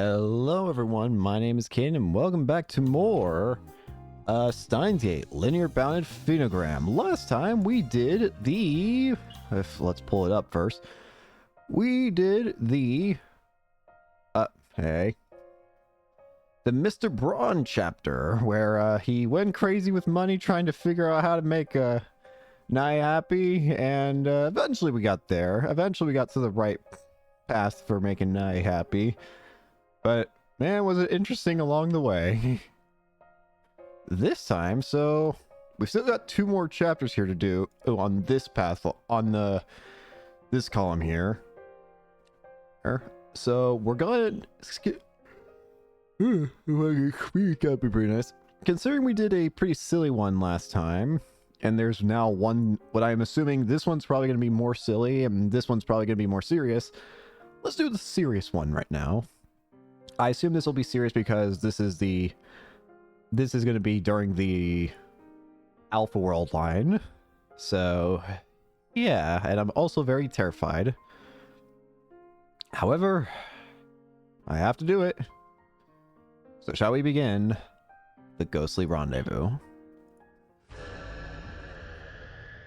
Hello everyone, my name is Caden and welcome back to more Steins Linear Bounded Phenogram. Last time we did the... let's pull it up first. We did the... the Mr. Braun chapter, where he went crazy with money trying to figure out how to make Nye happy, and eventually we got there. Eventually we got to the right path for making Nye happy. But, man, was it interesting along the way. This time, so... we've still got 2 more chapters here to do on this path, on this column here. So, we're gonna... that'd be pretty nice. Considering we did a pretty silly one last time, and there's now one... what I'm assuming this one's probably gonna be more silly, and this one's probably gonna be more serious. Let's do the serious one right now. I assume this will be serious because this is going to be during the Alpha World line. So, yeah, and I'm also very terrified. However, I have to do it. So shall we begin the ghostly rendezvous?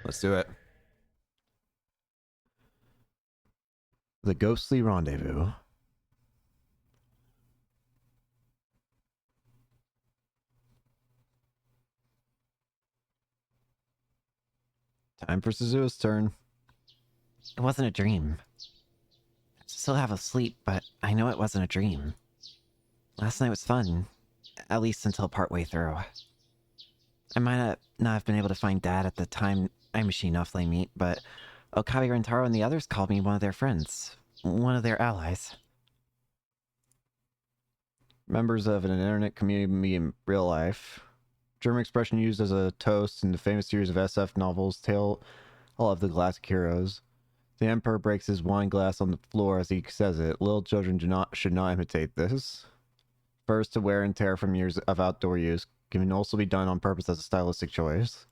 Let's do it. The ghostly rendezvous. Time for Suzuha's turn. It wasn't a dream. I still have a sleep, but I know it wasn't a dream. Last night was fun, at least until partway through. I might not have been able to find Dad at the time machine offlane meet, but Okabe, Rentaro, and the others called me one of their friends. One of their allies. Members of an internet community in real life. German expression used as a toast in the famous series of SF novels, Tale of the Galactic Heroes. The Emperor breaks his wine glass on the floor as he says it. Little children should not imitate this. First to wear and tear from years of outdoor use can also be done on purpose as a stylistic choice.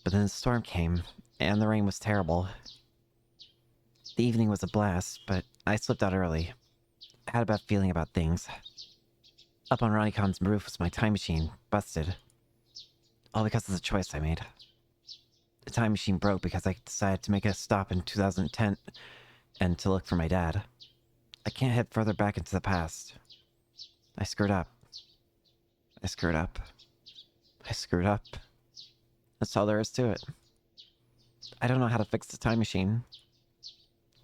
But then the storm came, and the rain was terrible. The evening was a blast, but I slipped out early. I had a bad feeling about things. Up on Ronnie-con's roof was my time machine, busted. All because of the choice I made. The time machine broke because I decided to make a stop in 2010 and to look for my dad. I can't head further back into the past. I screwed up. I screwed up. I screwed up. That's all there is to it. I don't know how to fix the time machine.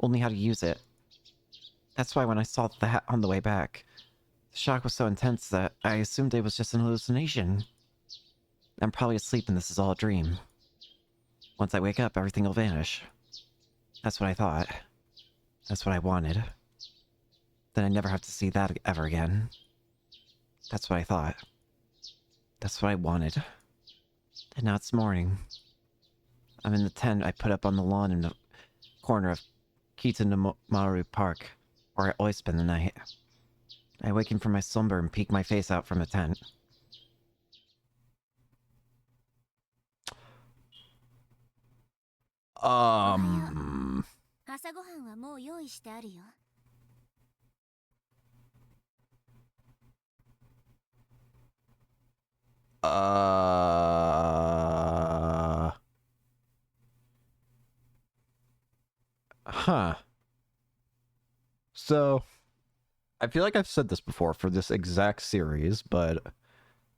Only how to use it. That's why when I saw that on the way back, the shock was so intense that I assumed it was just an hallucination. I'm probably asleep and this is all a dream. Once I wake up, everything will vanish. That's what I thought. That's what I wanted. Then I'd never have to see that ever again. That's what I thought. That's what I wanted. And now it's morning. I'm in the tent I put up on the lawn in the corner of Kitanomaru Park, where I always spend the night. I awaken from my slumber and peek my face out from the tent. Huh. So, I feel like I've said this before for this exact series, but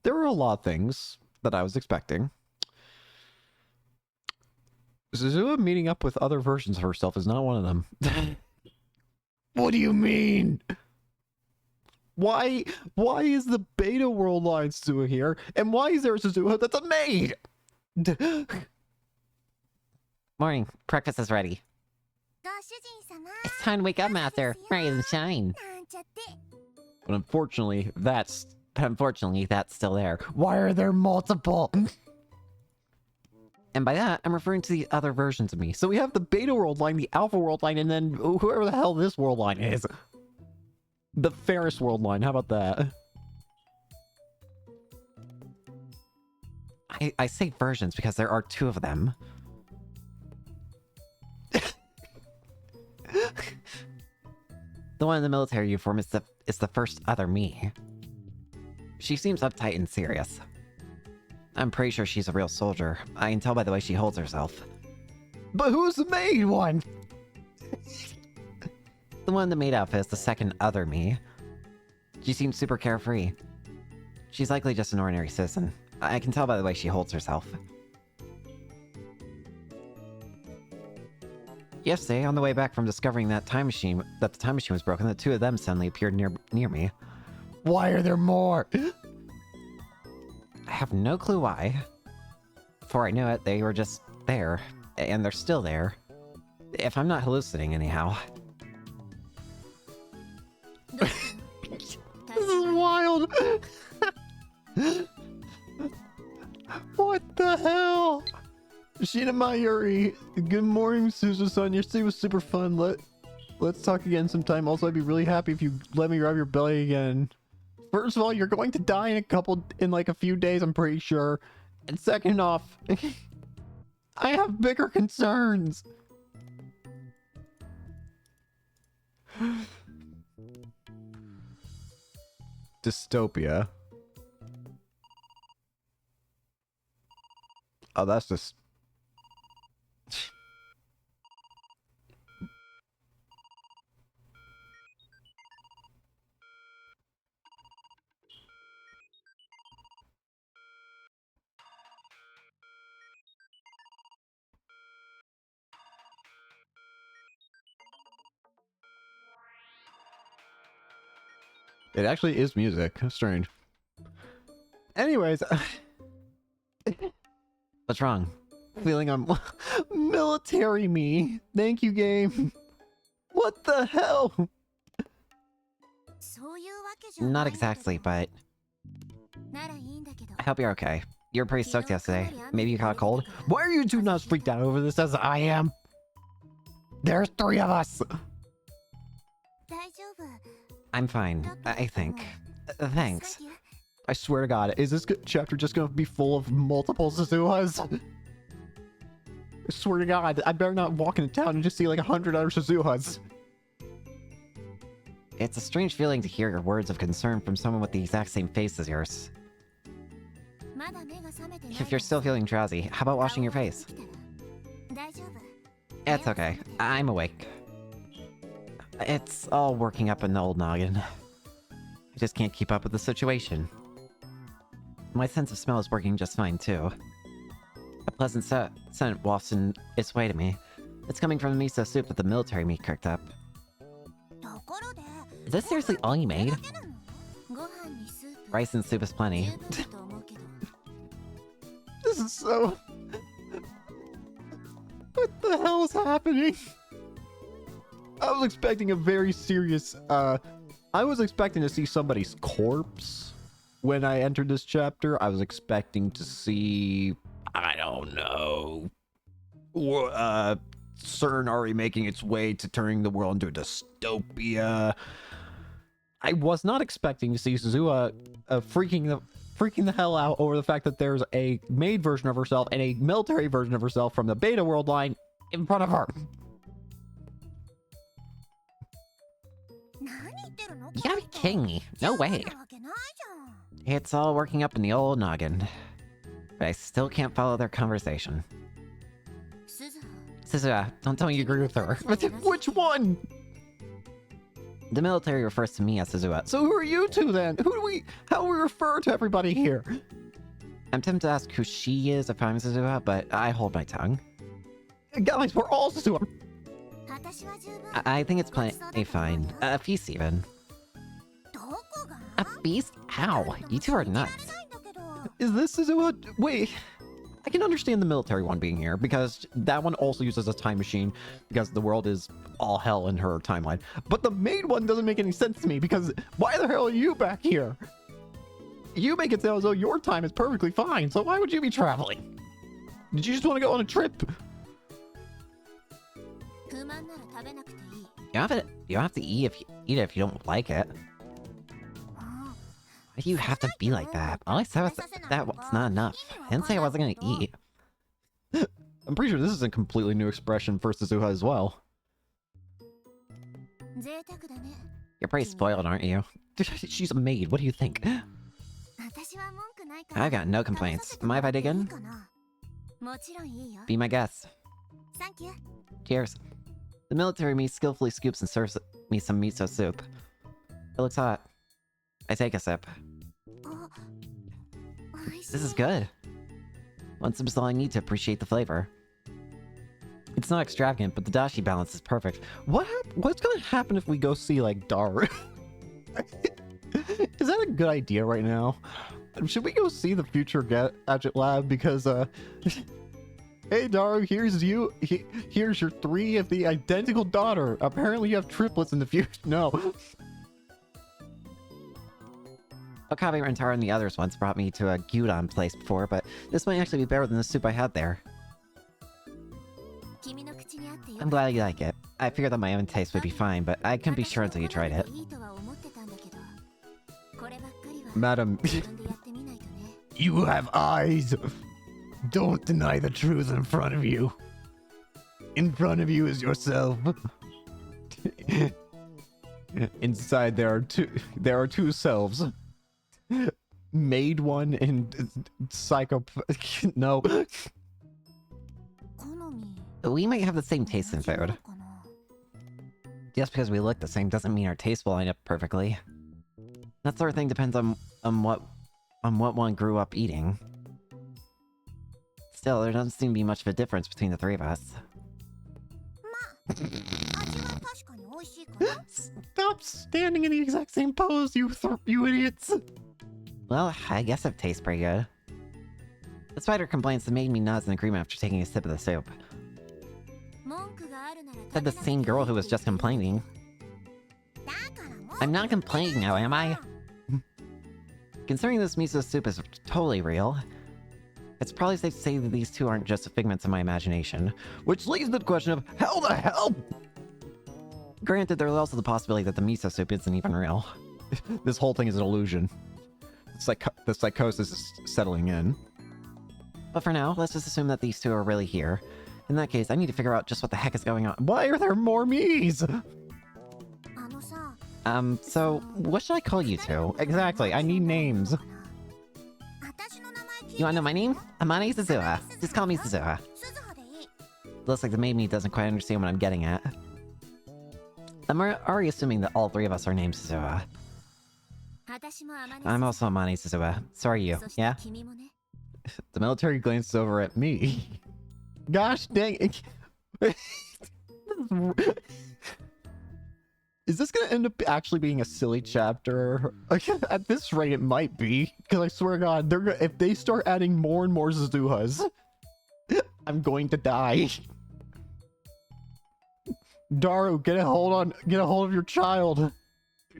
there were a lot of things that I was expecting. Suzuha meeting up with other versions of herself is not one of them. What do you mean? Why is the Beta World line Suzuha here? And why is there a Suzuha that's a maid? Morning. Breakfast is ready. It's time to wake up, Master. Rise and shine. But unfortunately, that's still there. Why are there multiple? And by that, I'm referring to the other versions of me. So we have the Beta World line, the Alpha World line, and then whoever the hell this world line is. The Ferris World line, how about that? I say versions because there are 2 of them. The one in the military uniform is the first other me. She seems uptight and serious. I'm pretty sure she's a real soldier. I can tell by the way she holds herself. But who's the maid one? The one in the maid outfit is the second other me. She seems super carefree. She's likely just an ordinary citizen. I can tell by the way she holds herself. Yesterday, on the way back from discovering that the time machine was broken, the two of them suddenly appeared near me. Why are there more? I have no clue why. Before I knew it, they were just there. And they're still there. If I'm not hallucinating anyhow. This is wild! What the hell? Sheena Mayuri, good morning, Suzu-san. Your stay was super fun. Let's talk again sometime. Also, I'd be really happy if you let me rub your belly again. First of all, you're going to die in like a few days, I'm pretty sure. And second off, I have bigger concerns. Dystopia. Oh, that's just... It actually is music. Strange. Anyways. What's wrong? Feeling I'm military me. Thank you, game. What the hell? Not exactly, but... I hope you're okay. You were pretty soaked yesterday. Maybe you caught a cold? Why are you two not as freaked out over this as I am? There's 3 of us. I'm fine, I think. Thanks. I swear to God, is this chapter just gonna be full of multiple Suzuhas? I swear to God, I better not walk into town and just see like 100 other Suzuhas. It's a strange feeling to hear your words of concern from someone with the exact same face as yours. If you're still feeling drowsy, how about washing your face? It's okay. I'm awake. It's all working up in the old noggin. I just can't keep up with the situation. My sense of smell is working just fine, too. A pleasant scent wafts in its way to me. It's coming from the miso soup that the military meat cooked up. Is this seriously all you made? Rice and soup is plenty. This is so... What the hell is happening? I was expecting a very serious, I was expecting to see somebody's corpse when I entered this chapter. I was expecting to see, I don't know, CERN already making its way to turning the world into a dystopia. I was not expecting to see Suzuha freaking the hell out over the fact that there's a maid version of herself and a military version of herself from the Beta World line in front of her. You gotta be kidding me. No way. It's all working up in the old noggin. But I still can't follow their conversation. Suzuha, don't tell me you agree with her. Which one? The military refers to me as Suzuha. So who are you two then? How do we refer to everybody here? I'm tempted to ask who she is if I'm Suzuha, but I hold my tongue. Guys, we're all Suzuha. I think it's plenty fine. A feast even. A feast? How? You two are nuts. Is this Suzuha? Wait, I can understand the military one being here because that one also uses a time machine because the world is all hell in her timeline. But the maid one doesn't make any sense to me because why the hell are you back here? You make it sound as though your time is perfectly fine, so why would you be traveling? Did you just want to go on a trip? You don't have to eat it if you don't like it. Why do you have to be like that? All I said was that was not enough. I didn't say I wasn't gonna eat. I'm pretty sure this is a completely new expression for Suzuha as well. You're pretty spoiled, aren't you? She's a maid, what do you think? I've got no complaints. Mind if I dig in? Be my guest. Cheers. The military me skillfully scoops and serves me some miso soup. It looks hot. I take a sip. This is good. One sip is all I need to appreciate the flavor. It's not extravagant, but the dashi balance is perfect. What's gonna happen if we go see, like, Daru? Is that a good idea right now? Should we go see the future Gadget Lab? Because, hey, Daru, here's you. Here's your 3 of the identical daughter. Apparently you have triplets in the future. No. Okabe Rentaro and the others once brought me to a gyudon place before, but this might actually be better than the soup I had there. I'm glad you like it. I figured that my own taste would be fine, but I couldn't be sure until you tried it. Madam, you have eyes. Don't deny the truth in front of you. In front of you is yourself. Inside there are two selves. Made one and no. We might have the same taste in food. Just because we look the same doesn't mean our tastes will line up perfectly. That sort of thing depends on what one grew up eating. Still, there doesn't seem to be much of a difference between the 3 of us. Stop standing in the exact same pose, you idiots! Well, I guess it tastes pretty good. Despite her complaints, that made me nods in agreement after taking a sip of the soup. Said the same girl who was just complaining. I'm not complaining now, am I? Considering this miso soup is totally real, it's probably safe to say that these 2 aren't just figments of my imagination. Which leads to the question of, how the hell? Granted, there's also the possibility that the miso soup isn't even real. This whole thing is an illusion. The psychosis is settling in. But for now, let's just assume that these 2 are really here. In that case, I need to figure out just what the heck is going on. Why are there more me's? So, what should I call you 2? Exactly, I need names. You wanna know my name? Amane Suzuha. Just call me Suzuha. Looks like the maid me doesn't quite understand what I'm getting at. I'm already assuming that all 3 of us are named Suzuha. I'm also Amane Suzuha. So are you, yeah? The military glances over at me. Gosh dang it. Is this gonna end up actually being a silly chapter? At this rate, it might be. Because I swear to God, if they start adding more and more Suzuhas, I'm going to die. Daru, get a hold of your child.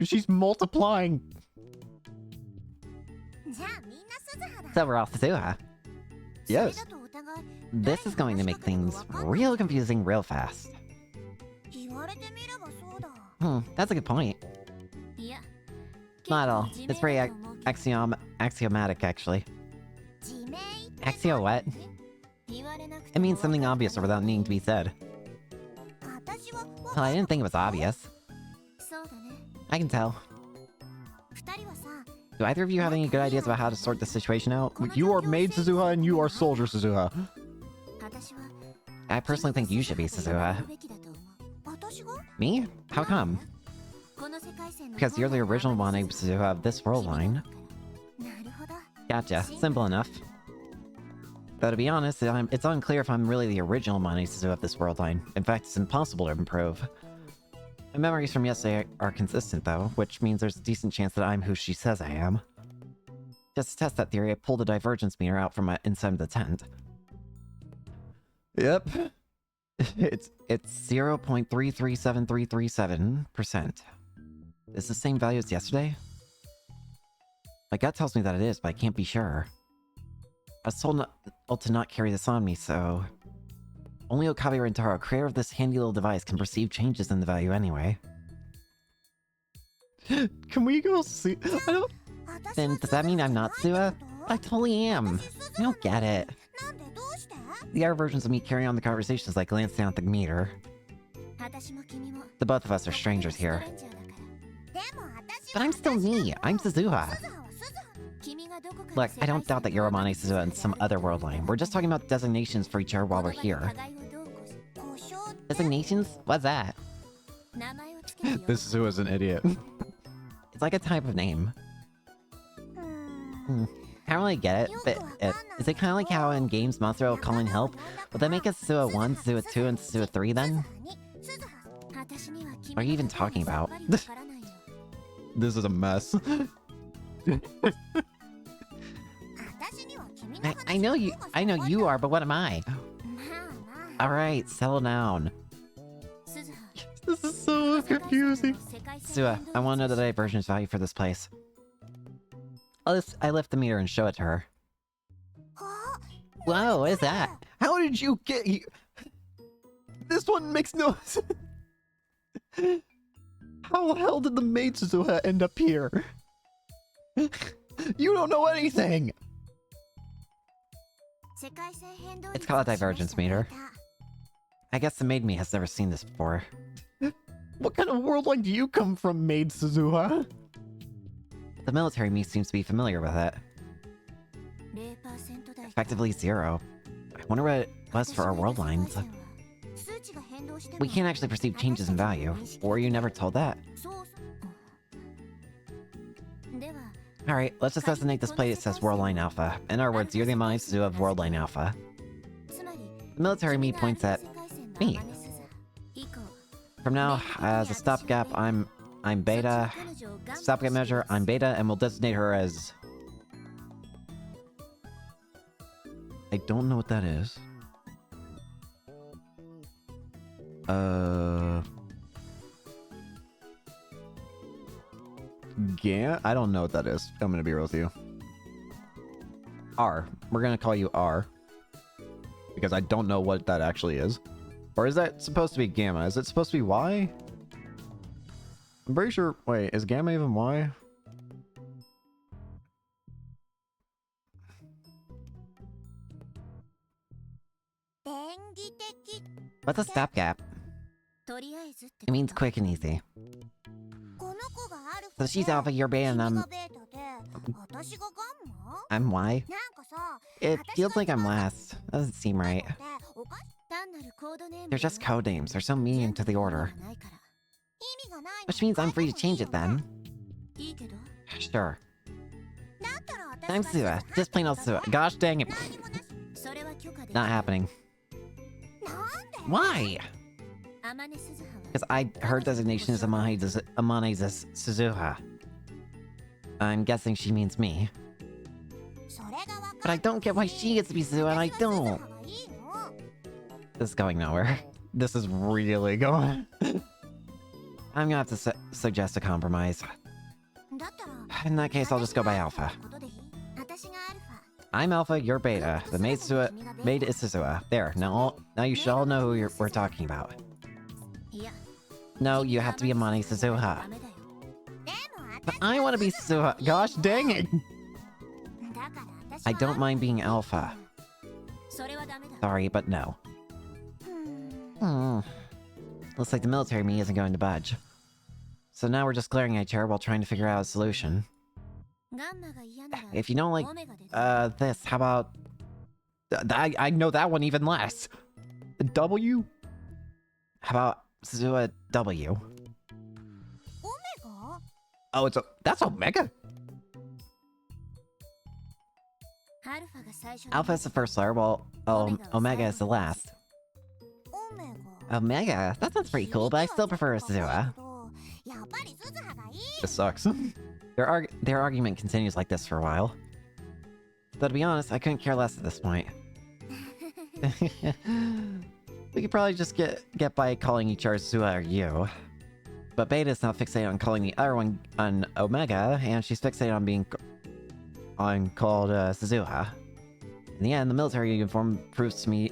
She's multiplying. So we're all Suzuha. Yes. This is going to make things real confusing real fast. That's a good point. Not at all. It's very axiomatic, actually. Axio what? It means something obvious or without needing to be said. Well, I didn't think it was obvious. I can tell. Do either of you have any good ideas about how to sort this situation out? You are Maid Suzuha and you are Soldier Suzuha. I personally think you should be Suzuha. Me? How come? Because you're the original Wane Suzuha of this world line. Gotcha. Simple enough. Though to be honest, it's unclear if I'm really the original Wane Suzuha of this world line. In fact, it's impossible to improve. My memories from yesterday are consistent though, which means there's a decent chance that I'm who she says I am. Just to test that theory, I pulled the divergence meter out from inside of the tent. Yep. It's 0.337337%. Is the same value as yesterday? My gut tells me that it is, but I can't be sure. I was told to not carry this on me, so... Only Okabe Rentaro, creator of this handy little device, can perceive changes in the value anyway. Can we go see... Then does that mean I'm not Suha? I totally am. I don't get it. The other versions of me carry on the conversations like glance down at the meter. The both of us are strangers here. But I'm still me. I'm Suzuha. Look, I don't doubt that you're Amane Suzuha in some other world line. We're just talking about designations for each other while we're here. Designations? What's that? This Suzuha's an idiot. It's like a type of name. Can't really get it, but is it kind of like how in games Monster will call in help? Would that make us Suzuha 1, Suzuha 2, and Suzuha 3 then? What are you even talking about? This is a mess. I know you are, but what am I? Alright, settle down. This is so confusing. Suzuha, I want to know the divergence value for this place. I lift the meter and show it to her. Whoa, what is that? How did you get here? This one makes no sense. How the hell did the maid Suzuha end up here? You don't know anything! It's called a divergence meter. I guess the maid me has never seen this before. What kind of world line do you come from, maid Suzuha? The military me seems to be familiar with it. Effectively 0. I wonder what it was for our world lines. We can't actually perceive changes in value. Or you never told that? Alright, let's just designate this plate that says World Line Alpha. In other words, you're the Amane Suzuha of World Line Alpha. The military me points at me. From now, as a stopgap, I'm Beta. Stopgap measure, I'm Beta, and we'll designate her as... I don't know what that is. I don't know what that is. I'm gonna be real with you. R. We're gonna call you R. Because I don't know what that actually is. Or is that supposed to be Gamma? Is it supposed to be Y? I'm pretty sure... Wait, is Gamma even Y? What's a stopgap? It means quick and easy. So she's Alpha, you're Beta, and I'm Y? It feels like I'm last. Doesn't seem right. They're just code names. They're so mean to the order. Which means I'm free to change it then. Sure. I'm Suzuha. Just plain old Suzuha. Gosh dang it. Not happening. Why? Because her designation is Amane Suzuha. I'm guessing she means me. But I don't get why she gets to be Suzuha and I don't. This is going nowhere. This is really going... I'm gonna have to suggest a compromise. In that case, I'll just go by Alpha. I'm Alpha, you're Beta. The maid is Suzuha. There, now you should all know who we're talking about. No, you have to be Amane Suzuha. But I want to be Suzuha. Gosh dang it! I don't mind being Alpha. Sorry, but no. Looks like the military me isn't going to budge. So now we're just glaring at each other while trying to figure out a solution. If you don't like, this, how about... I know that one even less! W? How about Suzuha W? Oh, that's Omega? Alpha is the first letter, while Omega is the last. Omega? That sounds pretty cool, but I still prefer Suzuha. This sucks. Their argument continues like this for a while. Though to be honest, I couldn't care less at this point. We could probably just get by calling each other Suzuha or you. But Beta's not fixated on calling the other one on Omega, and she's fixated on being called Suzuha. In the end, the military uniform proves to be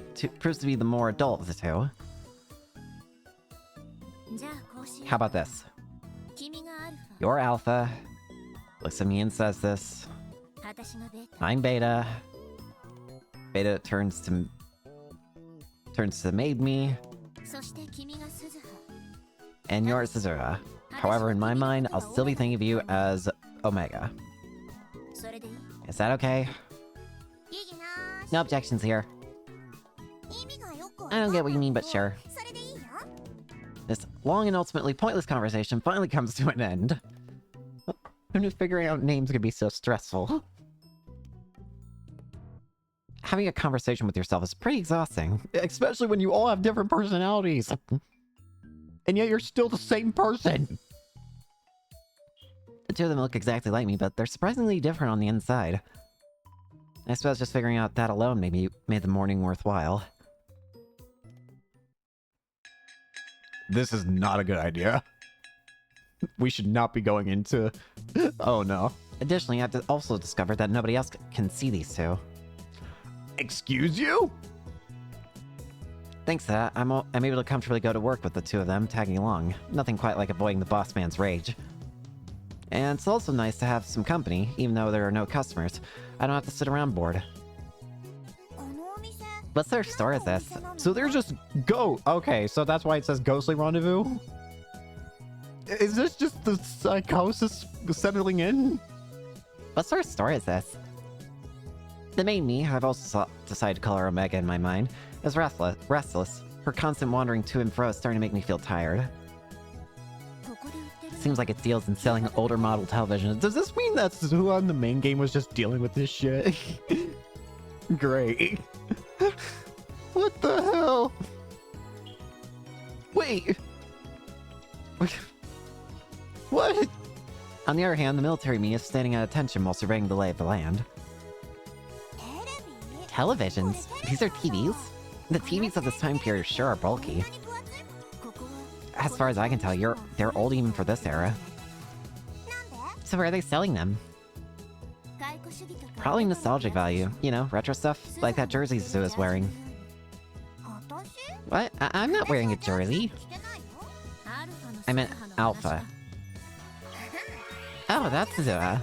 the more adult of the two. How about this? You're Alpha. Looks at me and says this. I'm Beta. Beta turns to maid me. And yours is Zura. However, in my mind, I'll still be thinking of you as Omega. Is that okay? No objections here. I don't get what you mean, but sure. This long and ultimately pointless conversation finally comes to an end. Who knew figuring out names could be so stressful? Having a conversation with yourself is pretty exhausting. Especially when you all have different personalities. And yet you're still the same person. The two of them look exactly like me, but they're surprisingly different on the inside. I suppose just figuring out that alone made the morning worthwhile. This is not a good idea. We should not be going into... Oh no. Additionally, I've also discovered that nobody else can see these two. Excuse you? Thanks to that, I'm able to comfortably go to work with the two of them tagging along. Nothing quite like avoiding the boss man's rage. And it's also nice to have some company, even though there are no customers. I don't have to sit around bored. What sort of store is this? So they're just okay, so that's why it says Ghostly Rendezvous? Is this just the psychosis settling in? What sort of store is this? The main me, I've also decided to call her Omega in my mind, is restless. Her constant wandering to and fro is starting to make me feel tired. Seems like it deals in selling older model televisions. Does this mean that Suha in the main game was just dealing with this shit? Great. What the hell? Wait. What? On the other hand, the military me is standing at attention while surveying the lay of the land. Televisions? These are TVs? The TVs of this time period sure are bulky. As far as I can tell, they're old even for this era. So where are they selling them? Probably nostalgic value. You know, retro stuff, like that jersey Zu is wearing. What? I'm not wearing a jersey. I meant Alpha. Oh, that's Zua.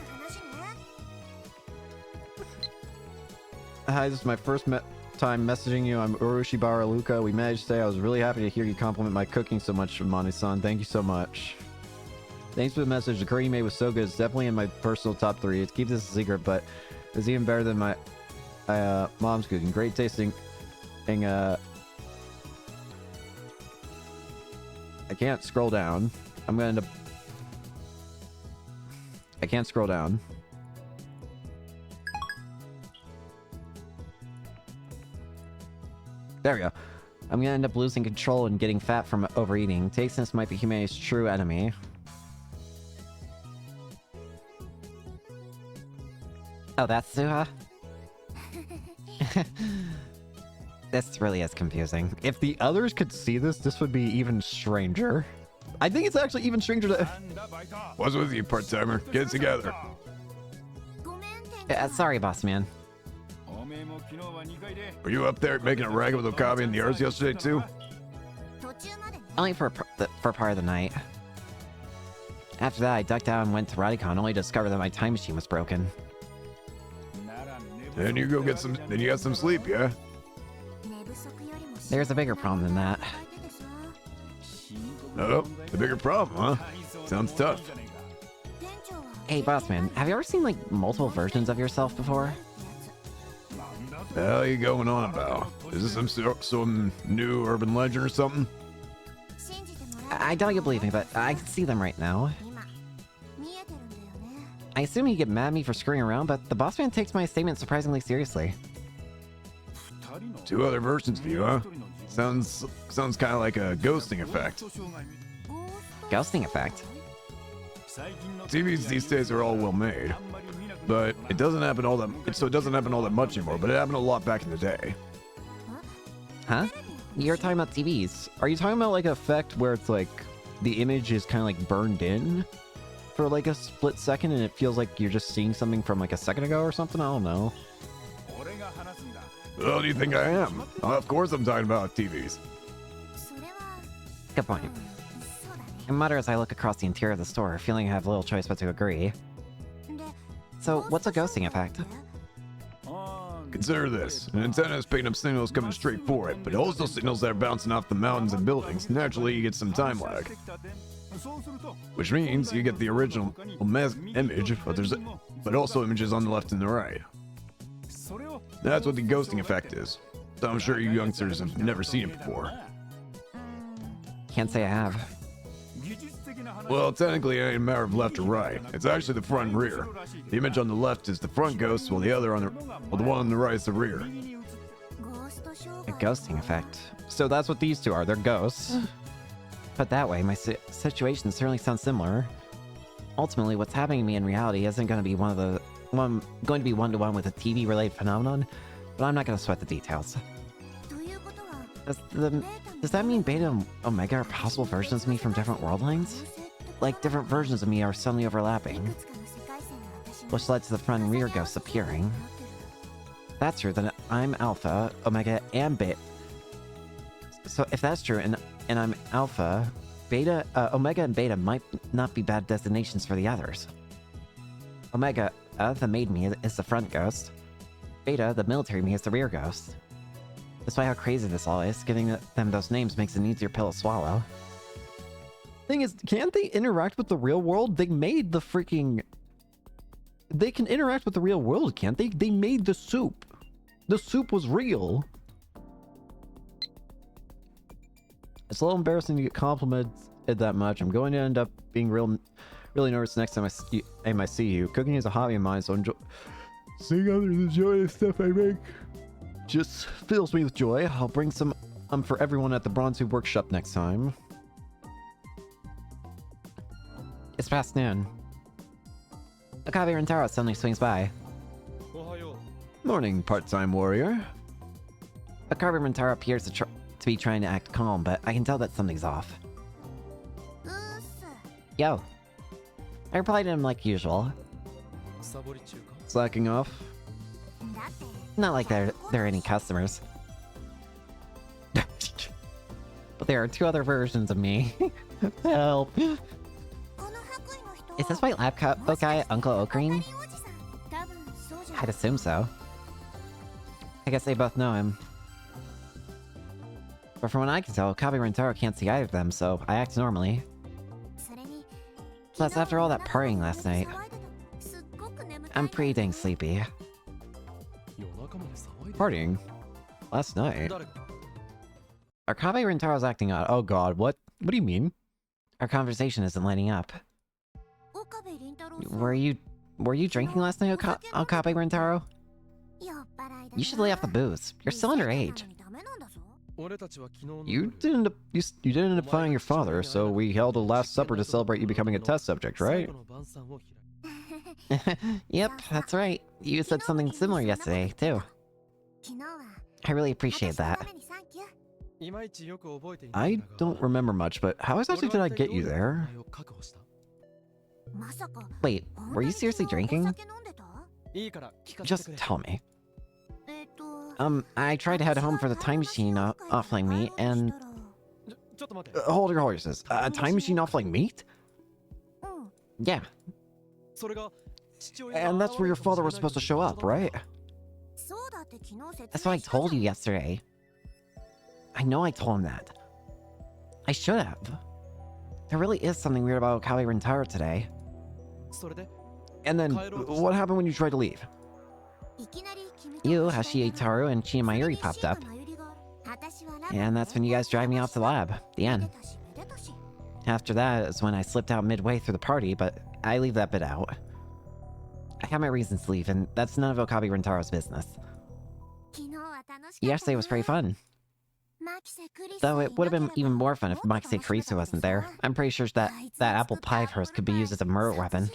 Hi, this is my first time messaging you. I'm Urushibara Luca. We managed today. I was really happy to hear you compliment my cooking so much, Mane-san. Thank you so much. Thanks for the message. The curry you made was so good. It's definitely in my personal top 3. It keeps this a secret, but it's even better than my mom's cooking. Great tasting. I can't scroll down. I'm gonna end up... I can't scroll down. There we go. I'm gonna end up losing control and getting fat from overeating. Tastiness might be humanity's true enemy. Oh, that's Zuha? This really is confusing. If the others could see this, this would be even stranger. I think it's actually even stranger to... What's with you, part-timer? Get it together. Sorry, boss man. Were you up there making a racket with Okabe and the others yesterday, too? Only for part of the night. After that, I ducked out and went to Radicon, only to discover that my time machine was broken. Then you go get some... Then you got some sleep, yeah? There's a bigger problem than that. Oh, the bigger problem, huh? Sounds tough. Hey, boss man, have you ever seen, like, multiple versions of yourself before? The hell are you going on about? Is this some new urban legend or something? I doubt you'll believe me, but I can see them right now. I assume you get mad at me for screwing around, but the boss man takes my statement surprisingly seriously. 2 other versions of you, huh? Sounds kind of like a ghosting effect. Ghosting effect? TVs these days are all well made, but it doesn't happen all that. So it doesn't happen all that much anymore. But it happened a lot back in the day. Huh? You're talking about TVs. Are you talking about like an effect where it's like the image is kind of like burned in for like a split second, and it feels like you're just seeing something from like a second ago or something? I don't know. Well, do you think I am? Of course I'm talking about TVs. Good point. I mutter as I look across the interior of the store, feeling I have little choice but to agree. So, what's a ghosting effect? Consider this. An antenna is picking up signals coming straight for it, but also signals that are bouncing off the mountains and buildings. Naturally, you get some time lag. Which means you get the original image, but also images on the left and the right. That's what the ghosting effect is. So I'm sure you youngsters have never seen it before. Can't say I have. Well, technically it ain't a matter of left or right. It's actually the front and rear. The image on the left is the front ghost, while the one on the right is the rear. A ghosting effect. So that's what these two are. They're ghosts. But that way, my situation certainly sounds similar. Ultimately, what's happening to me in reality isn't going to be going to be one-to-one with a TV-related phenomenon, but I'm not going to sweat the details. Does that mean Beta and Omega are possible versions of me from different world lines? Like, different versions of me are suddenly overlapping, which led to the front and rear ghosts appearing. That's true, then I'm Alpha, Omega, and Beta. So if that's true, and I'm Alpha, Beta, Omega and Beta might not be bad designations for the others. Omega, the maid me, is the front ghost. Beta, the military me, is the rear ghost. Despite how crazy this all is, giving them those names makes an easier pill to swallow. Thing is, can't they interact with the real world? They made the freaking... They can interact with the real world, can't they? They made the soup. The soup was real. It's a little embarrassing to get complimented that much. I'm going to end up being really nervous next time I see you. Cooking is a hobby of mine, so seeing others enjoy the stuff I make just fills me with joy. I'll bring some for everyone at the Bronze Workshop next time. It's past noon. Okabe Rentaro suddenly swings by. Morning, part-time warrior. Okabe Rentaro appears to be trying to act calm, but I can tell that something's off. Yo. I replied to him like usual. Slacking off? Not like there are any customers. But there are two other versions of me. Help. Is this my lab guy, Uncle Ocarine? I'd assume so. I guess they both know him. But from what I can tell, Okabe Rentaro can't see either of them, so I act normally. Plus, after all that partying last night, I'm pretty dang sleepy. Partying? Last night? Okabe Rentaro's acting odd. Oh god, what? What do you mean? Our conversation isn't lining up. Were you drinking last night, Okabe Rentaro? You should lay off the booze. You're still underage. You didn't end up finding your father, so we held a last supper to celebrate you becoming a test subject, right? Yep, that's right. You said something similar yesterday, too. I really appreciate that. I don't remember much, but how exactly did I get you there? Wait, were you seriously drinking? Just tell me. I tried to head home for the time machine offline meet, and... hold your horses. A time machine offline meet? Yeah. And that's where your father was supposed to show up, right? That's what I told you yesterday. I know I told him that. I should have. There really is something weird about Okabe Rentaro today. And then, what happened when you tried to leave? You, Hashietaru, and Chimayuri popped up. And that's when you guys dragged me off to the lab. The end. After that is when I slipped out midway through the party, but I leave that bit out. I had my reasons to leave, and that's none of Okabe Rentaro's business. Yesterday was pretty fun. Though it would have been even more fun if Makise Kurisu wasn't there. I'm pretty sure that apple pie of hers could be used as a murder weapon.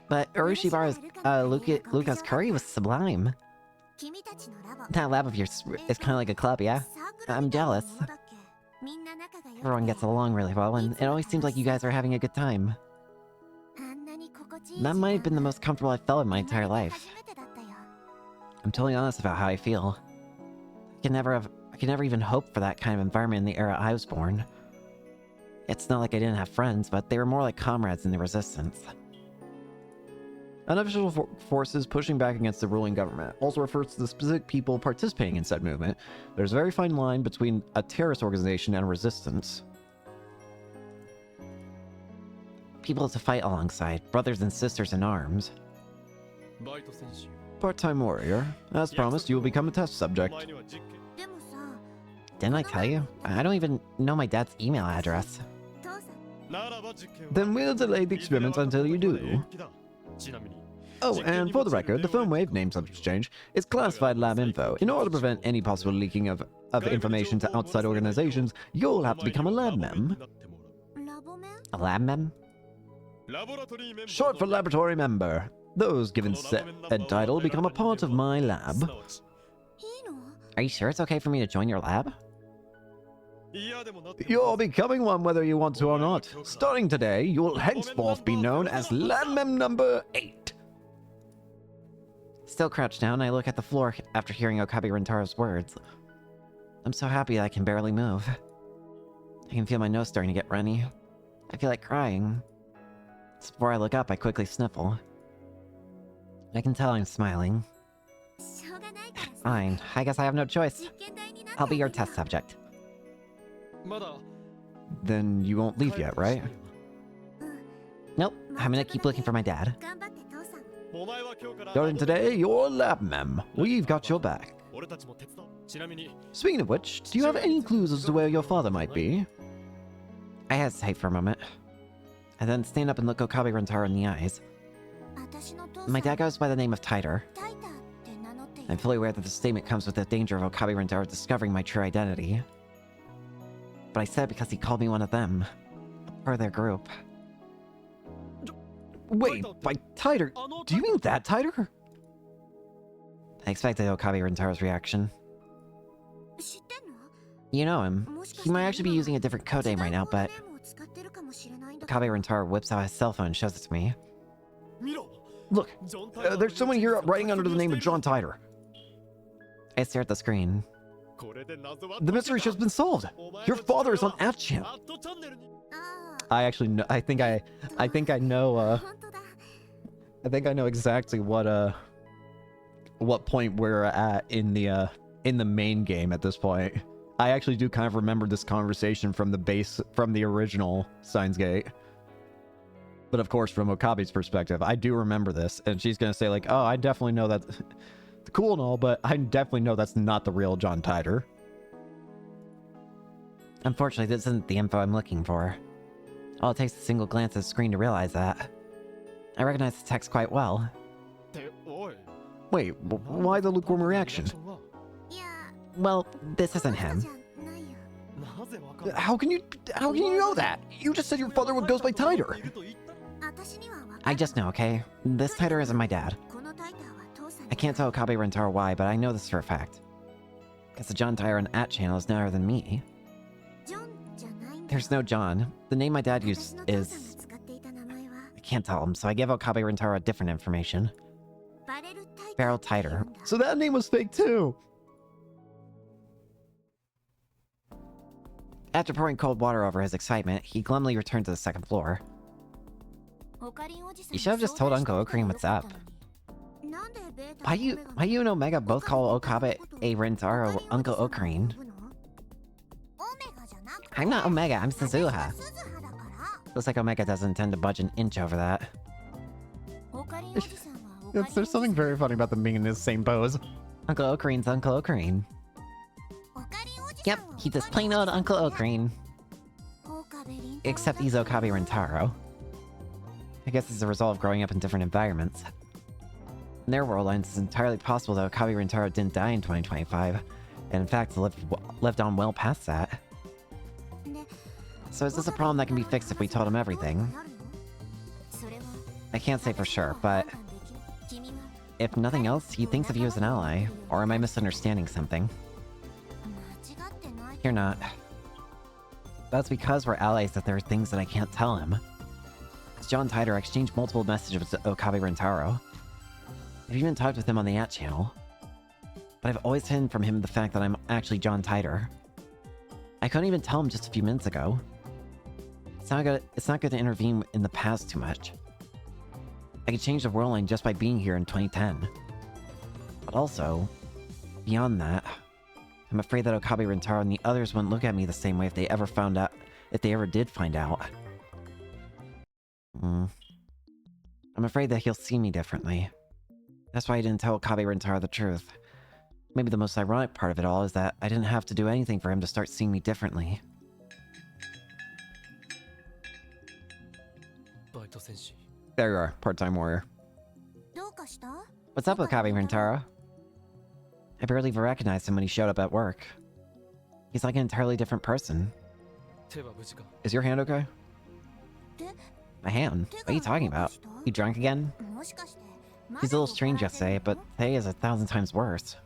But Urushibaru's Luca's curry was sublime. That lab of yours is kind of like a club, yeah? I'm jealous. Everyone gets along really well, and it always seems like you guys are having a good time. That might have been the most comfortable I've felt in my entire life. I'm totally honest about how I feel. I could never even hope for that kind of environment in the era I was born. It's not like I didn't have friends, but they were more like comrades in the resistance. Unofficial forces pushing back against the ruling government also refers to the specific people participating in said movement. There's a very fine line between a terrorist organization and resistance. People to fight alongside, brothers and sisters in arms. Part-time warrior. As promised, you will become a test subject. Didn't I tell you? I don't even know my dad's email address. Then we'll delay the experiment until you do. Oh, and for the record, the phone wave name subject change is classified lab info. In order to prevent any possible leaking of information to outside organizations, you'll have to become a lab mem. A lab mem? Short for laboratory member. Those given said title become a part of my lab. Are you sure it's okay for me to join your lab? You're becoming one whether you want to or not. Starting today, you will henceforth be known as Lab Mem number 8. Still crouched down, I look at the floor after hearing Okabe Rintaro's words. I'm so happy I can barely move. I can feel my nose starting to get runny. I feel like crying. Just before I look up, I quickly sniffle. I can tell I'm smiling. Fine, I guess I have no choice. I'll be your test subject. Then you won't leave yet, right? Nope, I'm gonna keep looking for my dad. Starting today, you're Lab Mem. We've got your back. Speaking of which, do you have any clues as to where your father might be? I hesitate for a moment. I then stand up and look Okabe Rintaro in the eyes. My dad goes by the name of Tighter. I'm fully aware that the statement comes with the danger of Okabe Rintaro discovering my true identity. But I said it because he called me one of them. Part of their group. Wait, by Tighter, do you mean that Tighter? I expected Okabe Rintaro's reaction. You know him. He might actually be using a different codename right now, but Okabe Rintaro whips out his cell phone and shows it to me. Look, there's someone here writing under the name of John Tighter. I stare at the screen. The mystery has been solved. Your father is on 8chan. I actually know. I think I know. I think I know exactly what point we're at in the main game at this point. I actually do kind of remember this conversation from the original Steins Gate. But of course, from Okabe's perspective, I do remember this, and she's gonna say like, "Oh, I definitely know that." Cool and all, but I definitely know that's not the real John Tighter. Unfortunately, this isn't the info I'm looking for. All it takes is a single glance at the screen to realize that. I recognize the text quite well. Wait, why the lukewarm reaction? Well, this isn't him. How can you know that? You just said your father goes by Tighter. I just know, okay? This Tighter isn't my dad. I can't tell Okabe Rintaro why, but I know this for a fact. Because the John Tighter on @channel is none other than me. There's no John. The name my dad used is... I can't tell him, so I give Okabe Rintaro different information. Feral Tighter. So that name was fake too! After pouring cold water over his excitement, he glumly returned to the second floor. You should have just told Uncle Ocarine what's up. Why you and Omega both call Okabe Rintaro Uncle Ocarine? I'm not Omega, I'm Suzuha. Looks like Omega doesn't intend to budge an inch over that. There's something very funny about them being in the same pose. Uncle Ocarine's Uncle Ocarine. Yep, he's just plain old Uncle Ocarine. Except he's Okabe Rintaro. I guess it's a result of growing up in different environments. In their world lines, it's entirely possible that Okabe Rintaro didn't die in 2025, and in fact lived on well past that. So is this a problem that can be fixed if we told him everything? I can't say for sure, but if nothing else, he thinks of you as an ally. Or am I misunderstanding something? You're not. That's because we're allies that there are things that I can't tell him. John Tighter exchanged multiple messages with Okabe Rintaro. I've even talked with him on the @channel. But I've always hidden from him the fact that I'm actually John Tighter. I couldn't even tell him just a few minutes ago. It's not good to intervene in the past too much. I could change the world line just by being here in 2010. But also, beyond that, I'm afraid that Okabe Rintaro and the others wouldn't look at me the same way if they ever did find out. I'm afraid that he'll see me differently. That's why I didn't tell Okabe Rintaro the truth. Maybe the most ironic part of it all is that I didn't have to do anything for him to start seeing me differently. There you are, part-time warrior. What's up, Okabe Rintaro? I barely even recognized him when he showed up at work. He's like an entirely different person. Is your hand okay? My hand? What are you talking about? You drunk again? He's a little strange yesterday, but today is 1,000 times worse.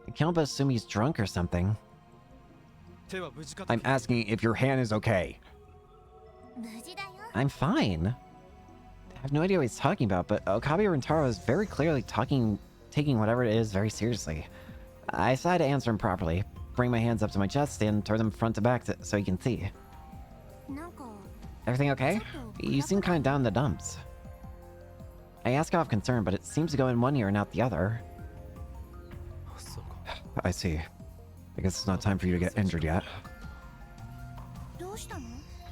I can't but assume he's drunk or something. I'm asking if your hand is okay. I'm fine. I have no idea what he's talking about, but Okabe Rintaro is very clearly taking whatever it is very seriously. I decided to answer him properly, bring my hands up to my chest and turn them front to back so he can see. Everything okay? You seem kind of down in the dumps. I ask out of concern, but it seems to go in one ear and out the other. I see. I guess it's not time for you to get injured yet.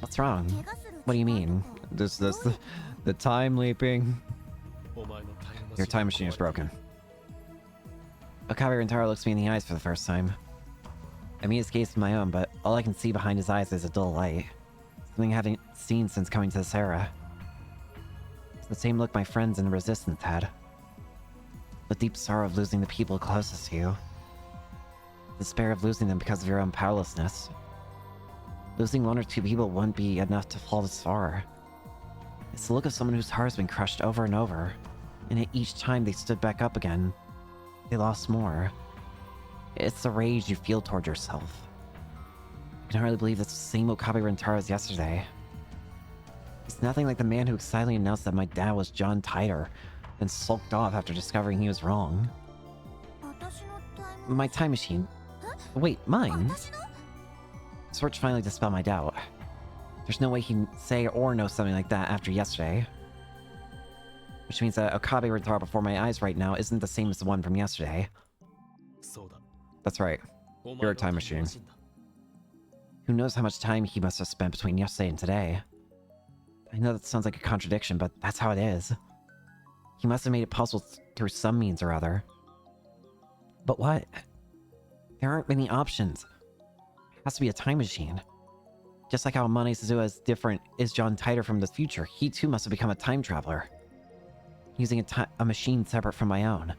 What's wrong? What do you mean? The time leaping. Your time machine is broken. Okabe Rintaro looks me in the eyes for the first time. I meet his gaze with my own, but all I can see behind his eyes is a dull light. Something I haven't seen since coming to this era. It's the same look my friends in the Resistance had. The deep sorrow of losing the people closest to you. Despair of losing them because of your own powerlessness. Losing one or two people wouldn't be enough to fall this far. It's the look of someone whose heart has been crushed over and over, and at each time they stood back up again, they lost more. It's the rage you feel toward yourself. I can hardly believe it's the same Okabe Rintaro as yesterday. He's nothing like the man who excitedly announced that my dad was John Titor, then sulked off after discovering he was wrong. My time machine. Wait, mine? Switch finally dispelled my doubt. There's no way he'd say or know something like that after yesterday. Which means that Okabe Rintaro before my eyes right now isn't the same as the one from yesterday. That's right. You're a time machine. Who knows how much time he must have spent between yesterday and today. I know that sounds like a contradiction, but that's how it is. He must have made it possible through some means or other. But what? There aren't many options. It has to be a time machine. Just like how Amane Suzuha is John Titor from the future, he too must have become a time traveler. Using a machine separate from my own.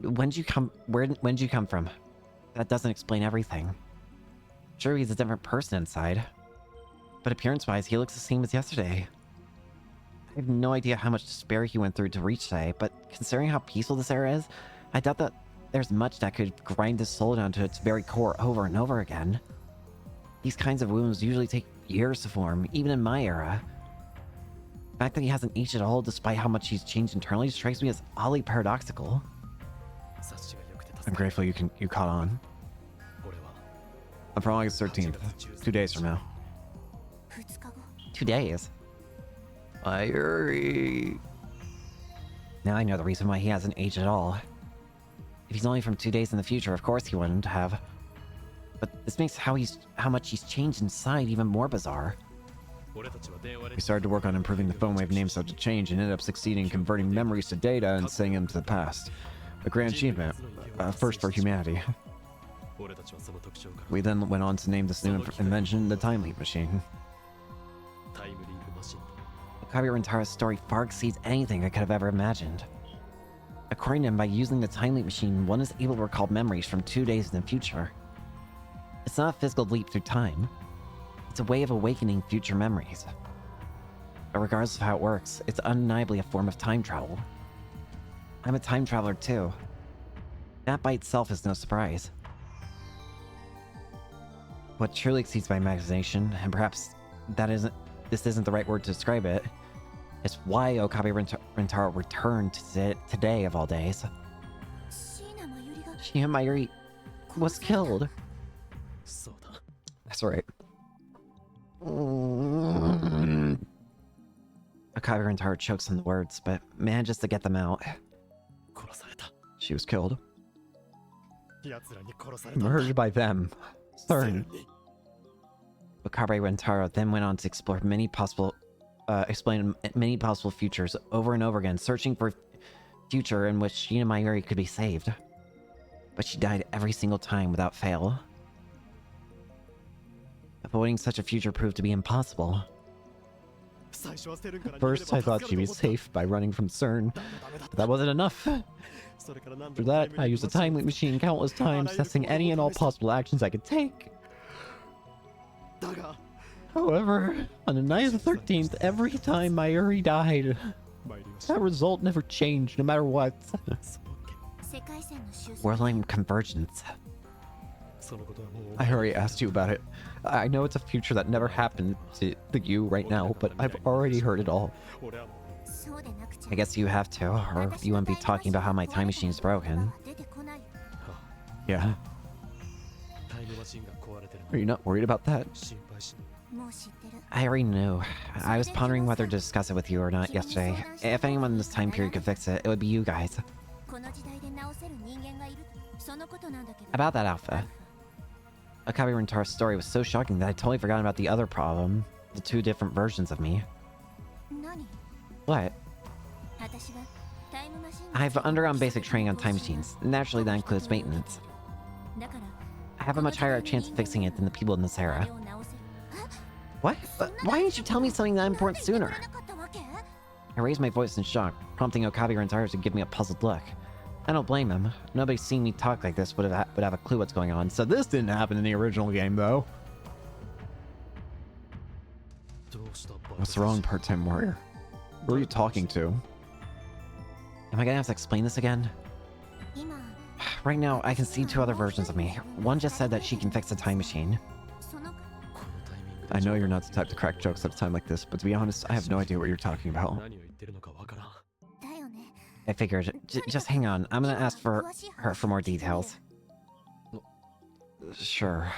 When'd you come from? That doesn't explain everything. Sure, he's a different person inside. But appearance-wise, he looks the same as yesterday. I have no idea how much despair he went through to reach today, but considering how peaceful this era is, I doubt that there's much that could grind his soul down to its very core over and over again. These kinds of wounds usually take years to form, even in my era. The fact that he hasn't aged at all despite how much he's changed internally strikes me as oddly paradoxical. I'm grateful you caught on. I'm from August 13th, 2 days from now. 2 days? Fiery. Now I know the reason why he hasn't aged at all. If he's only from 2 days in the future, of course he wouldn't have. But this makes how much he's changed inside even more bizarre. We started to work on improving the phone wave name such a change and ended up succeeding in converting memories to data and sending them to the past. A grand achievement, first for humanity. We then went on to name this new invention the Time Leap Machine. Okabe Rintaro's story far exceeds anything I could have ever imagined. According to him, by using the Time Leap Machine, one is able to recall memories from 2 days in the future. It's not a physical leap through time. It's a way of awakening future memories. But regardless of how it works, it's undeniably a form of time travel. I'm a time traveler too. That by itself is no surprise. What truly exceeds my imagination, and perhaps this isn't the right word to describe it, is why Okabe Rintaro returned to today of all days. Shinya Mayuri was killed. That's right. Okabe Okabe Rentaro chokes on the words, but manages to get them out. She was killed. Murdered by them. CERN. Okabe Rentaro then went on to explore explain many possible futures over and over again, searching for a future in which Shina Mayuri could be saved. But she died every single time without fail. Avoiding such a future proved to be impossible. At first, I thought she'd be safe by running from CERN, but that wasn't enough. After that, I used a time loop machine countless times, testing any and all possible actions I could take. However, on the night of the 13th, every time Mayuri died, that result never changed, no matter what. Whirling convergence. I already asked you about it. I know it's a future that never happened to you right now, but I've already heard it all. I guess you have to, or you wouldn't be talking about how my time machine's broken. Yeah. Are you not worried about that? I already knew. I was pondering whether to discuss it with you or not yesterday. If anyone in this time period could fix it, it would be you guys. About that Alpha. Okabe Rentaro's story was so shocking that I totally forgot about the other problem. The two different versions of me. What? I've undergone basic training on time machines. Naturally, that includes maintenance. I have a much higher chance of fixing it than the people in this era. What? Why didn't you tell me something that important sooner? I raised my voice in shock, prompting Okabe Rentaro to give me a puzzled look. I don't blame him. Nobody seeing me talk like this would have a clue what's going on. So this didn't happen in the original game, though. What's wrong, part-time warrior? Who are you talking to? Am I gonna have to explain this again? Right now, I can see two other versions of me. One just said that she can fix the time machine. I know you're not the type to crack jokes at a time like this, but to be honest, I have no idea what you're talking about. I figured. Just hang on. I'm gonna ask for her for more details. Sure.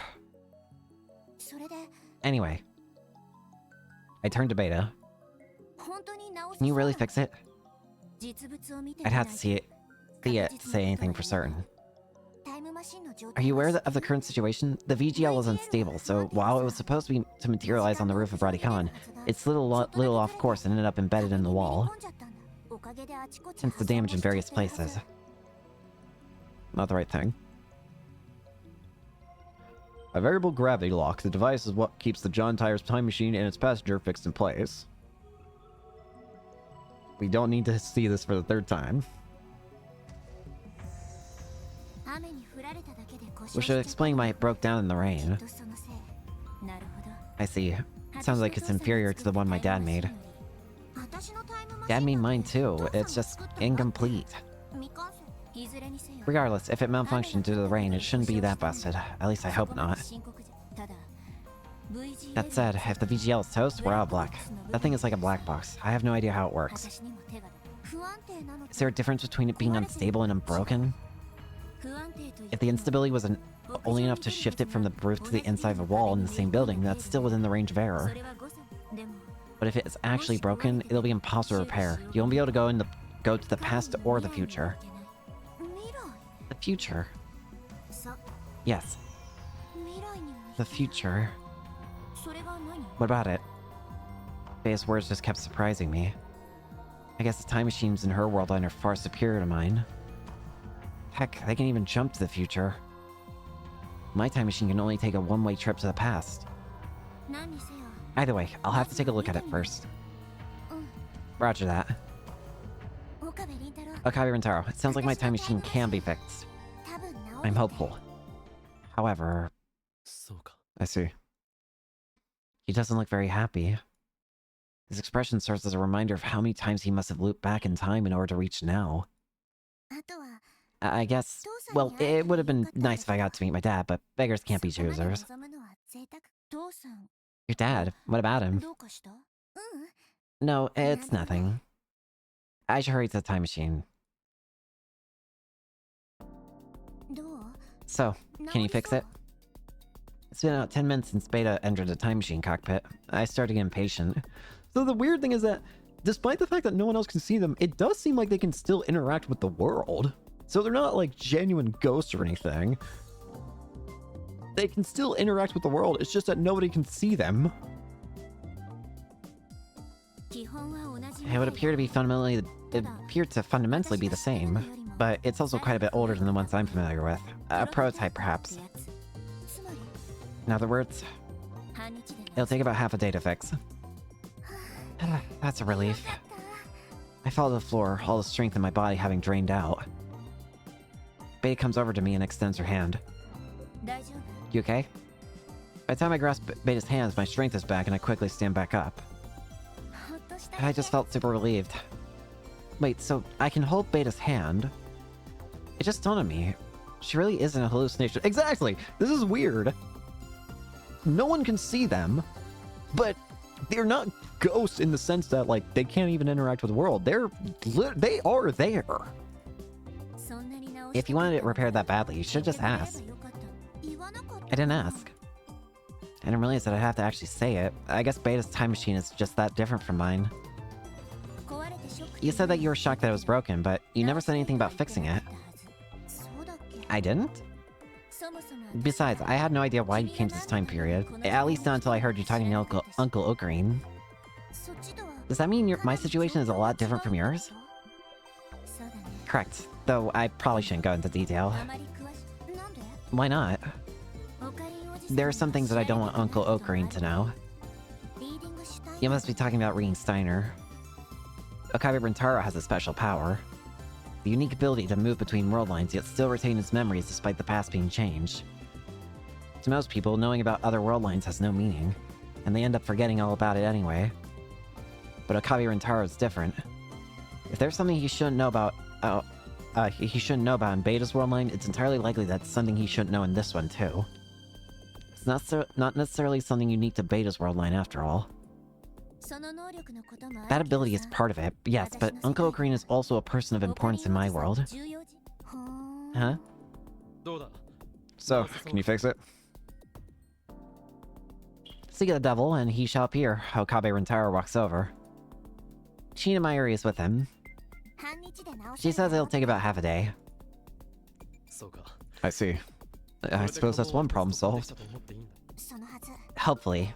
Anyway. I turned to Beta. Can you really fix it? I'd have to see it to say anything for certain. Are you aware of the current situation? The VGL is unstable, so while it was supposed to materialize on the roof of Radicon, it's little off course and ended up embedded in the wall. Hence the damage in various places. Not the right thing. A variable gravity lock. The device is what keeps the John Tire's time machine and its passenger fixed in place. We don't need to see this for the third time. We should explain why it broke down in the rain. I see. Sounds like it's inferior to the one my dad made. Dad made mine too, it's just incomplete. Regardless, if it malfunctioned due to the rain, it shouldn't be that busted. At least I hope not. That said, if the VGL is toast, we're out of luck. That thing is like a black box. I have no idea how it works. Is there a difference between it being unstable and unbroken? If the instability was only enough to shift it from the roof to the inside of a wall in the same building, that's still within the range of error. But if it's actually broken, it'll be impossible to repair. You won't be able to go to the past or the future. The future? Yes. The future. What about it? Faye's words just kept surprising me. I guess the time machines in her worldline are far superior to mine. Heck, they can even jump to the future. My time machine can only take a one-way trip to the past. Either way, I'll have to take a look at it first. Roger that. Okabe Rentaro, it sounds like my time machine can be fixed. I'm hopeful. However... I see. He doesn't look very happy. His expression serves as a reminder of how many times he must have looped back in time in order to reach now. I guess... Well, it would have been nice if I got to meet my dad, but beggars can't be choosers. Your dad? What about him? No, it's nothing. I should hurry to the time machine. So, can you fix it? It's been about 10 minutes since Beta entered the time machine cockpit. I started to get impatient. So the weird thing is that despite the fact that no one else can see them, it does seem like they can still interact with the world. So they're not like genuine ghosts or anything. They can still interact with the world, it's just that nobody can see them. It would appear to fundamentally be the same, but it's also quite a bit older than the ones I'm familiar with. A prototype, perhaps. In other words, it'll take about half a day to fix. That's a relief. I fall to the floor, all the strength in my body having drained out. Beta comes over to me and extends her hand. You okay? By the time I grasp Beta's hands, my strength is back and I quickly stand back up. I just felt super relieved. Wait, so I can hold Beta's hand? It just dawned on me. She really isn't a hallucination. Exactly! This is weird. No one can see them, but they're not ghosts in the sense that, like, they can't even interact with the world. They are there. If you wanted it repaired that badly, you should just ask. I didn't ask. I didn't realize that I'd have to actually say it. I guess Beta's time machine is just that different from mine. You said that you were shocked that it was broken, but you never said anything about fixing it. I didn't? Besides, I had no idea why you came to this time period. At least not until I heard you talking to Uncle Ocarine. Does that mean my situation is a lot different from yours? Correct, though I probably shouldn't go into detail. Why not? There are some things that I don't want Uncle Ocarine to know. You must be talking about reading Steiner. Okabe Rintaro has a special power. The unique ability to move between world lines yet still retain its memories despite the past being changed. To most people, knowing about other world lines has no meaning, and they end up forgetting all about it anyway. But Okabe Rintaro is different. If there's something he shouldn't know about, in Beta's world line, it's entirely likely that's something he shouldn't know in this one too. It's not necessarily something unique to Beta's world line after all. That ability is part of it, yes, but Uncle Ocarine is also a person of importance in my world. Huh? So, can you fix it? Seek the devil, and he shall appear. Okabe Rintaro walks over. China Mayuri is with him. She says it'll take about half a day. I see. I suppose that's one problem solved. Hopefully.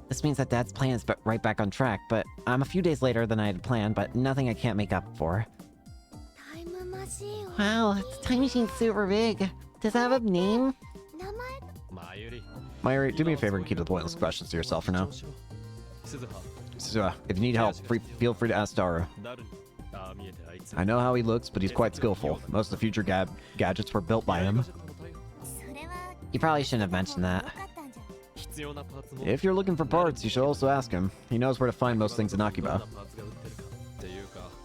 This means that Dad's plan is right back on track, but I'm a few days later than I had planned, but nothing I can't make up for. Wow, this time machine's super big. Does it have a name? Mayuri, do me a favor and keep the pointless questions to yourself for now. Suzuha, if you need help, feel free to ask Daru. I know how he looks, but he's quite skillful. Most of the future gadgets were built by him. You probably shouldn't have mentioned that. If you're looking for parts, you should also ask him. He knows where to find most things in Akiba.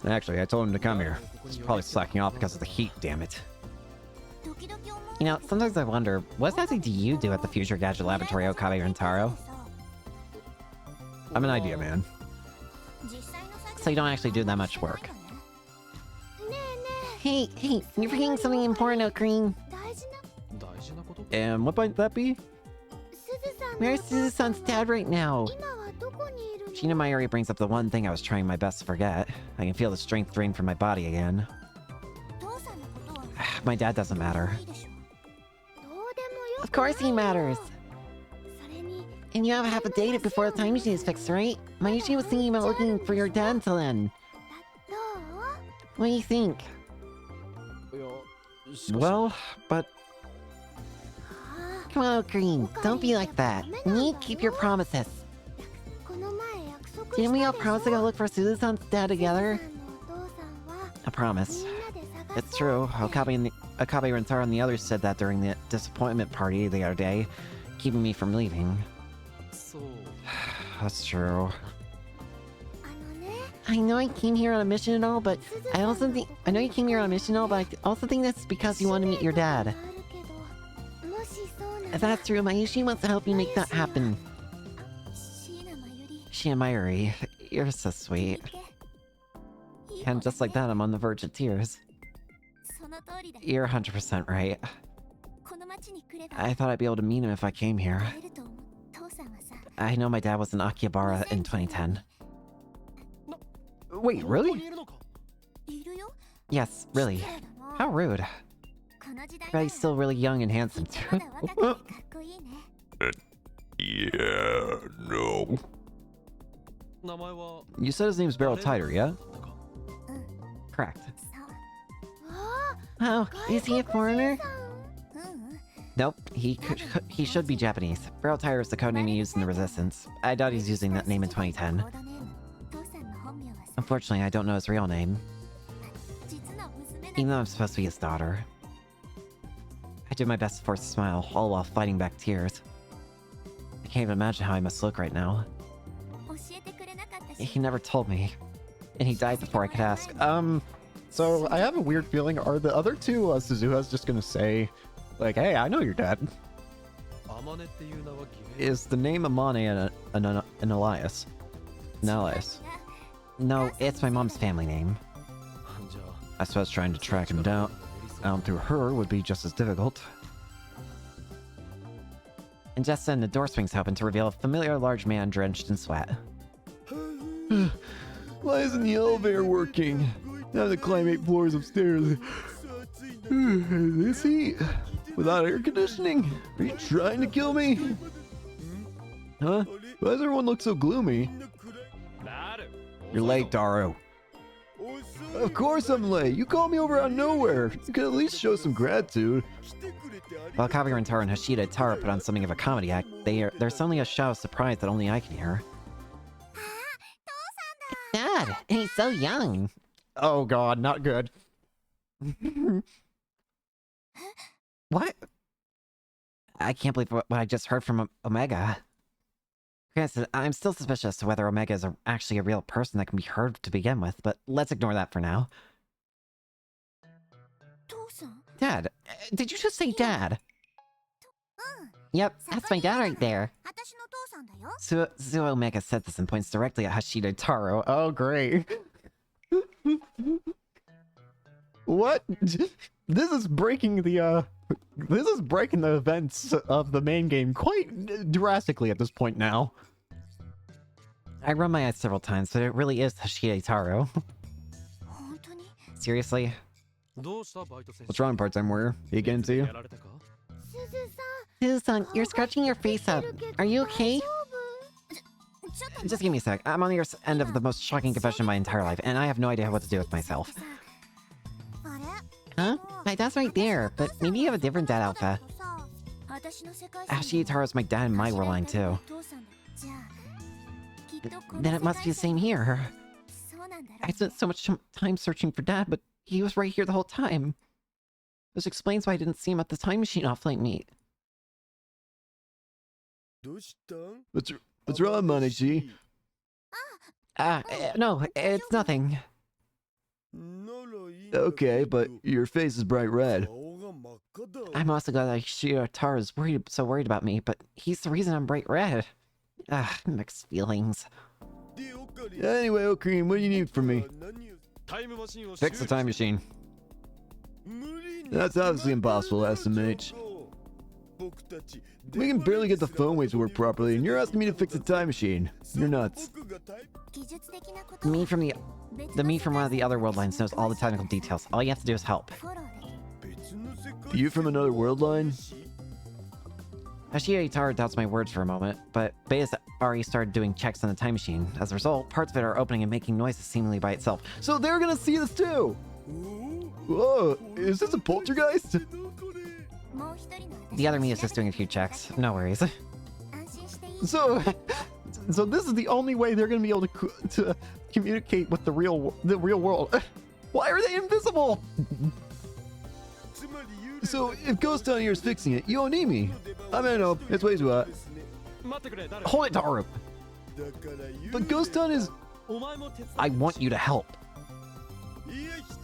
Actually, I told him to come here. He's probably slacking off because of the heat, damn it. You know, sometimes I wonder, what exactly do you do at the Future Gadget Laboratory, Okabe Rintaro? I'm an idea man. So you don't actually do that much work. Hey, you're forgetting something important, Ocarine. And what might that be? Where's Suzu-san's dad right now? China Mayuri brings up the one thing I was trying my best to forget. I can feel the strength drain from my body again. My dad doesn't matter. Of course he matters! And you have half a day before the time machine is fixed, right? Mayushi was thinking about looking for your dad until then. What do you think? Well, but... Come on, Green, don't be like that. You need to keep your promises. Didn't we all promise to go look for Suzu-san's dad together? A promise. It's true. Okabe Rintaro and the others said that during the disappointment party the other day, keeping me from leaving. That's true. I know I came here on a mission and all, but I also think I also think that's because you want to meet your dad. If that's true, Mayushi wants to help you make that happen. China Mayuri, you're so sweet. And just like that, I'm on the verge of tears. You're 100% right. I thought I'd be able to meet him if I came here. I know my dad was in Akihabara in 2010. Wait, really? Yes, really. How rude. But he's still really young and handsome, too. Yeah, no. You said his name's Barrel Tighter, yeah? Correct. Oh, is he a foreigner? Nope, he should be Japanese. Barrel Tire is the codename he used in the Resistance. I doubt he's using that name in 2010. Unfortunately, I don't know his real name. Even though I'm supposed to be his daughter. I did my best to force a smile, all while fighting back tears. I can't even imagine how I must look right now. He never told me. And he died before I could ask. So I have a weird feeling, are the other two Suzuha's just gonna say, like, hey, I know your dad? Is the name Amane an alias? An alias? No, it's my mom's family name. I suppose trying to track him down through her would be just as difficult. And just then the door swings open to reveal a familiar large man drenched in sweat. Why isn't the elevator working? Now to climb 8 floors upstairs. This heat? Without air conditioning? Are you trying to kill me? Huh? Why does everyone look so gloomy? You're late, Daru. Of course I'm late. You called me over out of nowhere. You could at least show some gratitude. While Kabi Rentaro and Hashida Taro put on something of a comedy act, there's suddenly a shout of surprise that only I can hear. Dad! And he's so young! Oh god, not good. What? I can't believe what I just heard from Omega. Granted, I'm still suspicious as to whether Omega is actually a real person that can be heard to begin with, but let's ignore that for now. Dad? Did you just say Dad? Yep, that's my dad right there. Suo Omega said this and points directly at Hashida Taro. Oh, great. What? This is breaking the events of the main game quite drastically at this point now. I run my eyes several times, but it really is Hashida Taro. Seriously? What's wrong, part-time warrior? He getting to you? Susan, you're scratching your face up. Are you okay? Just give me a sec. I'm on your end of the most shocking confession of my entire life, and I have no idea what to do with myself. Huh? My dad's right there, but maybe you have a different dad, Alpha. Hashida Taro's my dad in my world line, too. Then it must be the same here. I spent so much time searching for Dad, but he was right here the whole time. Which explains why I didn't see him at the time machine offline meet. What's wrong, Manichi? No, it's nothing. Okay, but your face is bright red. I'm also glad that Hashida Taro is so worried about me, but he's the reason I'm bright red. Mixed feelings. Anyway, Okreem, what do you need from me? Fix the time machine. That's obviously impossible, SMH. We can barely get the phone waves to work properly, and you're asking me to fix a time machine. You're nuts. The me from one of the other world lines knows all the technical details. All you have to do is help. You from another world line? Hashida Taro doubts my words for a moment, but Bea's already started doing checks on the time machine. As a result, parts of it are opening and making noises seemingly by itself. So they're gonna see this too! Whoa, is this a poltergeist? The other me is just doing a few checks. No worries. So this is the only way they're gonna be able to communicate with the real world. Why are they invisible? So if Ghost Town here is fixing it, you don't need me. I mean, no, it's way too hot. Hold it, Daru! But Ghost Town is... I want you to help.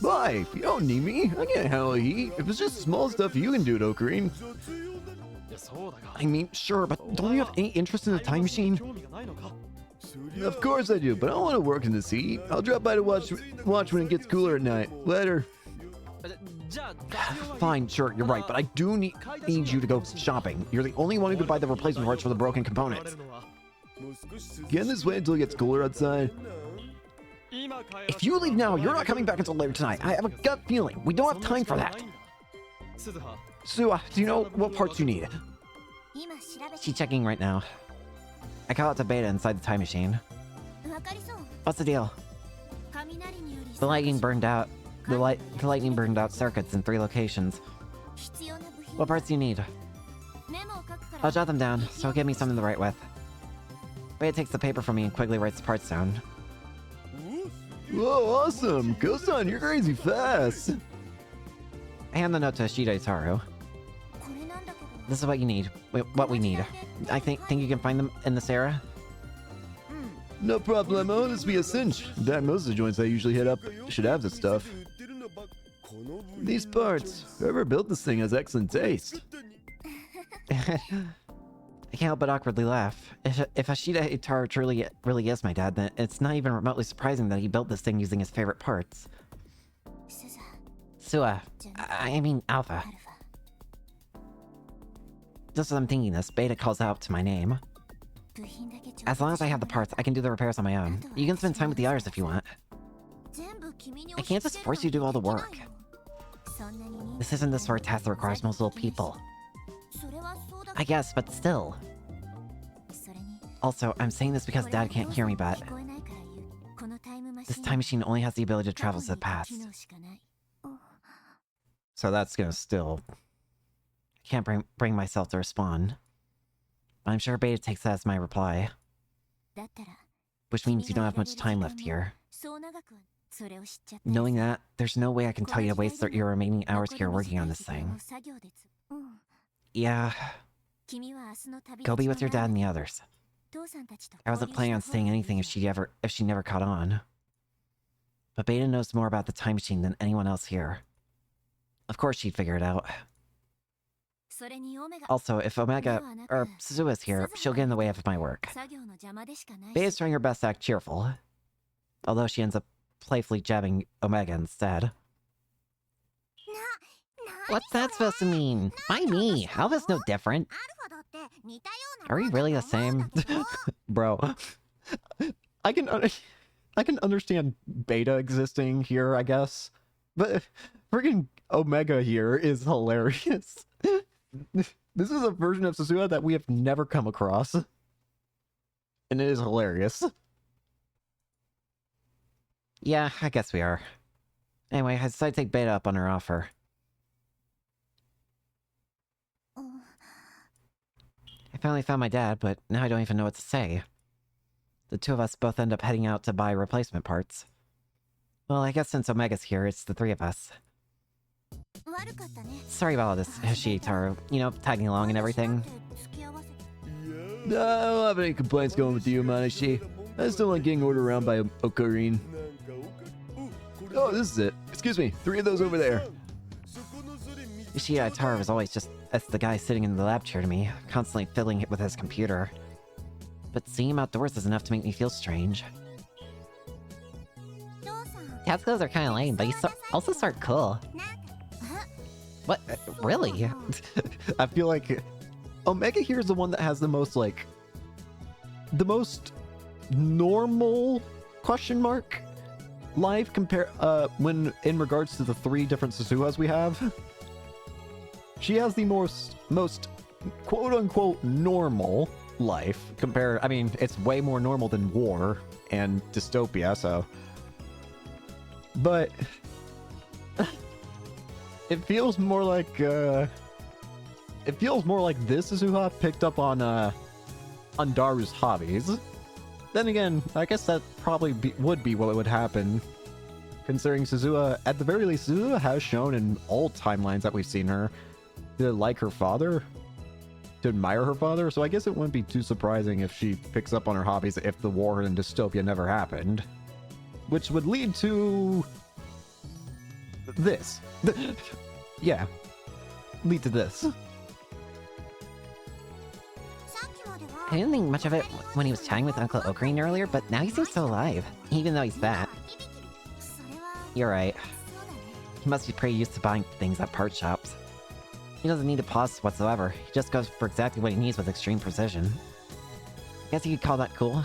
Why? You don't need me. I can't handle the heat. If it's just small stuff, you can do it, Okreem. I mean, sure, but don't you have any interest in the time machine? Of course I do, but I don't want to work in this heat. I'll drop by to watch when it gets cooler at night. Later. Fine, sure, you're right, but I do need you to go shopping. You're the only one who can buy the replacement parts for the broken components. Can this wait until it gets cooler outside? If you leave now, you're not coming back until later tonight. I have a gut feeling. We don't have time for that. Sua, do you know what parts you need? She's checking right now. I call out to Beta inside the time machine. What's the deal? The lightning burned out. The lightning burned out circuits in 3 locations. What parts do you need? I'll jot them down, so give me something to write with. Beta takes the paper from me and quickly writes the parts down. Whoa, awesome! Ghost-on, you're crazy fast! I hand the note to Ashida Itaru. This is what you need. What we need. I think you can find them in this area? No problemo, this be a cinch. That most of the joints I usually hit up should have this stuff. These parts, whoever built this thing has excellent taste. I can't help but awkwardly laugh. If Ashida Itaru truly really is my dad, then it's not even remotely surprising that he built this thing using his favorite parts. Sua. I mean Alpha. Just as I'm thinking this, Beta calls out to my name. As long as I have the parts, I can do the repairs on my own. You can spend time with the others if you want. I can't just force you to do all the work. This isn't the sort of task that requires multiple people. I guess, but still. Also, I'm saying this because Dad can't hear me, but this time machine only has the ability to travel to the past. So that's gonna still... I can't bring myself to respond. But I'm sure Beta takes that as my reply. Which means you don't have much time left here. Knowing that, there's no way I can tell you to waste your remaining hours here working on this thing. Yeah. Go be with your dad and the others. I wasn't planning on saying anything if she never caught on. But Beta knows more about the time machine than anyone else here. Of course she'd figure it out. Also, if Omega, or Suzua's here, she'll get in the way of my work. Beta's trying her best to act cheerful. Although she ends up playfully jabbing Omega instead. What's that supposed to mean? Why me? Alpha's no different. Are we really the same? Bro. I can understand Beta existing here, I guess. But freaking Omega here is hilarious. This is a version of Suzua that we have never come across. And it is hilarious. Yeah, I guess we are. Anyway, I decided to take Beta up on her offer. I finally found my dad, but now I don't even know what to say. The two of us both end up heading out to buy replacement parts. Well, I guess since Omega's here, it's the 3 of us. Sorry about all this, Hashitaru. You know, tagging along and everything. No, I don't have any complaints going with you, Manashi. I just don't like getting ordered around by Ocarine. Oh, this is it. Excuse me, 3 of those over there. Itaru was always just as the guy sitting in the lab chair to me, constantly fiddling it with his computer. But seeing him outdoors is enough to make me feel strange. Dad's clothes are kind of lame, but he's also sort of cool. What? Really? I feel like Omega here is the one that has the most, like, the most normal question mark life when in regards to the 3 different Suzuhas we have. She has the most quote-unquote normal life compared... I mean, it's way more normal than war and dystopia, so... But... it feels more like, It feels more like this Suzuha picked up on Daru's hobbies. Then again, I guess that probably would be what would happen. Considering Suzuha, at the very least, Suzuha has shown in all timelines that we've seen her to like her father, to admire her father, so I guess it wouldn't be too surprising if she picks up on her hobbies if the war in dystopia never happened. Which would lead to... this. Yeah. Lead to this. I didn't think much of it when he was chatting with Uncle Ocarine earlier, but now he seems so alive, even though he's fat. You're right. He must be pretty used to buying things at part shops. He doesn't need to pause whatsoever. He just goes for exactly what he needs with extreme precision. Guess you could call that cool.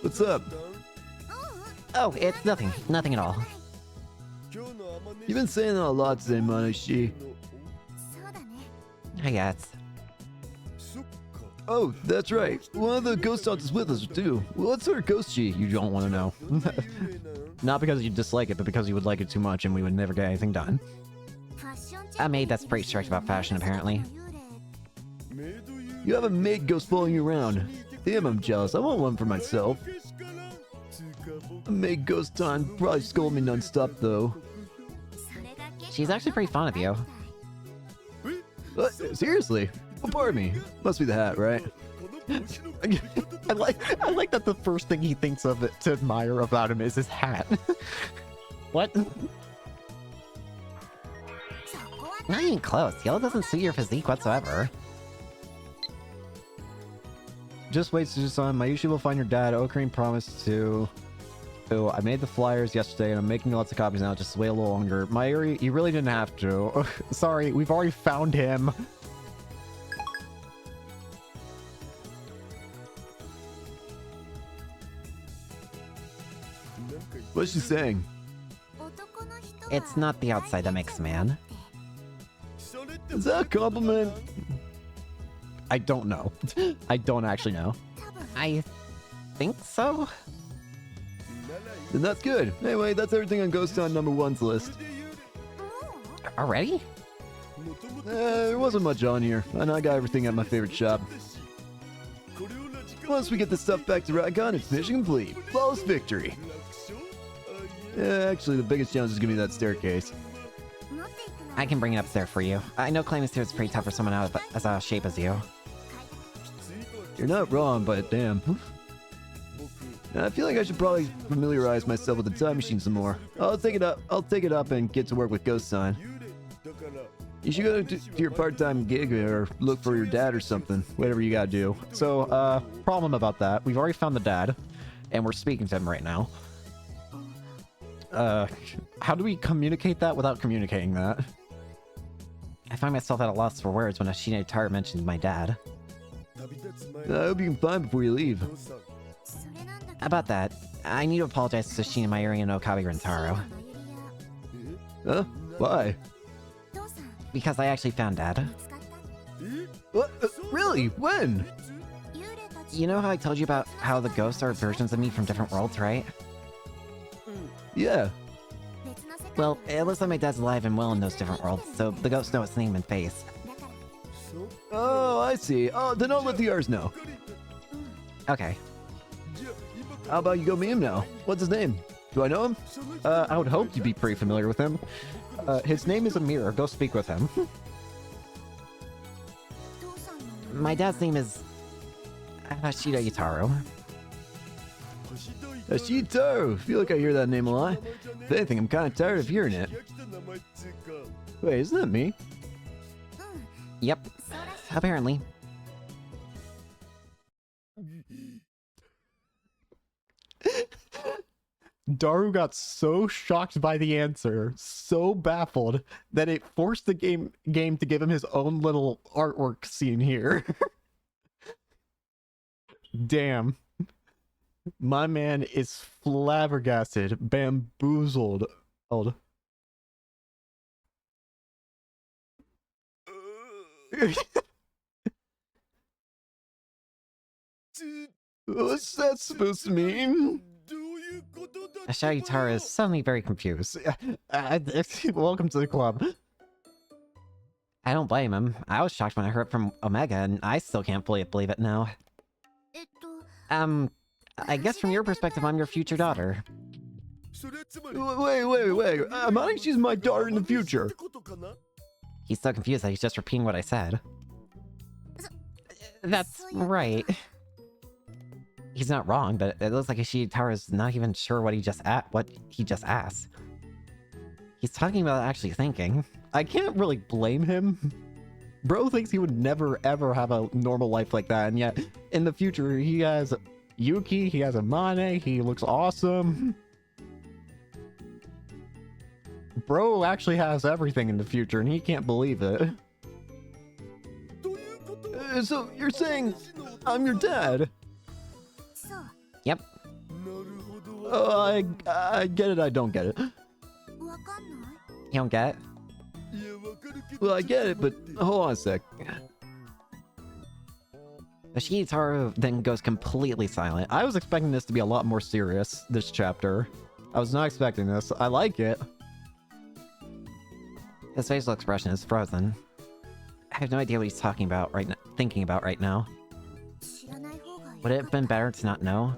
What's up? Oh, it's nothing. Nothing at all. You've been saying that a lot today, Manashi. I guess. Oh, that's right. One of the ghost dogs is with us, too. What sort of ghost she? You don't want to know. Not because you dislike it, but because you would like it too much and we would never get anything done. A maid that's pretty strict about fashion, apparently. You have a maid ghost following you around. Damn, I'm jealous. I want one for myself. A maid ghost time probably scold me non-stop, though. She's actually pretty fond of you. What? Seriously? Well, pardon me. Must be the hat, right? I like that the first thing he thinks of to admire about him is his hat. What? Not even close. Yellow doesn't suit your physique whatsoever. Just wait, Susan. Mayushi will find your dad. Okarin promised to... Oh, I made the flyers yesterday and I'm making lots of copies now. Just wait a little longer. Mayuri, you really didn't have to. Sorry, we've already found him. What's she saying? It's not the outside that makes a man. Is that a compliment? I don't know. I don't actually know. I think so? Then that's good. Anyway, that's everything on Ghost Town #1's list. Already? There wasn't much on here, and I got everything at my favorite shop. Once we get this stuff back to Ragon, it's mission complete. Flawless victory. Yeah, actually, the biggest challenge is gonna be that staircase. I can bring it up there for you. I know climbing stairs is pretty tough for someone out as out of shape as you. You're not wrong, but damn. I feel like I should probably familiarize myself with the time machine some more. I'll take it up and get to work with Ghost Sign. You should go to your part-time gig or look for your dad or something. Whatever you gotta do. So, problem about that. We've already found the dad, and we're speaking to him right now. How do we communicate that without communicating that? I find myself at a loss for words when Ashina Tara mentioned my dad. I hope you can find before you leave. About that, I need to apologize to Ashina, Mayuri, and Okabe Rentaro. Huh? Why? Because I actually found Dad. What? Really? When? You know how I told you about how the ghosts are versions of me from different worlds, right? Yeah. Well, it looks like my dad's alive and well in those different worlds, so the ghosts know its name and face. Oh, I see. Oh, then I'll let the others know. Okay. How about you go meet him now? What's his name? Do I know him? I would hope you'd be pretty familiar with him. His name is Amir. Go speak with him. My dad's name is... Hashida Yutaro. Ashito! Feel like I hear that name a lot. If anything, I'm kind of tired of hearing it. Wait, isn't that me? Yep. Apparently. Daru got so shocked by the answer, so baffled, that it forced the game to give him his own little artwork scene here. Damn. My man is flabbergasted, bamboozled. What's that supposed to mean? Hashida Yutaro is suddenly very confused. Welcome to the club. I don't blame him. I was shocked when I heard from Omega, and I still can't fully believe it now. I guess from your perspective, I'm your future daughter. Wait. I'm not she's my daughter in the future. He's so confused that he's just repeating what I said. That's right. He's not wrong, but it looks like Ishitara's not even sure what he just asked. He's talking about actually thinking. I can't really blame him. Bro thinks he would never ever have a normal life like that, and yet in the future he has Yuki, he has Amane, he looks awesome. Bro actually has everything in the future, and he can't believe it. So you're saying I'm your dad? Yep. I get it, I don't get it. You don't get it? Well, I get it, but hold on a sec. Shihitaru then goes completely silent. I was expecting this to be a lot more serious, this chapter. I was not expecting this. I like it. His facial expression is frozen. I have no idea what he's thinking about right now. Would it have been better to not know?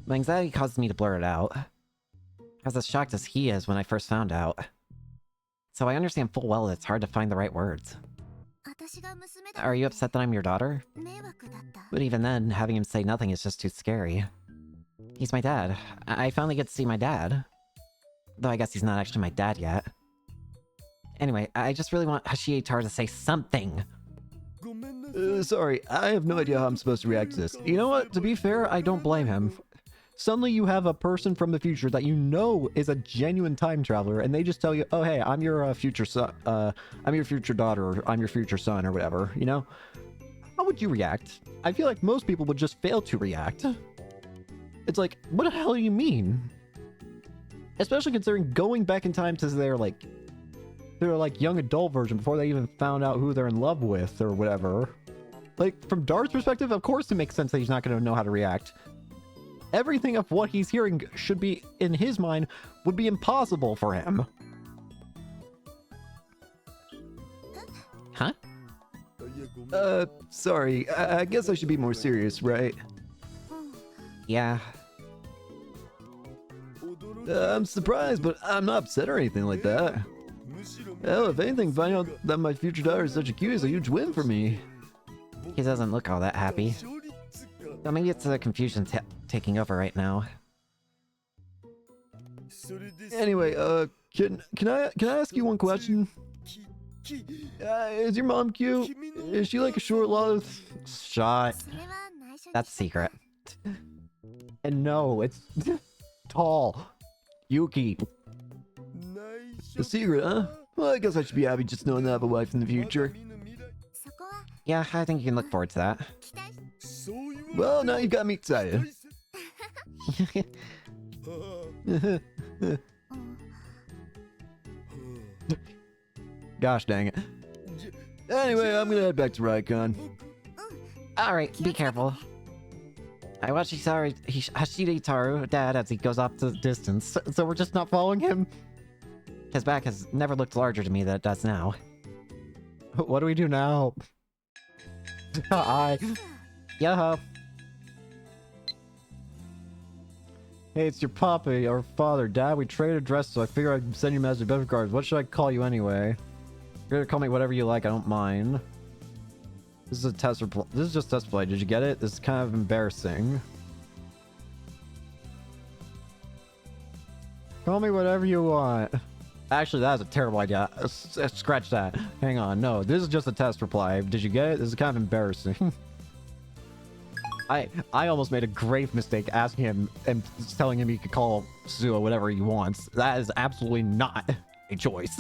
My anxiety causes me to blur it out. I was as shocked as he is when I first found out. So I understand full well that it's hard to find the right words. Are you upset that I'm your daughter? But even then, having him say nothing is just too scary. He's my dad. I finally get to see my dad. Though I guess he's not actually my dad yet. Anyway, I just really want Shihitaru to say something. Sorry, I have no idea how I'm supposed to react to this. You know what? To be fair, I don't blame him. Suddenly you have a person from the future that you know is a genuine time traveler, and they just tell you, oh, hey, I'm your future son, I'm your future daughter, or I'm your future son, or whatever, you know? How would you react? I feel like most people would just fail to react. It's like, what the hell do you mean? Especially considering going back in time to their young adult version before they even found out who they're in love with or whatever. Like, from Dar's perspective, of course it makes sense that he's not going to know how to react. Everything of what he's hearing should be, in his mind, would be impossible for him. Huh? Sorry, I guess I should be more serious, right? Yeah. I'm surprised, but I'm not upset or anything like that. Hell, if anything, finding out that my future daughter is such a cutie is a huge win for me. He doesn't look all that happy. Well, maybe it's the confusion taking over right now. Anyway, can I ask you one question? Is your mom cute? Is she like a short loth? Shot. That's a secret. And no, it's tall. Yuki. The secret, huh? Well, I guess I should be happy just knowing that I have a wife in the future. Yeah, I think you can look forward to that. Well, now you've got me excited. Gosh dang it. Anyway, I'm gonna head back to Raikon. Alright, be careful. I watch Shihitaru, Dad, as he goes off to the distance. So we're just not following him? His back has never looked larger to me than it does now. What do we do now? Hi. Yo-ho. Hey, it's your papa or father. Dad, we traded addresses, so I figure I'd send you a message of cards. What should I call you anyway? You're gonna call me whatever you like, I don't mind. This is a test reply. This is just test play. Did you get it? This is kind of embarrassing. Call me whatever you want. Actually, that was a terrible idea. Scratch that. Hang on. No, this is just a test reply. Did you get it? This is kind of embarrassing. I almost made a grave mistake asking him and telling him he could call Suo whatever he wants. That is absolutely not a choice.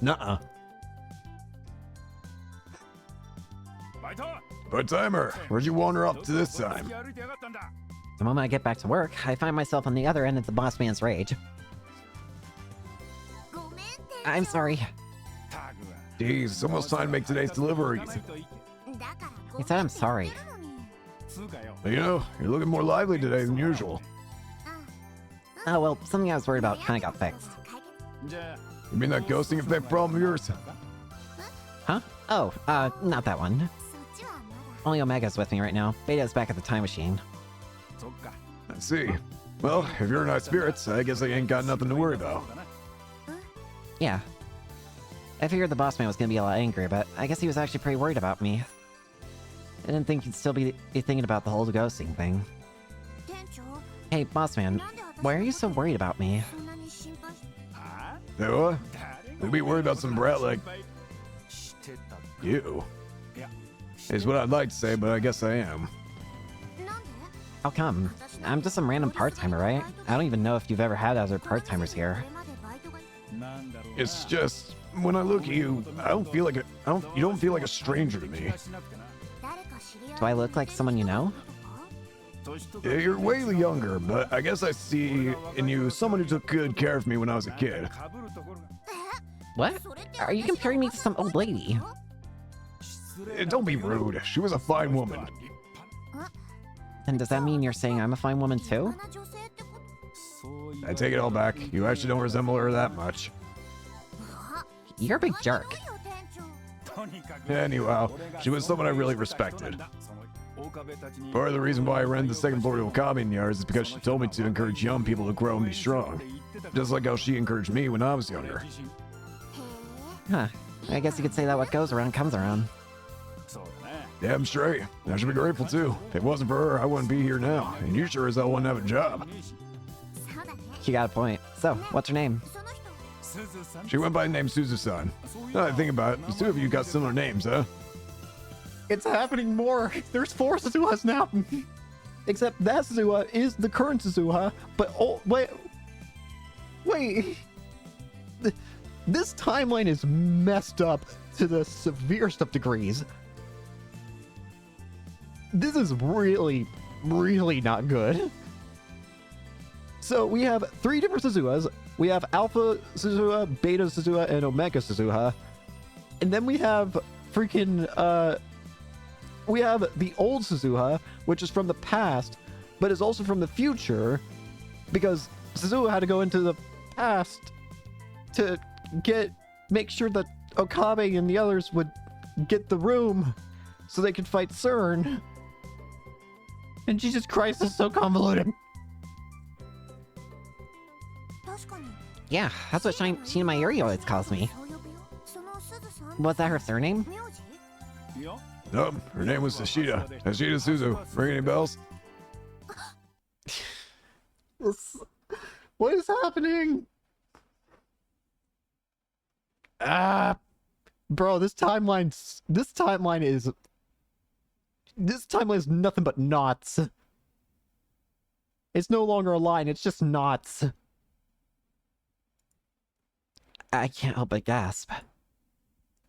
Nuh-uh. But timer, where'd you wander off to this time? The moment I get back to work, I find myself on the other end of the boss man's rage. I'm sorry. Geez, it's almost time to make today's deliveries. He said I'm sorry. You know, you're looking more lively today than usual. Oh, well, something I was worried about kinda got fixed. You mean that ghosting effect problem of yours? Huh? Oh, not that one. Only Omega's with me right now. Beta's back at the time machine. I see. Well, if you're in high spirits, I guess I ain't got nothing to worry about. Yeah. I figured the boss man was gonna be a lot angry, but I guess he was actually pretty worried about me. I didn't think he'd still be thinking about the whole ghosting thing. Hey, boss man, why are you so worried about me? Hey, what? You'd be worried about some brat like you. Is what I'd like to say, but I guess I am. How come? I'm just some random part-timer, right? I don't even know if you've ever had other part-timers here. It's just when I look at you, I don't feel like you don't feel like a stranger to me. Do I look like someone you know? Yeah, you're way younger, but I guess I see in you someone who took good care of me when I was a kid. What? Are you comparing me to some old lady? Don't be rude. She was a fine woman. And does that mean you're saying I'm a fine woman too? I take it all back. You actually don't resemble her that much. You're a big jerk. Anyhow, she was someone I really respected. Part of the reason why I ran the second floor to a common yard is because she told me to encourage young people to grow and be strong. Just like how she encouraged me when I was younger. Huh. I guess you could say that what goes around comes around. Damn straight. I should be grateful too. If it wasn't for her, I wouldn't be here now. And you sure as hell wouldn't have a job. You got a point. So, what's her name? She went by the name Suzu-san. Now that I think about it, the two of you got similar names, huh? It's happening more. There's 4 Suzuhas now. Except that Suzuha is the current Suzuha, but oh, wait. This timeline is messed up to the severest of degrees. This is really, really not good. So we have 3 different Suzuhas. We have Alpha Suzuha, Beta Suzuha, and Omega Suzuha. And then we have freaking, we have the old Suzuha, which is from the past, but is also from the future, because Suzuha had to go into the past to make sure that Okabe and the others would get the room so they could fight CERN. And Jesus Christ, this is so convoluted. Yeah, that's what Sheena Mayuri always calls me. Was that her surname? Nope, her name was Ashida. Ashida Suzu. Ring any bells? What is happening? Bro, this timeline is nothing but knots. It's no longer a line, it's just knots. I can't help but gasp.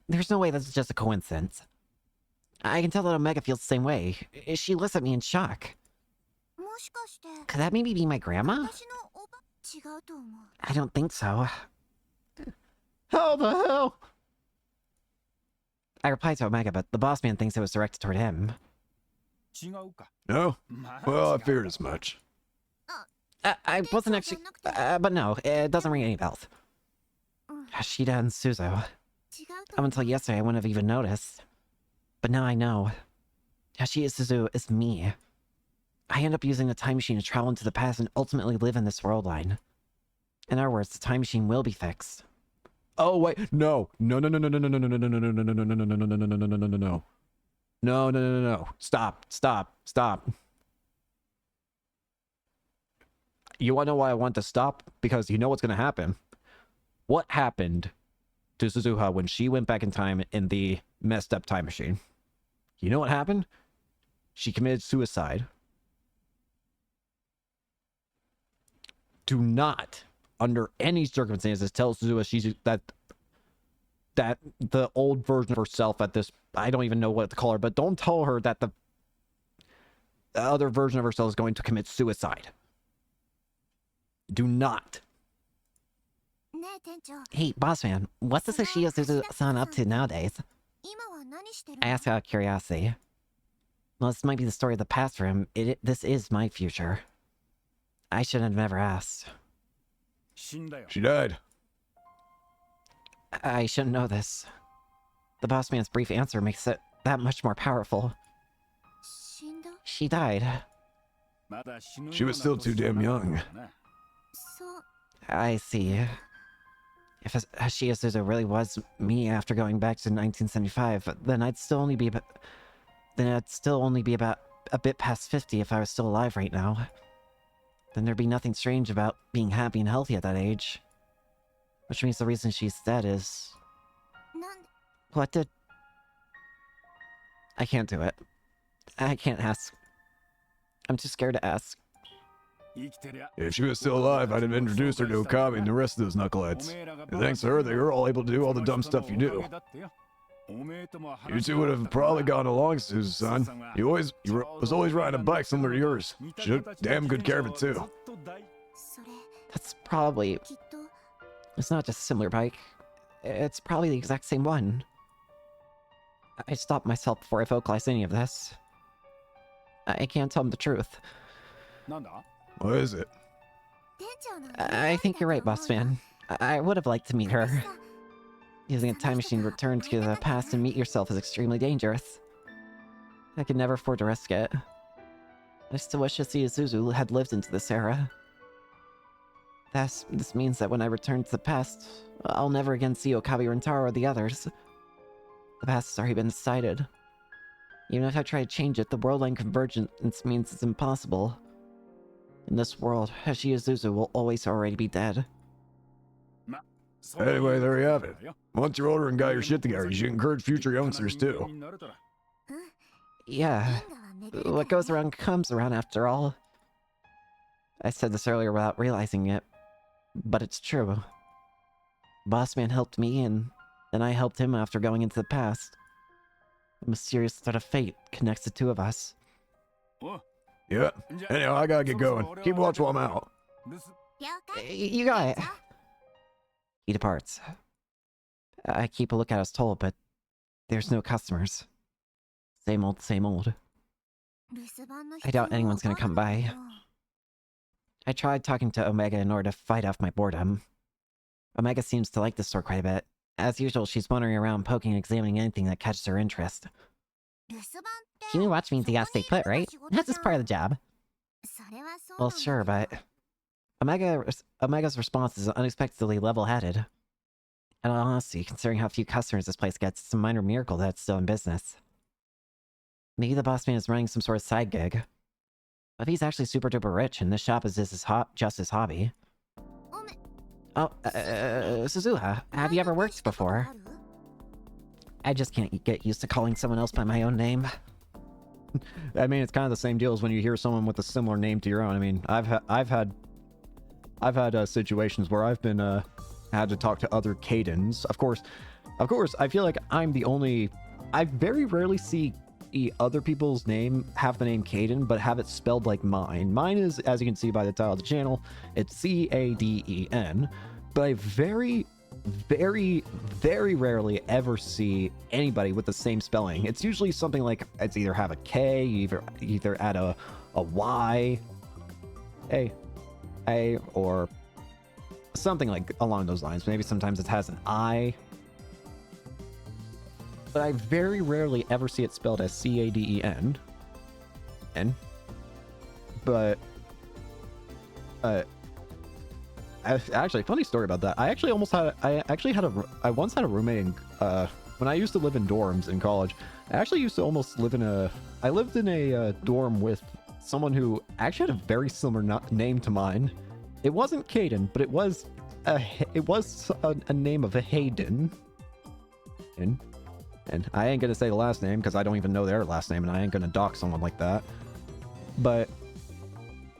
There's no way this is just a coincidence. I can tell that Omega feels the same way. She looks at me in shock. Could that maybe be my grandma? I don't think so. How the hell? I replied to Omega, but the boss man thinks it was directed toward him. No? Well, I feared as much. I wasn't actually... but no, it doesn't ring any bells. Ashida and Suzu. Up until yesterday, I wouldn't have even noticed. But now I know. Ashida Suzu is me. I end up using the time machine to travel into the past and ultimately live in this world line. In other words, the time machine will be fixed. Oh wait, no. No. Stop. You wanna know why I want to stop? Because you know what's gonna happen. What happened to Suzuha when she went back in time in the messed up time machine? You know what happened? She committed suicide. Do not, under any circumstances, tell Suzuha that the old version of herself at this... I don't even know what to call her, but don't tell her that the other version of herself is going to commit suicide. Do not. Hey, boss man, what's this Ashida Suzu-san up to nowadays? I asked out of curiosity. Well, this might be the story of the past for him. This is my future. I should have never asked. She died. I shouldn't know this. The boss man's brief answer makes it that much more powerful. She died. She was still too damn young. I see. If Ashida Suzu really was me after going back to 1975, then I'd still only be about a bit past 50 if I was still alive right now. Then there'd be nothing strange about being happy and healthy at that age. Which means the reason she's dead is... What did... I can't do it. I can't ask. I'm too scared to ask. If she was still alive, I'd have introduced her to Okabe and the rest of those knuckleheads. And thanks to her, they were all able to do all the dumb stuff you do. You two would have probably gotten along, Susan. Was always riding a bike similar to yours. She took damn good care of it too. That's probably... It's not just a similar bike. It's probably the exact same one. I stopped myself before I vocalized any of this. I can't tell him the truth. What is it? I think you're right, boss man. I would have liked to meet her. Using a time machine to return to the past and meet yourself is extremely dangerous. I could never afford to risk it. I still wish Isuzu had lived into this era. This means that when I return to the past, I'll never again see Okabe Rintaro or the others. The past has already been decided. Even if I try to change it, the world-line convergence means it's impossible. In this world, Hashi Isuzu will always already be dead. Anyway, there you have it. Once you're older and got your shit together, you should encourage future youngsters too. Yeah. What goes around comes around after all. I said this earlier without realizing it, but it's true. Boss Man helped me, and then I helped him after going into the past. A mysterious thread of fate connects the two of us. Yeah. Anyhow, I gotta get going. Keep watch while I'm out. You got it. He departs. I keep a lookout as told, but there's no customers. Same old, same old. I doubt anyone's gonna come by. I tried talking to Omega in order to fight off my boredom. Omega seems to like the store quite a bit. As usual, she's wandering around poking and examining anything that catches her interest. You watch me until you gotta stay put, right? That's just part of the job. Well, sure, but... Omega's response is unexpectedly level-headed. And honestly, considering how few customers this place gets, it's a minor miracle that it's still in business. Maybe the boss man is running some sort of side gig. But he's actually super duper rich, and this shop is just his hobby. Oh, Suzuha, have you ever worked before? I just can't get used to calling someone else by my own name. I mean, it's kind of the same deal as when you hear someone with a similar name to your own. I mean, I've had situations where I've been had to talk to other Cadens. Of course, I feel like I'm the only. I very rarely see other people's name have the name Caden, but have it spelled like mine. Mine is, as you can see by the title of the channel, it's Caden. But I very, very, very rarely ever see anybody with the same spelling. It's usually something like it's either have a K, either add a Y, A, or something like along those lines. Maybe sometimes it has an I. But I very rarely ever see it spelled as Caden. But actually, funny story about that. I once had a roommate in, when I used to live in dorms in college. I actually used to almost live in I lived in a dorm with someone who actually had a very similar name to mine. It wasn't Caden, but it was a name of a Hayden. And I ain't gonna say the last name because I don't even know their last name, and I ain't gonna dox someone like that. But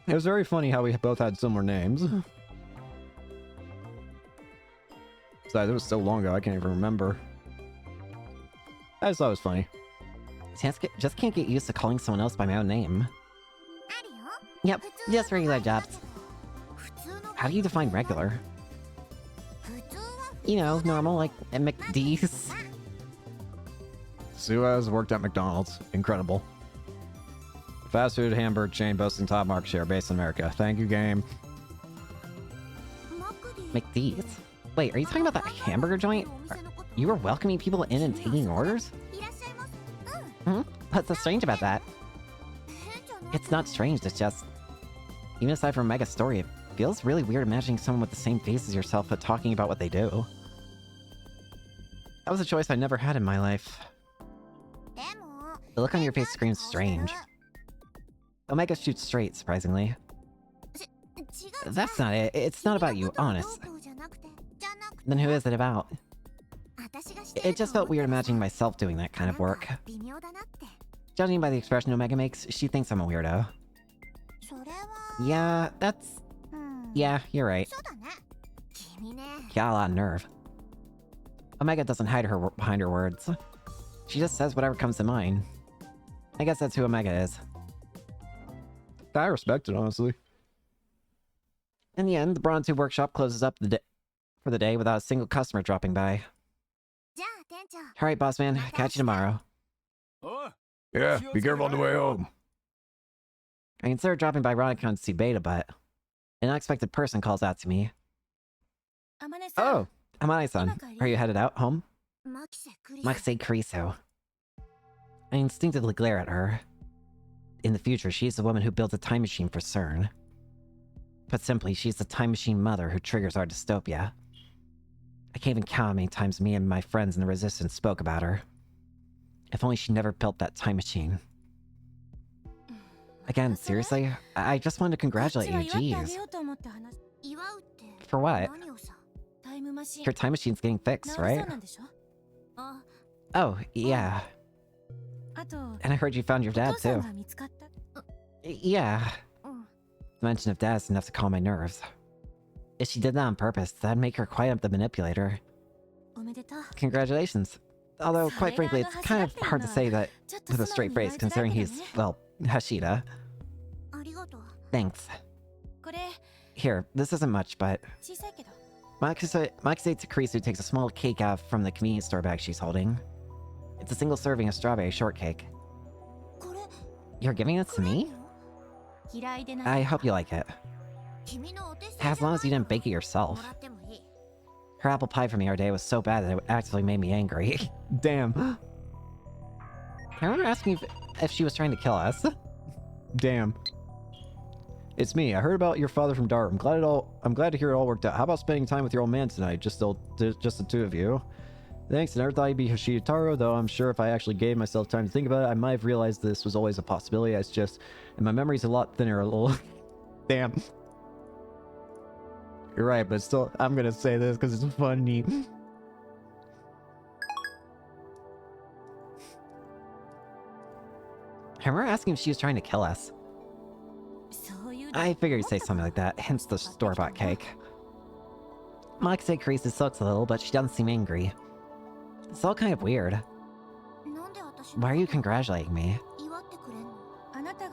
it was very funny how we both had similar names. Besides, it was so long ago I can't even remember. I just thought it was funny. Just can't get used to calling someone else by my own name. Yep, just regular jobs. How do you define regular? You know, normal, like at McD's. Sue has worked at McDonald's. Incredible. Fast food hamburger chain boasting top market share based in America. Thank you, game. McD's? Wait, are you talking about that hamburger joint? You were welcoming people in and taking orders? Hmm? What's so strange about that? It's not strange, it's just... Even aside from Mega's story, it feels really weird imagining someone with the same face as yourself but talking about what they do. That was a choice I never had in my life. The look on your face screams strange. Omega shoots straight, surprisingly. That's not it. It's not about you, honest. Then who is it about? It just felt weird imagining myself doing that kind of work. Judging by the expression Omega makes, she thinks I'm a weirdo. Yeah, that's... Yeah, you're right. Got a lot of nerve. Omega doesn't hide her behind her words. She just says whatever comes to mind. I guess that's who Omega is. I respect it, honestly. In the end, the Bronze Tube Workshop closes up for the day without a single customer dropping by. Alright, boss man. Catch you tomorrow. Yeah, be careful on the way home. I considered dropping by Ronicon to see Beta, but an unexpected person calls out to me. Oh, Amane-san. Are you headed out home? Makise Kurisu. I instinctively glare at her. In the future, she's the woman who built a time machine for CERN. Put simply, she's the time machine mother who triggers our dystopia. I can't even count how many times me and my friends in the Resistance spoke about her. If only she never built that time machine. Again, seriously? I just wanted to congratulate you, jeez. For what? Your time machine's getting fixed, right? Oh, yeah. And I heard you found your dad, too. Yeah. The mention of dad's enough to calm my nerves. If she did that on purpose, that'd make her quite the manipulator. Congratulations. Although, quite frankly, it's kind of hard to say that with a straight face, considering he's, well, Hashida. Thanks. Here, this isn't much, but... Makise Takurisu takes a small cake out from the convenience store bag she's holding. It's a single serving of strawberry shortcake. You're giving it to me? I hope you like it. As long as you didn't bake it yourself. Her apple pie for me our day was so bad that it actually made me angry. Damn. I remember asking if she was trying to kill us. Damn. It's me. I heard about your father from Dart. I'm glad to hear it all worked out. How about spending time with your old man tonight? Just the two of you. Thanks. I never thought you'd be Hashida Taro, though I'm sure if I actually gave myself time to think about it, I might have realized this was always a possibility. It's just, and my memory's a lot thinner. A little. Damn. You're right, but still, I'm gonna say this because it's funny. I remember asking if she was trying to kill us. I figured you'd say something like that, hence the store-bought cake. Makise Kurisu sulks a little, but she doesn't seem angry. It's all kind of weird. Why are you congratulating me?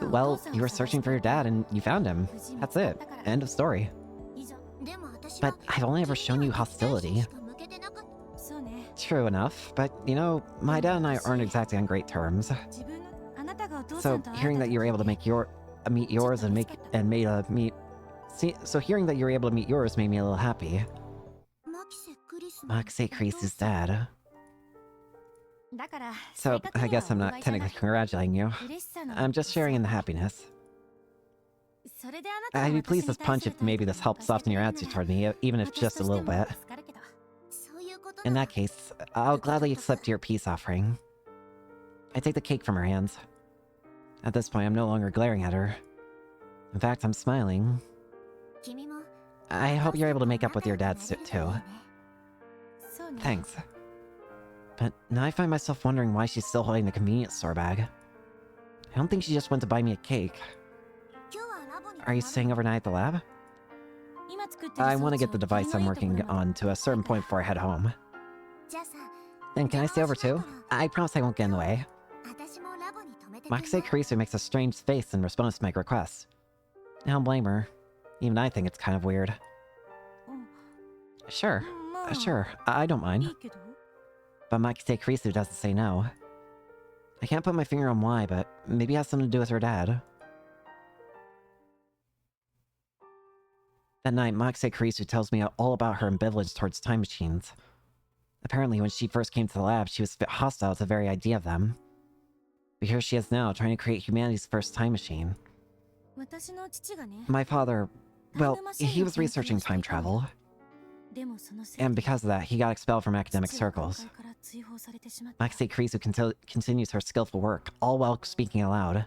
Well, you were searching for your dad and you found him. That's it. End of story. But I've only ever shown you hostility. True enough, but you know, my dad and I aren't exactly on great terms. So hearing that you were able to meet yours made me a little happy. Makise Kurisu's dad. So I guess I'm not technically congratulating you. I'm just sharing in the happiness. I'd be pleased as punch if maybe this helped soften your attitude toward me, even if just a little bit. In that case, I'll gladly accept your peace offering. I take the cake from her hands. At this point, I'm no longer glaring at her. In fact, I'm smiling. I hope you're able to make up with your dad too. Thanks. But now I find myself wondering why she's still holding the convenience store bag. I don't think she just went to buy me a cake. Are you staying overnight at the lab? I want to get the device I'm working on to a certain point before I head home. Then can I stay over too? I promise I won't get in the way. Makise Kurisu makes a strange face in response to my request. I don't blame her. Even I think it's kind of weird. Sure, I don't mind. But Makise Kurisu doesn't say no. I can't put my finger on why, but maybe it has something to do with her dad. That night, Makise Kurisu tells me all about her ambivalence towards time machines. Apparently, when she first came to the lab, she was hostile to the very idea of them. But here she is now, trying to create humanity's first time machine. My father, well, he was researching time travel. And because of that, he got expelled from academic circles. Makise Kurisu continues her skillful work, all while speaking aloud.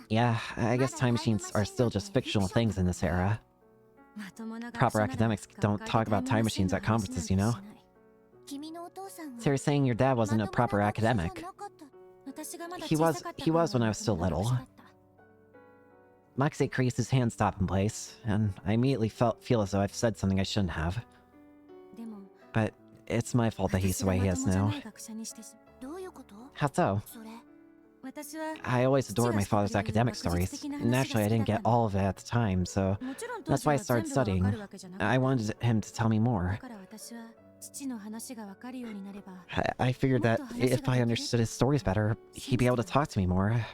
Yeah, I guess time machines are still just fictional things in this era. Proper academics don't talk about time machines at conferences, you know? So you're saying your dad wasn't a proper academic? He was when I was still little. Makise Kurisu's hand stopped in place, and I immediately feel as though I've said something I shouldn't have. But It's my fault that he's the way he is now. How so? I always adored my father's academic stories. Naturally, I didn't get all of it at the time, so that's why I started studying. I wanted him to tell me more. I figured that if I understood his stories better, he'd be able to talk to me more.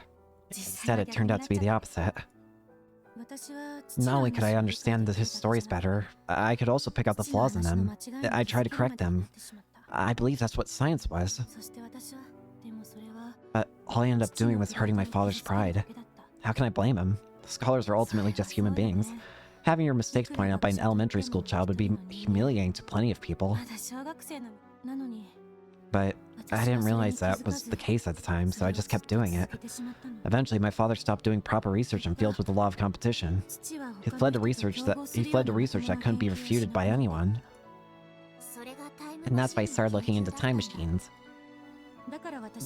Instead, it turned out to be the opposite. Not only could I understand his stories better, I could also pick out the flaws in them. I tried to correct them. I believe that's what science was. But all I ended up doing was hurting my father's pride. How can I blame him? Scholars are ultimately just human beings. Having your mistakes pointed out by an elementary school child would be humiliating to plenty of people. But I didn't realize that was the case at the time, so I just kept doing it. Eventually, my father stopped doing proper research in fields with the law of competition. He fled to research that couldn't be refuted by anyone. And that's why I started looking into time machines.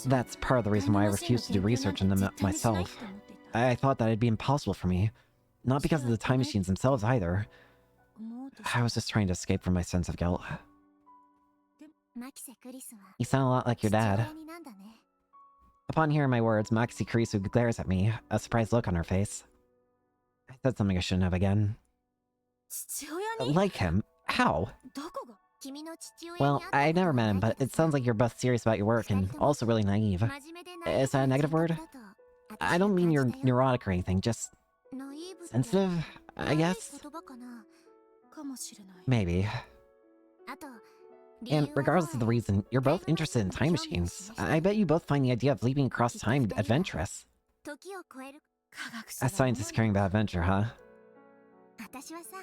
That's part of the reason why I refused to do research on them myself. I thought that it'd be impossible for me. Not because of the time machines themselves either. I was just trying to escape from my sense of guilt. You sound a lot like your dad. Upon hearing my words, Maxi Kurisu glares at me, a surprised look on her face. I said something I shouldn't have again. Like him? How? Well, I never met him, but it sounds like you're both serious about your work and also really naive. Is that a negative word? I don't mean you're neurotic or anything, just sensitive, I guess? Maybe. And regardless of the reason, you're both interested in time machines. I bet you both find the idea of leaping across time adventurous. A scientist caring about adventure, huh?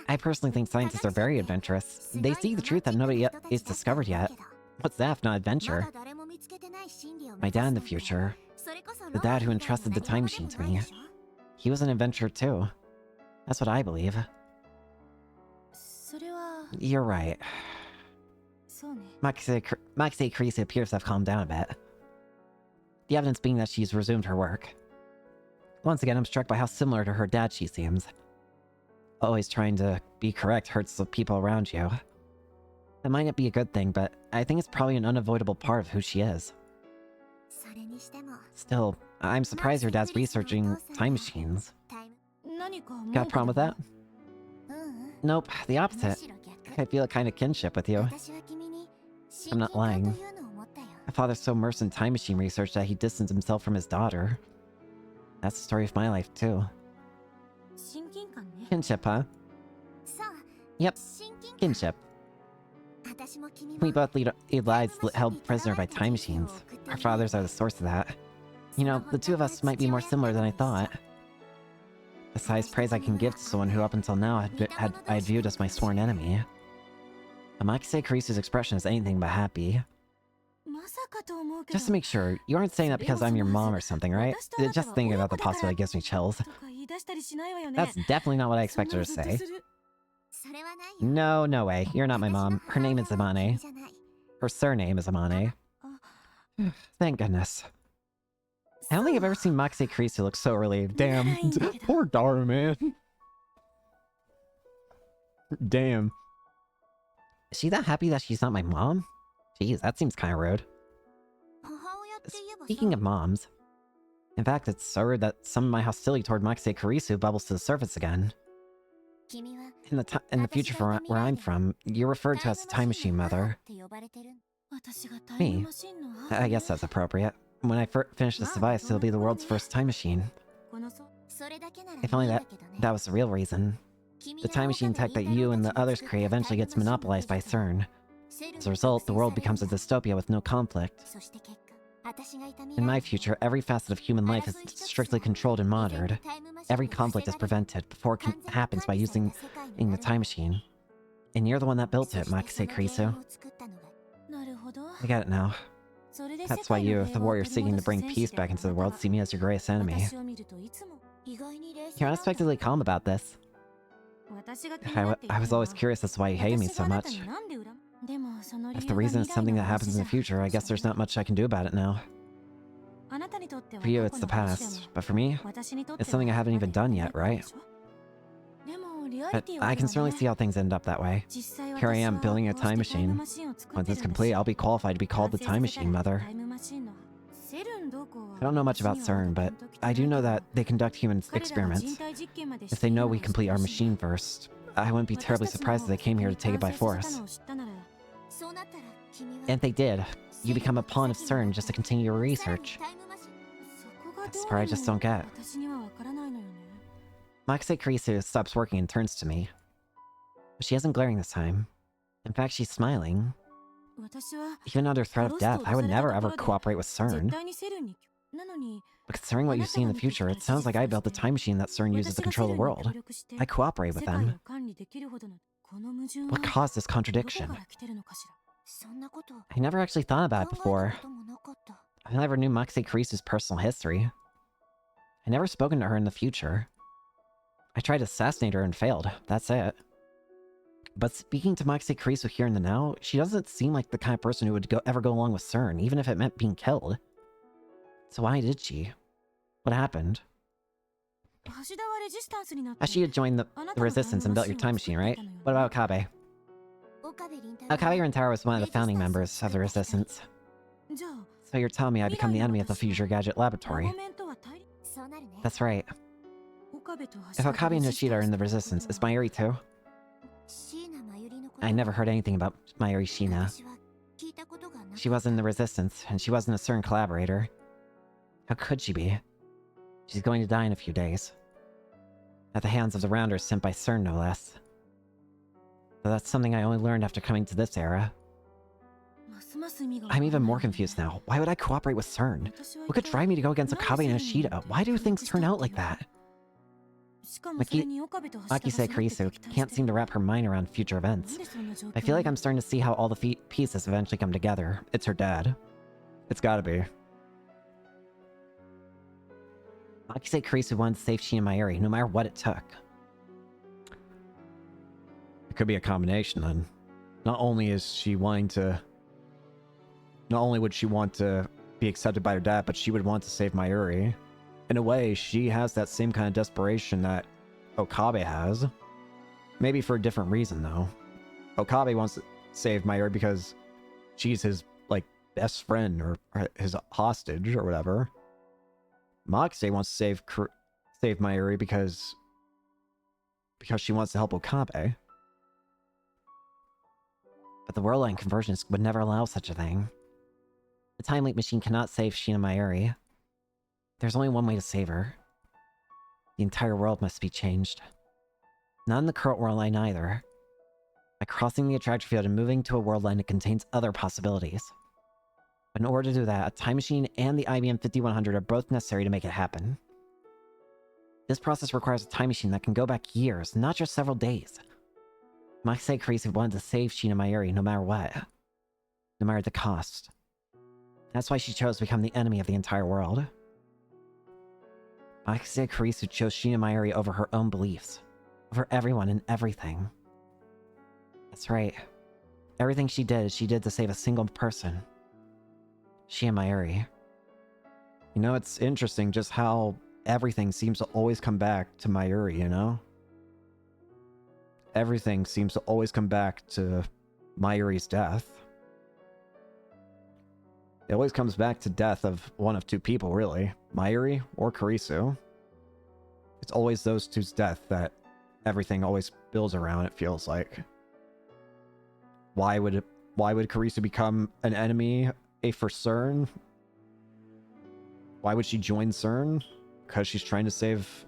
I personally think scientists are very adventurous. They seek the truth that nobody is discovered yet. What's that if not adventure? My dad in the future, the dad who entrusted the time machine to me, he was an adventurer too. That's what I believe. You're right. Maxi Kurisu appears to have calmed down a bit. The evidence being that she's resumed her work. Once again, I'm struck by how similar to her dad she seems. Always trying to be correct hurts the people around you. That might not be a good thing, but I think it's probably an unavoidable part of who she is. Still, I'm surprised your dad's researching time machines. Got a problem with that? Nope, the opposite. I feel a kind of kinship with you. I'm not lying. My father's so immersed in time machine research that he distanced himself from his daughter. That's the story of my life, too. Kinship, huh? Yep, kinship. We both lead lives held prisoner by time machines. Our fathers are the source of that. You know, the two of us might be more similar than I thought. The highest praise I can give to someone who up until now I viewed as my sworn enemy. Maxi Kurisu's expression is anything but happy. Just to make sure, you aren't saying that because I'm your mom or something, right? Just thinking about the possibility gives me chills. That's definitely not what I expected her to say. No, no way. You're not my mom. Her name is Amane. Her surname is Amane. Thank goodness. I don't think I've ever seen Maxi Kurisu look so relieved. Damn. Poor Dara, man. Damn. Is she that happy that she's not my mom? Jeez, that seems kind of rude. Speaking of moms, in fact, it's so rude that some of my hostility toward Maxi Kurisu bubbles to the surface again. In the future from where I'm from, you're referred to as the Time Machine Mother. Me? I guess that's appropriate. When I finish this device, it'll be the world's first time machine. If only that was the real reason. The time machine tech that you and the others create eventually gets monopolized by CERN. As a result, the world becomes a dystopia with no conflict. In my future, every facet of human life is strictly controlled and monitored. Every conflict is prevented before it happens by using the time machine. And you're the one that built it, Maxi Kurisu. I get it now. That's why you, the warrior seeking to bring peace back into the world, see me as your greatest enemy. You're unexpectedly calm about this. I was always curious as to why you hated me so much. If the reason is something that happens in the future, I guess there's not much I can do about it now. For you, it's the past, but for me, it's something I haven't even done yet, right? But I can certainly see how things end up that way. Here I am building a time machine. Once it's complete, I'll be qualified to be called the Time Machine Mother. I don't know much about CERN, but I do know that they conduct human experiments. If they know we complete our machine first, I wouldn't be terribly surprised if they came here to take it by force. And if they did, you become a pawn of CERN just to continue your research. That's the part I just don't get. Makise Kurisu stops working and turns to me. But she isn't glaring this time. In fact, she's smiling. Even under threat of death, I would never ever cooperate with CERN. But considering what you see in the future, it sounds like I built the time machine that CERN uses to control the world. I cooperate with them. What caused this contradiction? I never actually thought about it before. I never knew Makise Kurisu's personal history. I never spoken to her in the future. I tried to assassinate her and failed, that's it. But speaking to Makise Kurisu here in the now, she doesn't seem like the kind of person who would ever go along with CERN, even if it meant being killed. So why did she? What happened? Ashida joined the Resistance and built your time machine, right? What about Okabe? Okabe Rintaro was one of the founding members of the Resistance. So you're telling me I become the enemy of the Future Gadget Laboratory? That's right. If Okabe and Ashida are in the Resistance, is Mayuri too? I never heard anything about Mayuri Shina. She wasn't in the Resistance, and she wasn't a CERN collaborator. How could she be? She's going to die in a few days. At the hands of the Rounders sent by CERN, no less. But that's something I only learned after coming to this era. I'm even more confused now. Why would I cooperate with CERN? What could drive me to go against Okabe and Ashida? Why do things turn out like that? Makise Kurisu can't seem to wrap her mind around future events. I feel like I'm starting to see how all the pieces eventually come together. It's her dad. It's gotta be. Makise Kurisu wanted to save Shina Mayuri, no matter what it took. It could be a combination then. Not only is she wanting to... Not only would she want to be accepted by her dad, but she would want to save Mayuri. In a way, she has that same kind of desperation that Okabe has. Maybe for a different reason, though. Okabe wants to save Mayuri because she's his, like, best friend or his hostage or whatever. Makise wants to save Mayuri because she wants to help Okabe. But the World Line Convergence would never allow such a thing. The Time Leap Machine cannot save Shina Mayuri. There's only one way to save her. The entire world must be changed. Not in the current world line either. By crossing the attractor field and moving to a world line that contains other possibilities. But in order to do that, a time machine and the IBM 5100 are both necessary to make it happen. This process requires a time machine that can go back years, not just several days. Makise Kurisu wanted to save Shina Mayuri no matter what. No matter the cost. That's why she chose to become the enemy of the entire world. Makise Kurisu chose Shina Mayuri over her own beliefs. Over everyone and everything. That's right. Everything she did to save a single person. Shina Mayuri. You know, it's interesting just how everything seems to always come back to Mayuri, you know? Everything seems to always come back to Mayuri's death. It always comes back to death of one of two people, really. Mayuri or Kurisu. It's always those two's death that everything always builds around, it feels like. Why would Kurisu become an enemy for CERN? Why would she join CERN? Because she's trying to save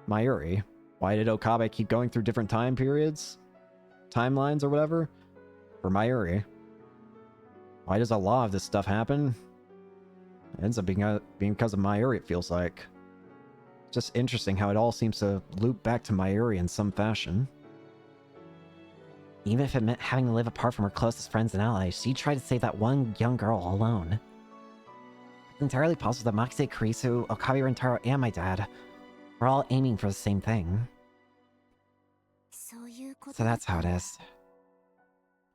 Mayuri. Why did Okabe keep going through different time periods? Timelines or whatever? For Mayuri. Why does a lot of this stuff happen? It ends up being because of Mayuri, it feels like. Just interesting how it all seems to loop back to Mayuri in some fashion. Even if it meant having to live apart from her closest friends and allies, she tried to save that one young girl alone. It's entirely possible that Makise Kurisu, Okabe Rintaro, and my dad were all aiming for the same thing. So that's how it is.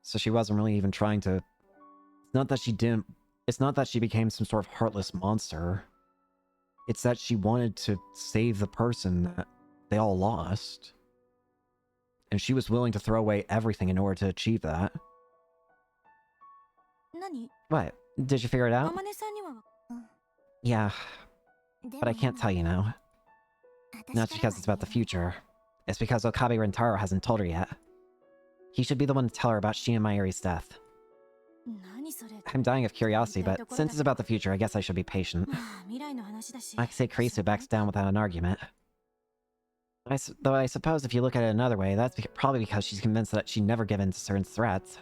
So she wasn't really even trying to... It's not that she became some sort of heartless monster. It's that she wanted to save the person that they all lost. And she was willing to throw away everything in order to achieve that. What? Did you figure it out? Yeah, but I can't tell you now. Not because it's about the future. It's because Okabe Rentaro hasn't told her yet. He should be the one to tell her about Shiina Mayuri's death. I'm dying of curiosity, but since it's about the future, I guess I should be patient. Makise Kurisu backs down without an argument. Though I suppose if you look at it another way, that's probably because she's convinced that she'd never give in to certain threats.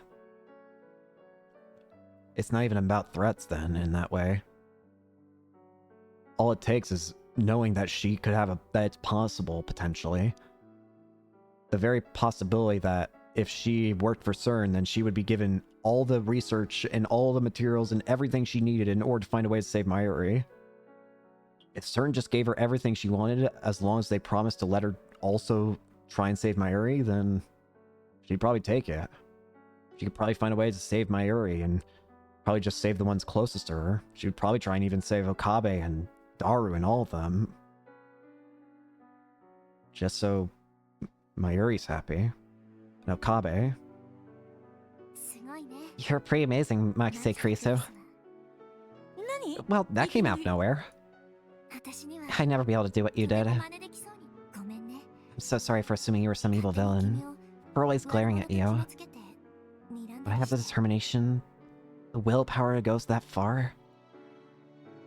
It's not even about threats then, in that way. All it takes is knowing that she could have that it's possible, potentially. The very possibility that if she worked for CERN, then she would be given all the research and all the materials and everything she needed in order to find a way to save Mayuri. If CERN just gave her everything she wanted, as long as they promised to let her also try and save Mayuri, then she'd probably take it. She could probably find a way to save Mayuri and probably just save the ones closest to her. She would probably try and even save Okabe and Daru and all of them. Just so Mayuri's happy. And Okabe. You're pretty amazing, Makise Kurisu. Well, that came out of nowhere. I'd never be able to do what you did. I'm so sorry for assuming you were some evil villain. For always glaring at you. But I have the determination, the willpower to go that far.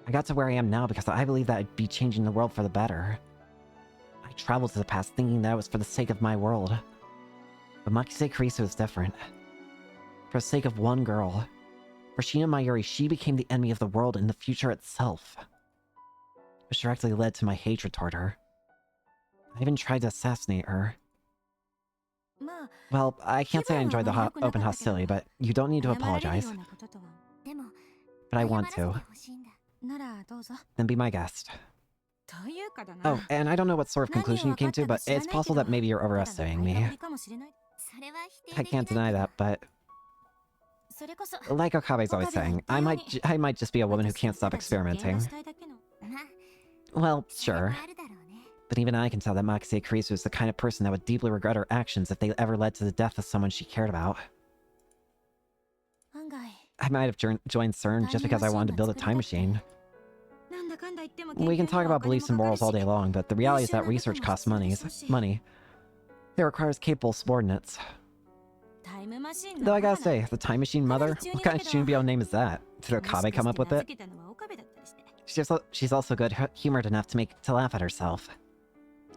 I got to where I am now because I believe that I'd be changing the world for the better. I traveled to the past thinking that it was for the sake of my world. But Makise Kurisu is different. For the sake of one girl. For Shiina Mayuri, she became the enemy of the world and the future itself. Which directly led to my hatred toward her. I even tried to assassinate her. Well, I can't say I enjoyed the open hostility, but you don't need to apologize. But I want to. Then be my guest. Oh, and I don't know what sort of conclusion you came to, but it's possible that maybe you're overestimating me. I can't deny that, but... Like Okabe's always saying, I might just be a woman who can't stop experimenting. Well, sure. But even I can tell that Makise Kurisu is the kind of person that would deeply regret her actions if they ever led to the death of someone she cared about. I might have joined CERN just because I wanted to build a time machine. We can talk about beliefs and morals all day long, but the reality is that research costs money. It requires capable subordinates. Though I gotta say, the Time Machine Mother? What kind of Shunbyo name is that? Did Okabe come up with it? She's also good-humored enough to laugh at herself.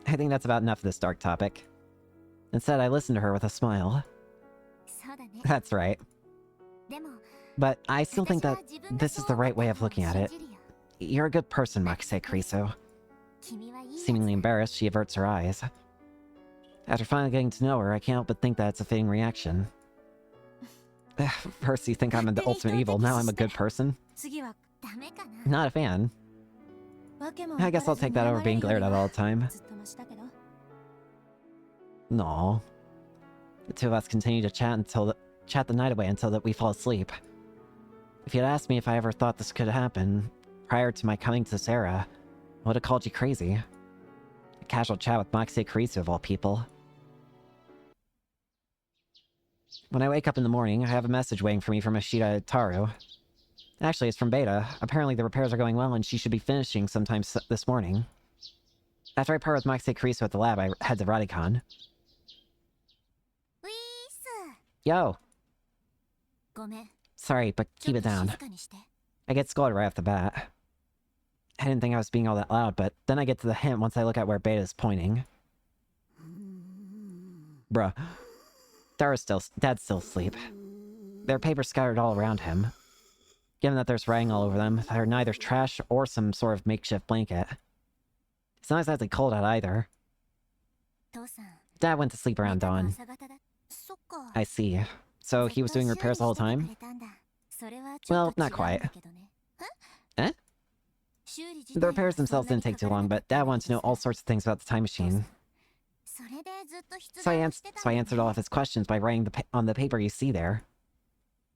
I think that's about enough of this dark topic. Instead, I listened to her with a smile. That's right. But I still think that this is the right way of looking at it. You're a good person, Makise Kurisu. Seemingly embarrassed, she averts her eyes. After finally getting to know her, I can't help but think that it's a fitting reaction. First you think I'm the ultimate evil, now I'm a good person? Not a fan. I guess I'll take that over being glared at all the time. No. The two of us continue to chat the night away until we fall asleep. If you'd asked me if I ever thought this could happen, prior to my coming to this era, I would have called you crazy. A casual chat with Makise Kurisu of all people. When I wake up in the morning, I have a message waiting for me from Ashita Taru. Actually, it's from Beta. Apparently the repairs are going well and she should be finishing sometime this morning. After I part with Makise Kurisu at the lab, I head to Radicon. Yo! Sorry, but keep it down. I get scolded right off the bat. I didn't think I was being all that loud, but then I get to the hint once I look at where Beta is pointing. Bruh. Dad's still asleep. There are papers scattered all around him. Given that there's writing all over them, they're neither trash or some sort of makeshift blanket. It's not exactly cold out either. Dad went to sleep around dawn. I see. So he was doing repairs the whole time? Well, not quite. Eh? The repairs themselves didn't take too long, but Dad wanted to know all sorts of things about the time machine. So I answered all of his questions by writing on the paper you see there.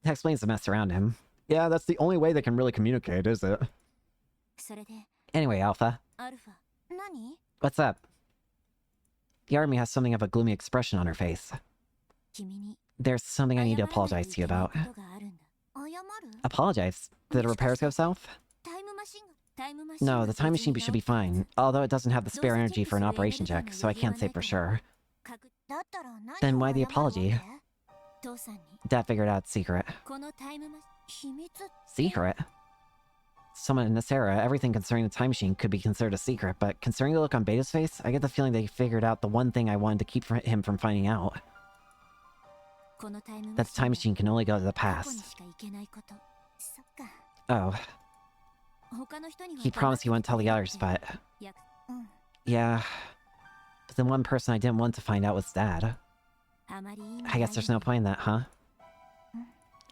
That explains the mess around him. Yeah, that's the only way they can really communicate, is it? Anyway, Alpha. What's up? Yarumi has something of a gloomy expression on her face. There's something I need to apologize to you about. Apologize? Did the repairs go south? No, the time machine should be fine, although it doesn't have the spare energy for an operation check, so I can't say for sure. Then why the apology? Dad figured out it's secret. Secret? Someone in this era, everything concerning the time machine could be considered a secret, but concerning the look on Beta's face, I get the feeling they figured out the one thing I wanted to keep him from finding out. That the time machine can only go to the past. Oh. He promised he wouldn't tell the others, but... Yeah. But the one person I didn't want to find out was Dad. I guess there's no point in that, huh?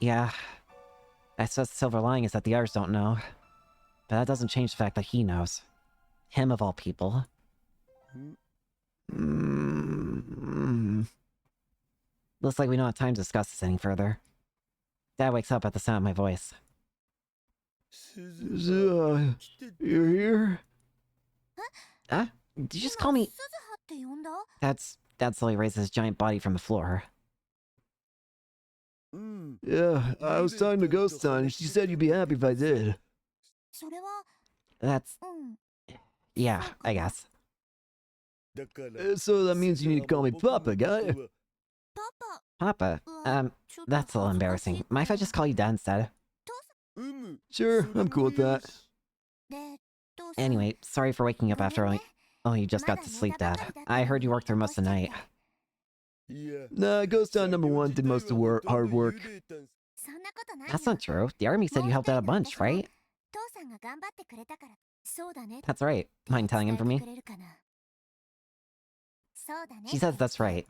Yeah. I suppose the silver lining is that the others don't know. But that doesn't change the fact that he knows. Him of all people. Looks like we don't have time to discuss this any further. Dad wakes up at the sound of my voice. You're here? Huh? Did you just call me... Dad slowly raises his giant body from the floor. Yeah, I was talking to Ghost Steins. She said you'd be happy if I did. That's... Yeah, I guess. So that means you need to call me Papa, guy. Papa? That's a little embarrassing. Mind if I just call you Dad instead? Sure, I'm cool with that. Anyway, sorry for waking up after only... Oh, you just got to sleep, Dad. I heard you worked through most of the night. Nah, Ghost Town #1 did most of the hard work. That's not true. The army said you helped out a bunch, right? That's right. Mind telling him for me? She says that's right.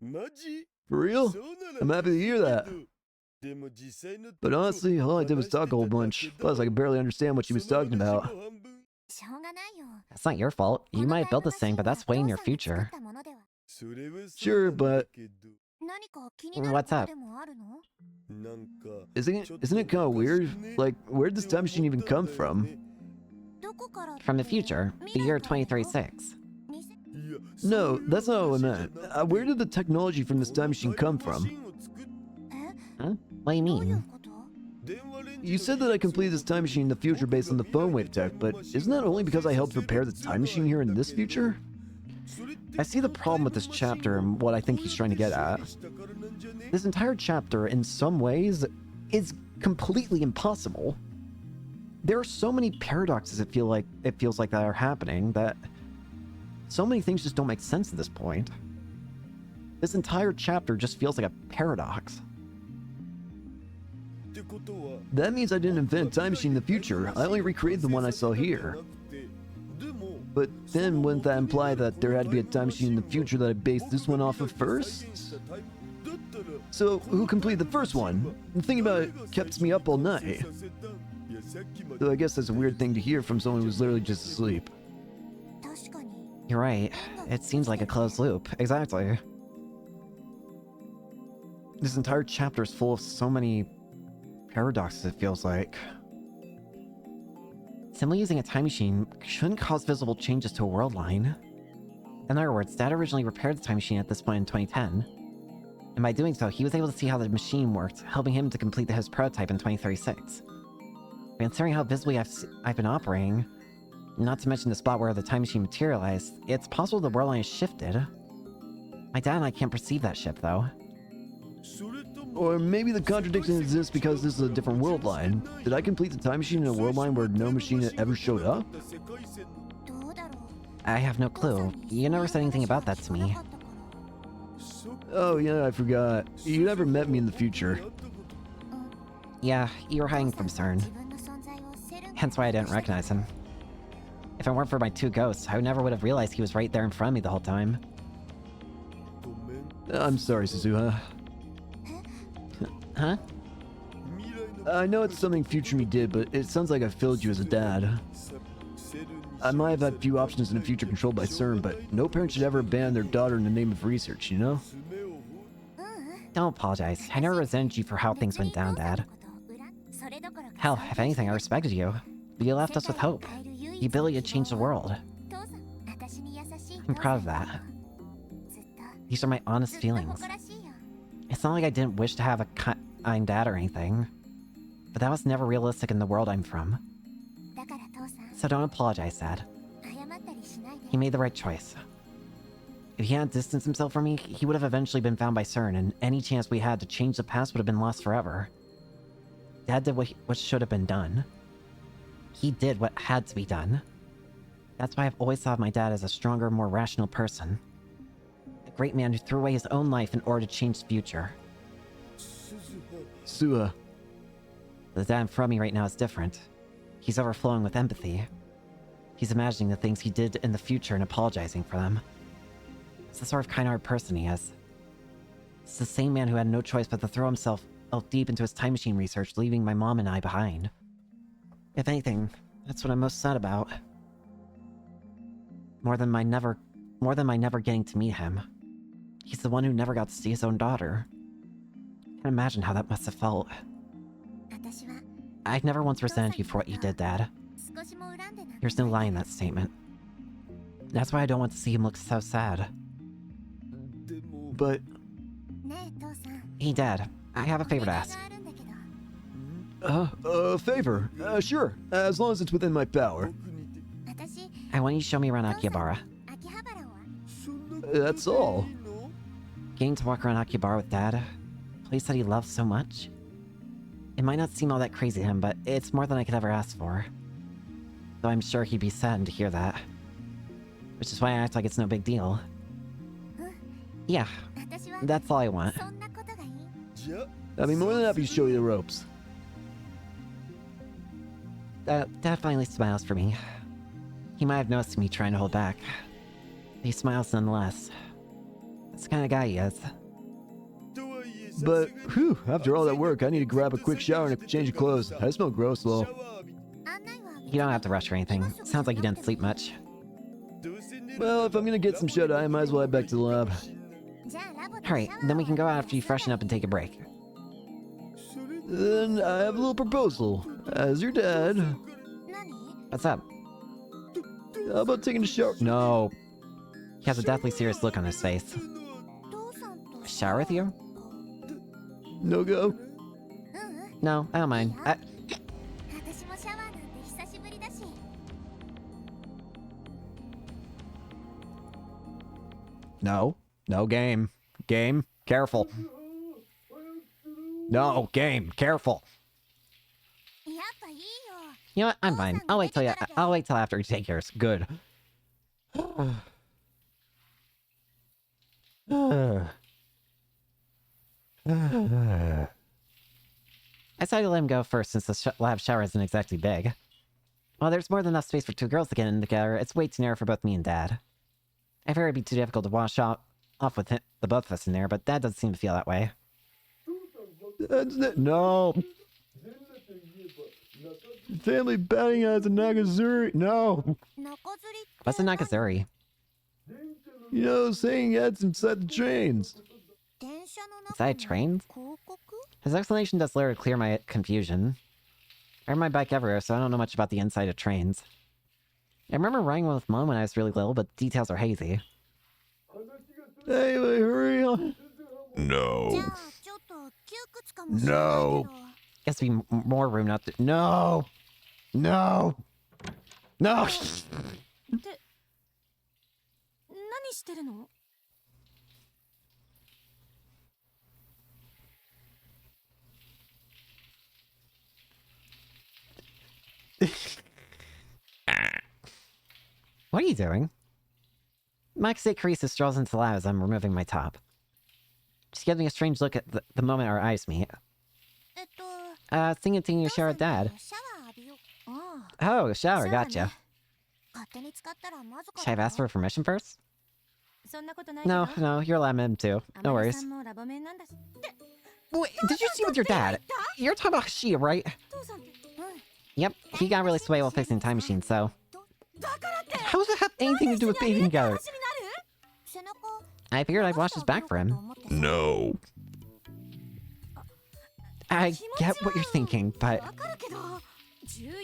For real? I'm happy to hear that. But honestly, all I did was talk a whole bunch. Plus, I could barely understand what she was talking about. That's not your fault. You might have built this thing, but that's way in your future. Sure, but... What's up? Isn't it kind of weird? Like, where'd this time machine even come from? From the future. The year 2036. No, that's not what I meant. Where did the technology from this time machine come from? Huh? What do you mean? You said that I completed this time machine in the future based on the phone wave tech, but isn't that only because I helped repair the time machine here in this future? I see the problem with this chapter and what I think he's trying to get at. This entire chapter, in some ways, is completely impossible. There are so many paradoxes it feels like that are happening that so many things just don't make sense at this point. This entire chapter just feels like a paradox. That means I didn't invent a time machine in the future. I only recreated the one I saw here. But then wouldn't that imply that there had to be a time machine in the future that I based this one off of first? So, who completed the first one? Thinking about it kept me up all night. Though I guess that's a weird thing to hear from someone who's literally just asleep. You're right. It seems like a closed loop. Exactly. This entire chapter is full of so many paradoxes, it feels like. Simply using a time machine shouldn't cause visible changes to a world line. In other words, Dad originally repaired the time machine at this point in 2010. And by doing so, he was able to see how the machine worked, helping him to complete his prototype in 2036. Considering how visibly I've been operating, not to mention the spot where the time machine materialized, it's possible the world line has shifted. My dad and I can't perceive that shift, though. Or maybe the contradiction exists because this is a different world line. Did I complete the time machine in a world line where no machine ever showed up? I have no clue. You never said anything about that to me. Oh yeah, I forgot. You never met me in the future. Yeah, you were hiding from CERN. Hence why I didn't recognize him. If it weren't for my two ghosts, I never would have realized he was right there in front of me the whole time. I'm sorry, Suzuha. Huh? I know it's something future me did, but it sounds like I failed you as a dad. I might have had few options in the future controlled by CERN, but no parent should ever abandon their daughter in the name of research, you know? Don't apologize. I never resented you for how things went down, Dad. Hell, if anything, I respected you. But you left us with hope. The ability to change the world. I'm proud of that. These are my honest feelings. It's not like I didn't wish to have a kind dad or anything. But that was never realistic in the world I'm from. So don't apologize, Dad. He made the right choice. If he hadn't distanced himself from me, he would have eventually been found by CERN, and any chance we had to change the past would have been lost forever. Dad did what should have been done. He did what had to be done. That's why I've always thought of my dad as a stronger, more rational person. A great man who threw away his own life in order to change the future. Suha. The dad from me right now is different. He's overflowing with empathy. He's imagining the things he did in the future and apologizing for them. It's the sort of kind-hearted person he is. It's the same man who had no choice but to throw himself deep into his time machine research, leaving my mom and I behind. If anything, that's what I'm most sad about. More than my never getting to meet him. He's the one who never got to see his own daughter. I can't imagine how that must have felt. I've never once resented you for what you did, Dad. There's no lie in that statement. That's why I don't want to see him look so sad. But... Hey, Dad, I have a favor to ask. Favor. Sure. As long as it's within my power. I want you to show me around Akihabara. That's all. Getting to walk around Akihabara with Dad, a place that he loves so much. It might not seem all that crazy to him, but it's more than I could ever ask for. Though I'm sure he'd be saddened to hear that. Which is why I act like it's no big deal. Yeah, that's all I want. I'd be more than happy to show you the ropes. Dad finally smiles for me. He might have noticed me trying to hold back. But he smiles nonetheless. That's the kind of guy he is. But, whew, after all that work, I need to grab a quick shower and a change of clothes. I smell gross, though. You don't have to rush or anything. Sounds like you didn't sleep much. Well, if I'm gonna get some shut-eye, I might as well head back to the lab. Alright, then we can go out after you freshen up and take a break. Then I have a little proposal. As your dad, What's up? how about taking a shower? No. He has a deathly serious look on his face. Shower with you? No go? No, I don't mind. No. No game. Game. Careful. No, game. Careful. You know what? I'm fine. I'll wait till after you take yours. Good. I decided to let him go first since the lab shower isn't exactly big. Well, there's more than enough space for two girls to get in together. It's way too narrow for both me and Dad. I figured it'd be too difficult to wash off with the both of us in there, but Dad doesn't seem to feel that way. No. Family batting eyes in Nagazuri. No. What's a Nakazuri? You know, saying ads inside the trains. Inside trains? His explanation does later clear my confusion. I ride my bike everywhere, so I don't know much about the inside of trains. I remember riding one with Mom when I was really little, but details are hazy. Anyway, hurry on. No. No. Has to be more room not to. No. No. No. 何してるの？ What are you doing? Maxate Carissa strolls into the lab as I'm removing my top. She's giving a strange look at the moment our eyes meet. Thinking of taking a shower with Dad. Oh, shower, gotcha. Should I have asked for permission first? No, you're a lab mem too. No worries. Wait, did you see with your dad? You're talking about Shia, right? Yep, he got really sway while fixing the time machine, so... How does that have anything to do with bathing together? I figured I'd wash his back for him. No. I get what you're thinking, but...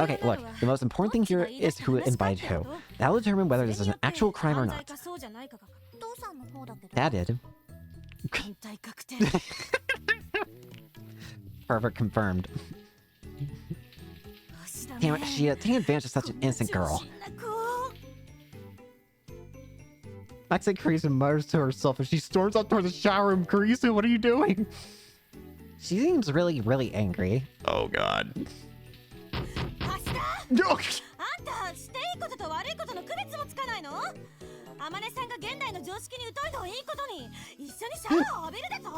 Okay, look, the most important thing here is who invited who. That'll determine whether this is an actual crime or not. Dad did. 反対確定 Pervert confirmed. Damn it, she taking advantage of such an innocent girl. Maxie Karisu mutters to herself as she storms up towards the shower room. Karisu, what are you doing? She seems really, really angry. Oh god. あんたしていいことと悪いことの区別もつかないの？あまねさんが現代の常識に疎いのをいいことに一緒にシャワーを浴びるだと？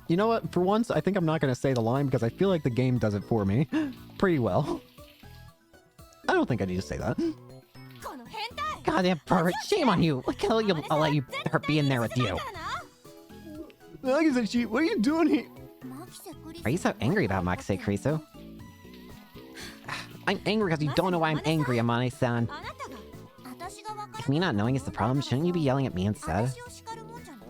You know what? For once, I think I'm not going to say the line because I feel like the game does it for me pretty well. I don't think I need to say that. この変態 Goddamn pervert, shame on you! Look how I'll let you her be in there with you. Like I said, she, what are you doing here? Are you so angry about Maxie Karisu? I'm angry because you don't know why I'm angry, Amane-san. あなたが私が分か If me not knowing is the problem, shouldn't you be yelling at me instead? 私を叱るもんじゃない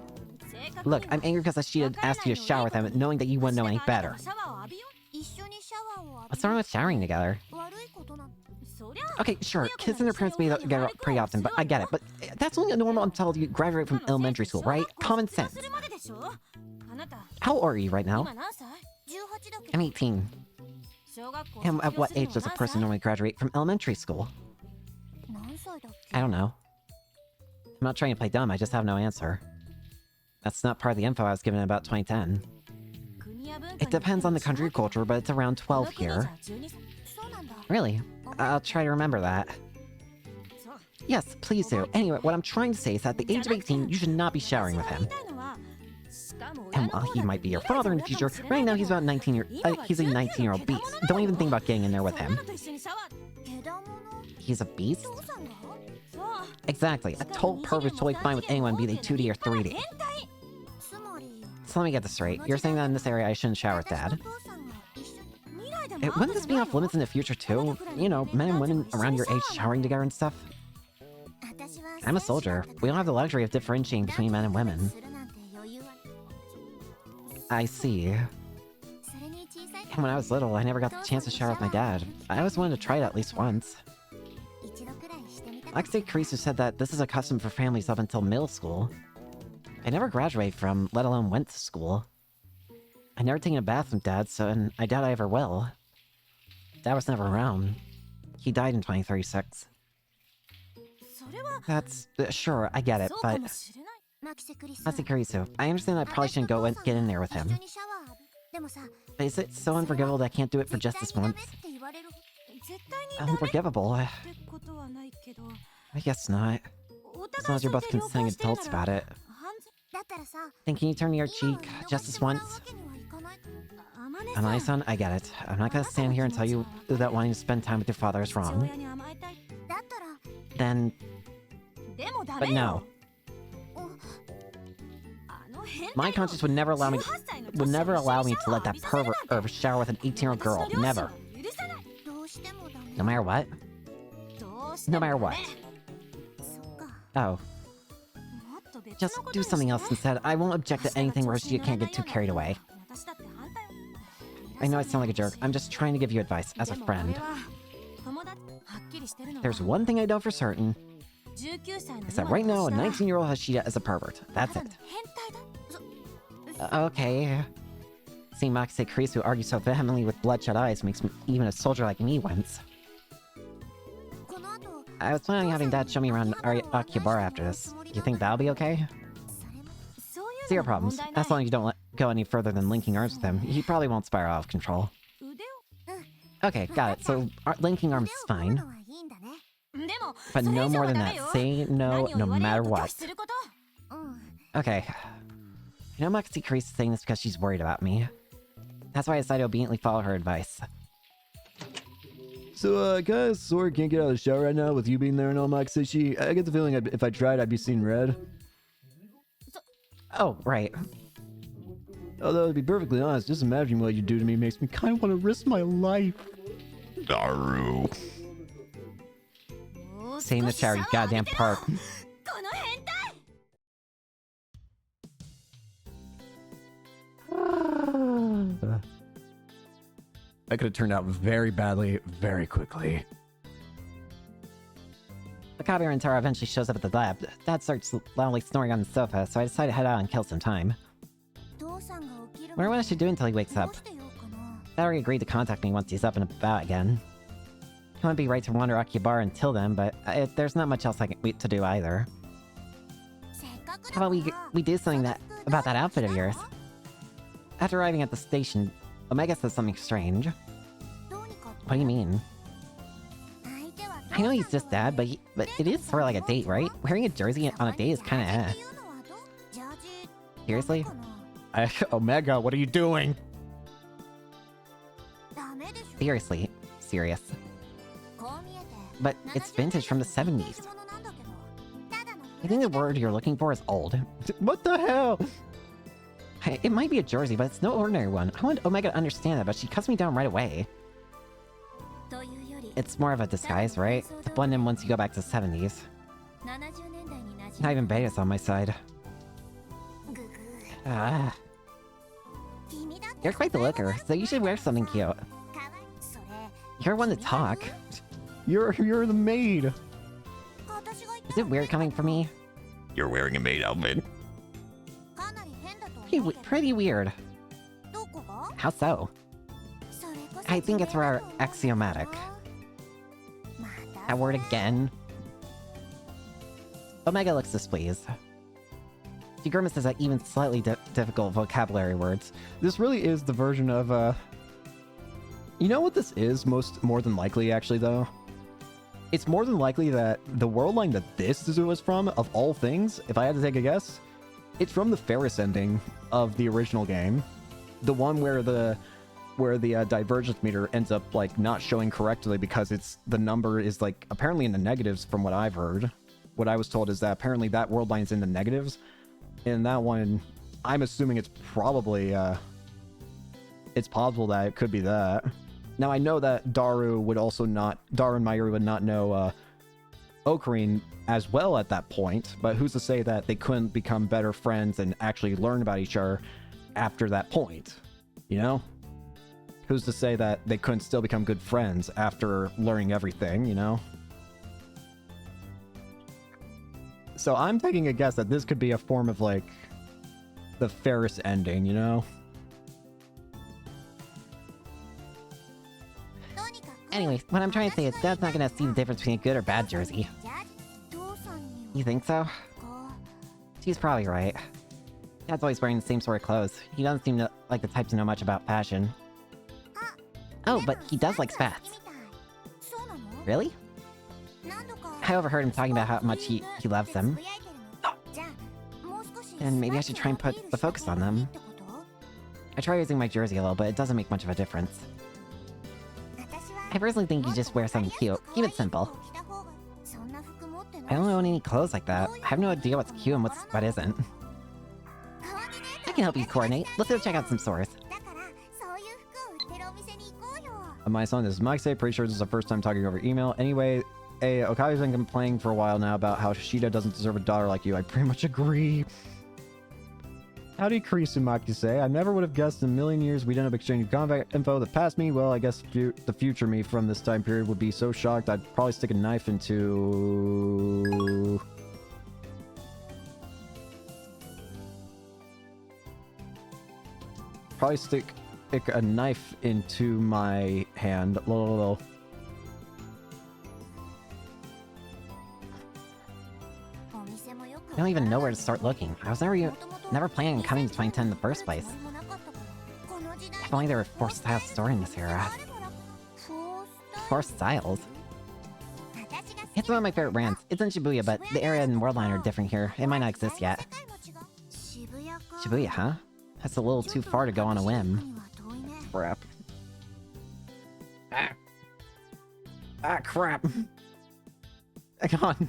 正確に Look, I'm angry because she had asked you to shower with him, knowing that you wouldn't know any better. シャワーを浴びよう一緒にシャワーを浴び What's wrong with showering together? 悪いことなそりゃ Okay, sure, kids and their parents may get it pretty often, but I get it. But that's only normal until you graduate from elementary school, right? Common sense. するまででしょあなた How old are you right now? 今何歳18だけ I'm ど 18. 小学校 And at 卒業 what するの age does a は person 何 normally graduate from elementary school? 歳何歳だっけ I don't know. I'm not trying to play dumb, I just have no answer. That's not part of the info I was given about 2010. 国や文化に It depends on the country or culture, but it's around 12 here. そうなんだ Really? I'll try to remember that. そう Yes, please do. Anyway, what I'm trying to say is that at the age of 18, you should not be showering with him. And while he might be your father in the future, right now he's about 19 he's a 19-year-old beast. Don't even think about getting in there with him. He's a beast? Exactly. A total pervert is totally fine with anyone, be they 2D or 3D. So let me get this straight. You're saying that in this area I shouldn't shower with Dad? Wouldn't this be off limits in the future too? You know, men and women around your age showering together and stuff? I'm a soldier. We don't have the luxury of differentiating between men and women. I see. And when I was little, I never got the chance to shower with my dad. I always wanted to try it at least once. Maxie Karisu said that this is a custom for families up until middle school. I never graduated from, let alone went to school. I never taken a bath with Dad, and I doubt I ever will. Dad was never around. He died in 2036. That's... sure, I get it, but... Maxie Karisu, I understand I probably shouldn't go and get in there with him. But is it so unforgivable that I can't do it for just this once? Unforgivable? I guess not. As long as you're both consenting adults about it. Then can you turn your cheek just this once? Amane-san, I get it. I'm not gonna stand here and tell you that wanting to spend time with your father is wrong. Then... But no. My conscience would never allow me to let that pervert shower with an 18-year-old girl. Never. No matter what? No matter what. Oh. Just do something else instead. I won't object to anything where she can't get too carried away. I know I sound like a jerk. I'm just trying to give you advice, as a friend. There's one thing I know for certain. Is that right now, a 19-year-old Hashida is a pervert. That's it. Okay. Seeing Maxie Karisu argue so vehemently with bloodshot eyes makes even a soldier like me wince. I was planning on having Dad show me around Akihabara after this. You think that'll be okay? Zero problems. As long as you don't go any further than linking arms with him, he probably won't spiral out of control. Okay, got it. So, linking arms is fine. But no more than that. Say no, no matter what. Okay. I know Maxie Karisu is saying this because she's worried about me. That's why I decided to obediently follow her advice. So, guys, sorry can't get out of the shower right now with you being there and all, Maxie. I get the feeling if I tried, I'd be seeing red. Oh, right. Although, to be perfectly honest, just imagining what you do to me makes me kind of want to risk my life. Daru. Stay in the shower, you goddamn perp. That could have turned out very badly, very quickly. Akabe Rentaro eventually shows up at the lab. Dad starts loudly snoring on the sofa, so I decide to head out and kill some time. Wonder what I should do until he wakes up. Dad already agreed to contact me once he's up and about again. He wouldn't be right to wander Akihabara until then, but there's not much else to do either. How about we do something about that outfit of yours? After arriving at the station, Omega says something strange. What do you mean? I know he's just Dad, but it is sort of like a date, right? Wearing a jersey on a date is kind of Seriously? Omega, what are you doing? Seriously. Serious. But it's vintage from the 70s. I think the word you're looking for is old. What the hell? It might be a jersey, but it's no ordinary one. I want Omega to understand that, but she cuts me down right away. It's more of a disguise, right? To blend in once you go back to the 70s. Not even Beta's on my side. You're quite the looker, so you should wear something cute. You're one to talk. You're the maid. Is it weird coming from me? You're wearing a maid outfit. Pretty weird. How so? I think it's rather axiomatic. That word again. Omega looks displeased. She grimaces at even slightly difficult vocabulary words. This really is the version of, You know what this is more than likely, actually, though? It's more than likely that the world line that this Suzuha is from, of all things, if I had to take a guess, it's from the Ferris ending of the original game. The one where the divergence meter ends up, like, not showing correctly because the number is, like, apparently in the negatives from what I've heard. What I was told is that apparently that world line is in the negatives. And that one, I'm assuming it's probably, it's possible that it could be that. Now, I know that Daru and Mayuri would not know, Ocarine as well at that point, but who's to say that they couldn't become better friends and actually learn about each other after that point, you know? Who's to say that they couldn't still become good friends after learning everything, you know? So I'm taking a guess that this could be a form of, like, the Ferris ending, you know? Anyway, what I'm trying to say is Dad's not gonna see the difference between a good or bad jersey. You think so? She's probably right. Dad's always wearing the same sort of clothes. He doesn't seem like the type to know much about fashion. Oh, but he does like spats. Really? I overheard him talking about how much he loves them. And maybe I should try and put the focus on them. I try using my jersey a little, but it doesn't make much of a difference. I personally think you just wear something cute. Keep it simple. I don't own any clothes like that. I have no idea what's cute and what isn't. I can help you coordinate. Let's go check out some stores. My son, this is Mike. Pretty sure this is the first time talking over email. Anyway, Okabe's been complaining for a while now about how Shida doesn't deserve a daughter like you. I pretty much agree. Howdy, Kurisumaki say. I never would have guessed in a million years we'd end up exchanging contact info. The past me, well, I guess the future me from this time period would be so shocked I'd probably stick a knife into... Probably stick a knife into my hand. I don't even know where to start looking. I was never planning on coming to 2010 in the first place. If only there were 4 styles store in this era. 4 styles? It's one of my favorite brands. It's in Shibuya, but the area and world line are different here. It might not exist yet. Shibuya, huh? That's a little too far to go on a whim. crap. Crap. Hang on.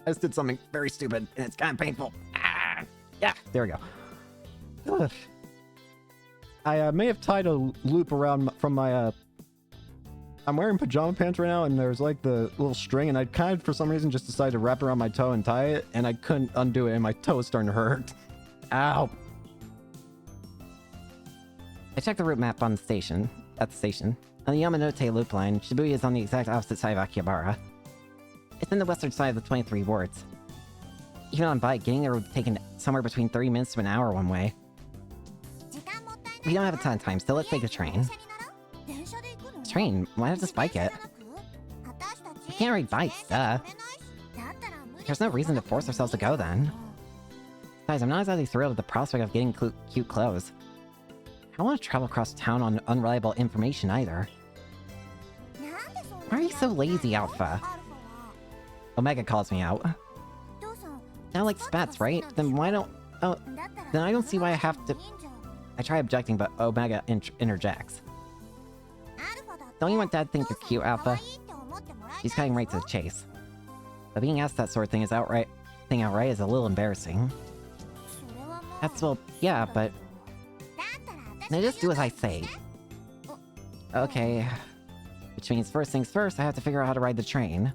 I just did something very stupid, and it's kind of painful. Yeah, there we go. Ugh. I may have tied a loop around from my, I'm wearing pajama pants right now, and there's like the little string, and I kind of, for some reason, just decided to wrap it around my toe and tie it, and I couldn't undo it, and my toe is starting to hurt. Ow. I checked the route map at the station. On the Yamanote loop line, Shibuya is on the exact opposite side of Akihabara. It's in the western side of the 23 wards. Even on bike, getting there would have taken somewhere between 30 minutes to an hour one way. We don't have a ton of time, so let's take the train. Train? Why not just bike it? We can't ride bikes, duh. There's no reason to force ourselves to go then. Guys, I'm not exactly thrilled at the prospect of getting cute clothes. I don't want to travel across town on unreliable information either. Why are you so lazy, Alpha? Omega calls me out. Now like spats, right? Then why don't... Oh, then I don't see why I have to... I try objecting, but Omega interjects. Don't you want Dad to think you're cute, Alpha? He's cutting right to the chase. But being asked that sort of thing outright is a little embarrassing. That's, well, yeah, but... Now just do as I say. Okay. Which means first things first, I have to figure out how to ride the train.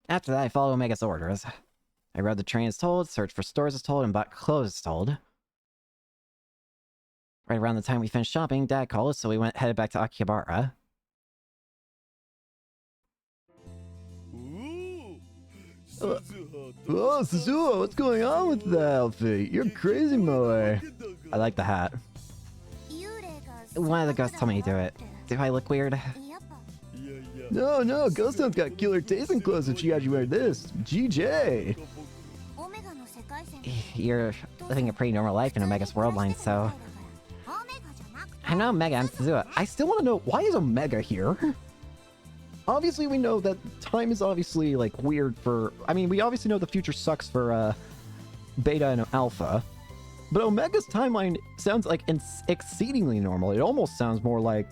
After that, I follow Omega's orders. I rode the train as told, searched for stores as told, and bought clothes as told. Right around the time we finished shopping, Dad called, so we headed back to Akihabara. Oh, Suzuha, what's going on with the outfit? You're crazy, Moe. I like the hat. One of the ghosts told me to do it. Do I look weird? No, Ghost Town's got killer taste in clothes if she had you wear this. GJ. You're living a pretty normal life in Omega's world line, so... I'm not Omega, I'm Suzuha. I still want to know, why is Omega here? Obviously, we know that time is obviously, like, weird for... I mean, we obviously know the future sucks for, Beta and Alpha. But Omega's timeline sounds, like, exceedingly normal. It almost sounds more like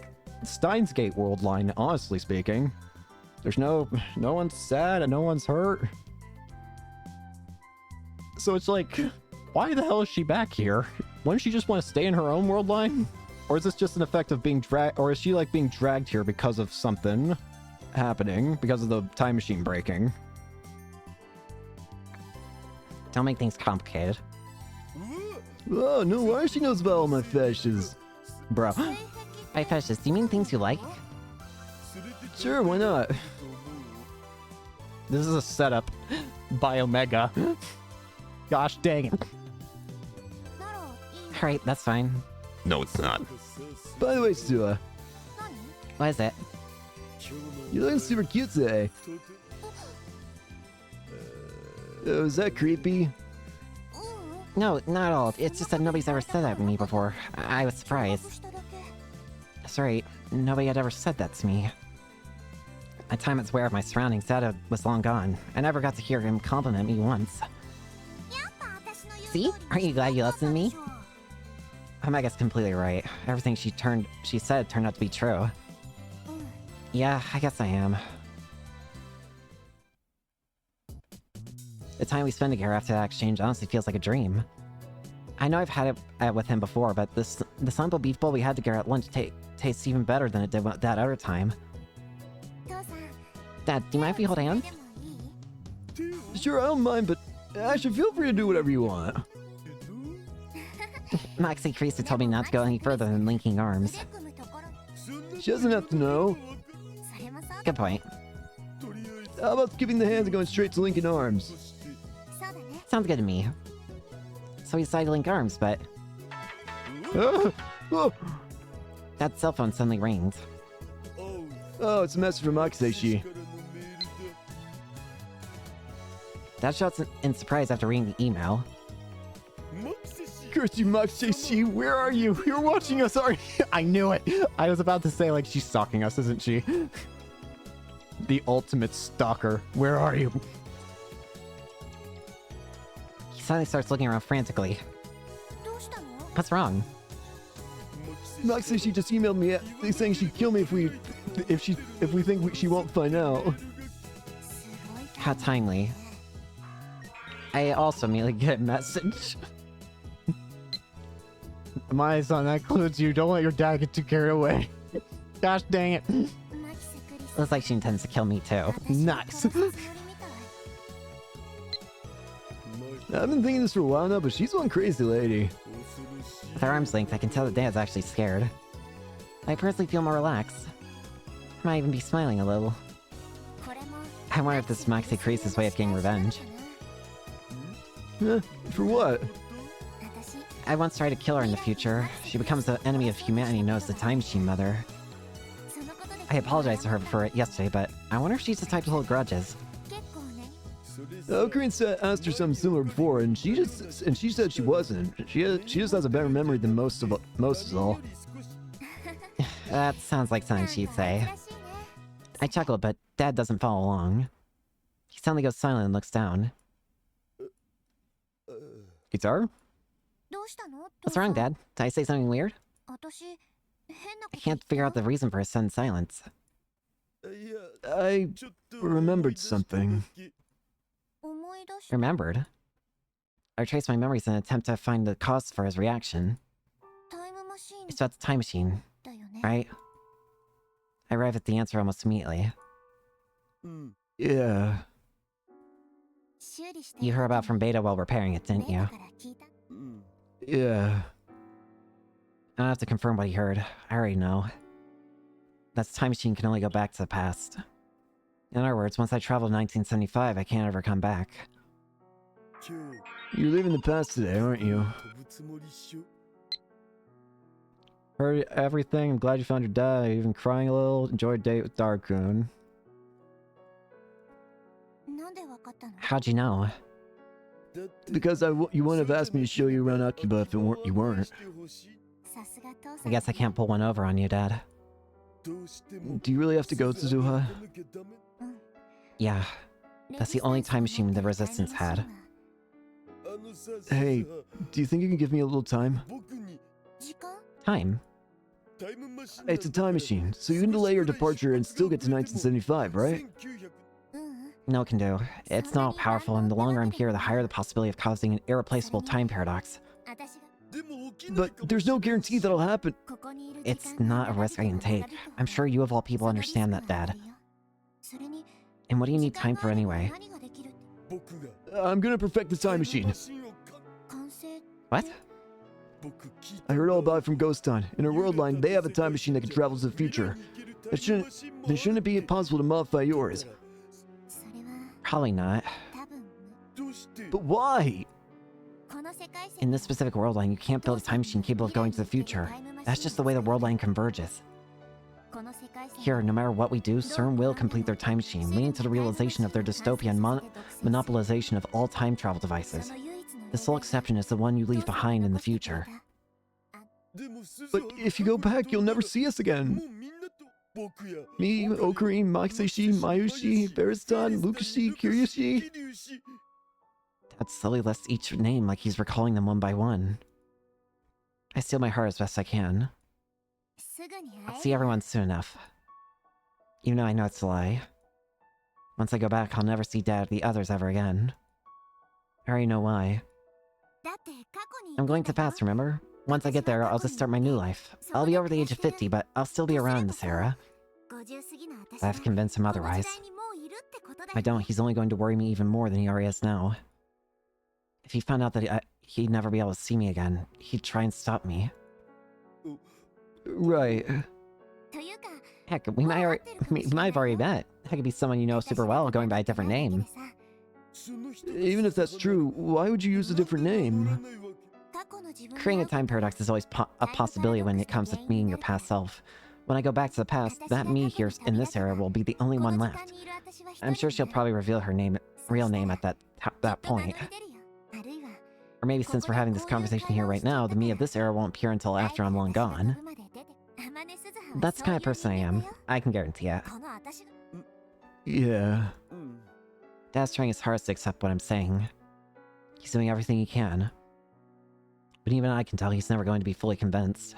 Steins Gate world line, honestly speaking. There's no one's sad and no one's hurt. So it's like, why the hell is she back here? Wouldn't she just want to stay in her own world line? Or is this just an effect of being dragged, or is she like being dragged here because of something happening, because of the time machine breaking? Don't make things complicated. Oh, no wonder she knows about all my fetishes. Bro. By fetishes, do you mean things you like? Sure, why not? This is a setup by Omega. Gosh dang it. Alright, that's fine. No, it's not. By the way, Suzuha, What is it? you're looking super cute today. Is that creepy? No, not at all. It's just that nobody's ever said that to me before. I was surprised. That's right. Nobody had ever said that to me. My time as aware of my surroundings, Dad was long gone. I never got to hear him compliment me once. See? Aren't you glad you listened to me? Omega's completely right. Everything she said turned out to be true. Yeah, I guess I am. The time we spend together after that exchange honestly feels like a dream. I know I've had it with him before, but the simple beef bowl we had together at lunch tastes even better than it did that other time. Dad, do you mind if we hold hands? Sure, I don't mind, but Asher, feel free to do whatever you want. Maxie Creaser told me not to go any further than linking arms. She doesn't have to know. Good point. How about skipping the hands and going straight to linking arms? Sounds good to me. So we decided to link arms, but Oh, Dad's cell phone suddenly rings. oh, it's a message from Akseshi. Dad shouts in surprise after reading the email. Curse you, Akseshi, where are you? You're watching us, aren't you? I knew it. I was about to say, like, she's stalking us, isn't she? The ultimate stalker. Where are you? He suddenly starts looking around frantically. What's wrong? Akseshi just emailed me saying she'd kill me if we think she won't find out. How timely. I also immediately get a message. My son, that includes you. Don't let your dad get too carried away. Gosh dang it. Looks like she intends to kill me too. Nice. I've been thinking this for a while now, but she's one crazy lady. With our arms linked, I can tell that Dad's actually scared. I personally feel more relaxed. Might even be smiling a little. I wonder if this is Maxi Crease's way of getting revenge. For what? I once tried to kill her in the future. She becomes the enemy of humanity known as the Time Machine Mother. I apologized to her for it yesterday, but I wonder if she's the type to hold grudges. Ocarina asked her something similar before, and she said she wasn't. She just has a better memory than most is all. That sounds like something she'd say. I chuckled, but Dad doesn't follow along. He suddenly goes silent and looks down. Guitar? What's wrong, Dad? Did I say something weird? I can't figure out the reason for his sudden silence. I remembered something. Remembered? I traced my memories in an attempt to find the cause for his reaction. It's about the time machine, right? I arrived at the answer almost immediately. Yeah. You heard about from Beta while repairing it, didn't you? Yeah. I don't have to confirm what he heard. I already know. That time machine can only go back to the past. In other words, once I travel to 1975, I can't ever come back. You're leaving the past today, aren't you? Heard everything. I'm glad you found your dad. Even crying a little. Enjoyed a date with Darkoon. How'd you know? Because you wouldn't have asked me to show you around Akiba if you weren't. I guess I can't pull one over on you, Dad. Do you really have to go, Suzuha? Yeah. That's the only time machine the Resistance had. Hey, do you think you can give me a little time? Time? It's a time machine, so you can delay your departure and still get to 1975, right? No can do. It's not powerful, and the longer I'm here, the higher the possibility of causing an irreplaceable time paradox. But there's no guarantee that'll happen. It's not a risk I can take. I'm sure you of all people understand that, Dad. And what do you need time for anyway? I'm gonna perfect the time machine. What? I heard all about it from Ghost Town. In her world line, they have a time machine that can travel to the future. Shouldn't it be possible to modify yours? Probably not. But why? In this specific world line, you can't build a time machine capable of going to the future. That's just the way the world line converges. Here, no matter what we do, CERN will complete their time machine, leading to the realization of their dystopian monopolization of all time travel devices. The sole exception is the one you leave behind in the future. But if you go back, you'll never see us again. Me, Ocarine, Maxeshi, Mayushi, Beristan, Lukashi, Kiryoshi. Dad slowly lists each name like he's recalling them one by one. I steal my heart as best I can. I'll see everyone soon enough. Even though I know it's a lie. Once I go back, I'll never see Dad or the others ever again. I already know why. I'm going to the past, remember? Once I get there, I'll just start my new life. I'll be over the age of 50, but I'll still be around this era. I have to convince him otherwise. If I don't, he's only going to worry me even more than he already is now. If he found out that he'd never be able to see me again, he'd try and stop me. Right. Heck, we might have already met. I could be someone you know super well going by a different name. Even if that's true, why would you use a different name? Creating a time paradox is always a possibility when it comes to meeting your past self. When I go back to the past, that me here in this era will be the only one left. I'm sure she'll probably reveal her real name at that point. Or maybe since we're having this conversation here right now, the me of this era won't appear until after I'm long gone. That's the kind of person I am. I can guarantee it. Yeah. Dad's trying his hardest to accept what I'm saying. He's doing everything he can. But even I can tell he's never going to be fully convinced.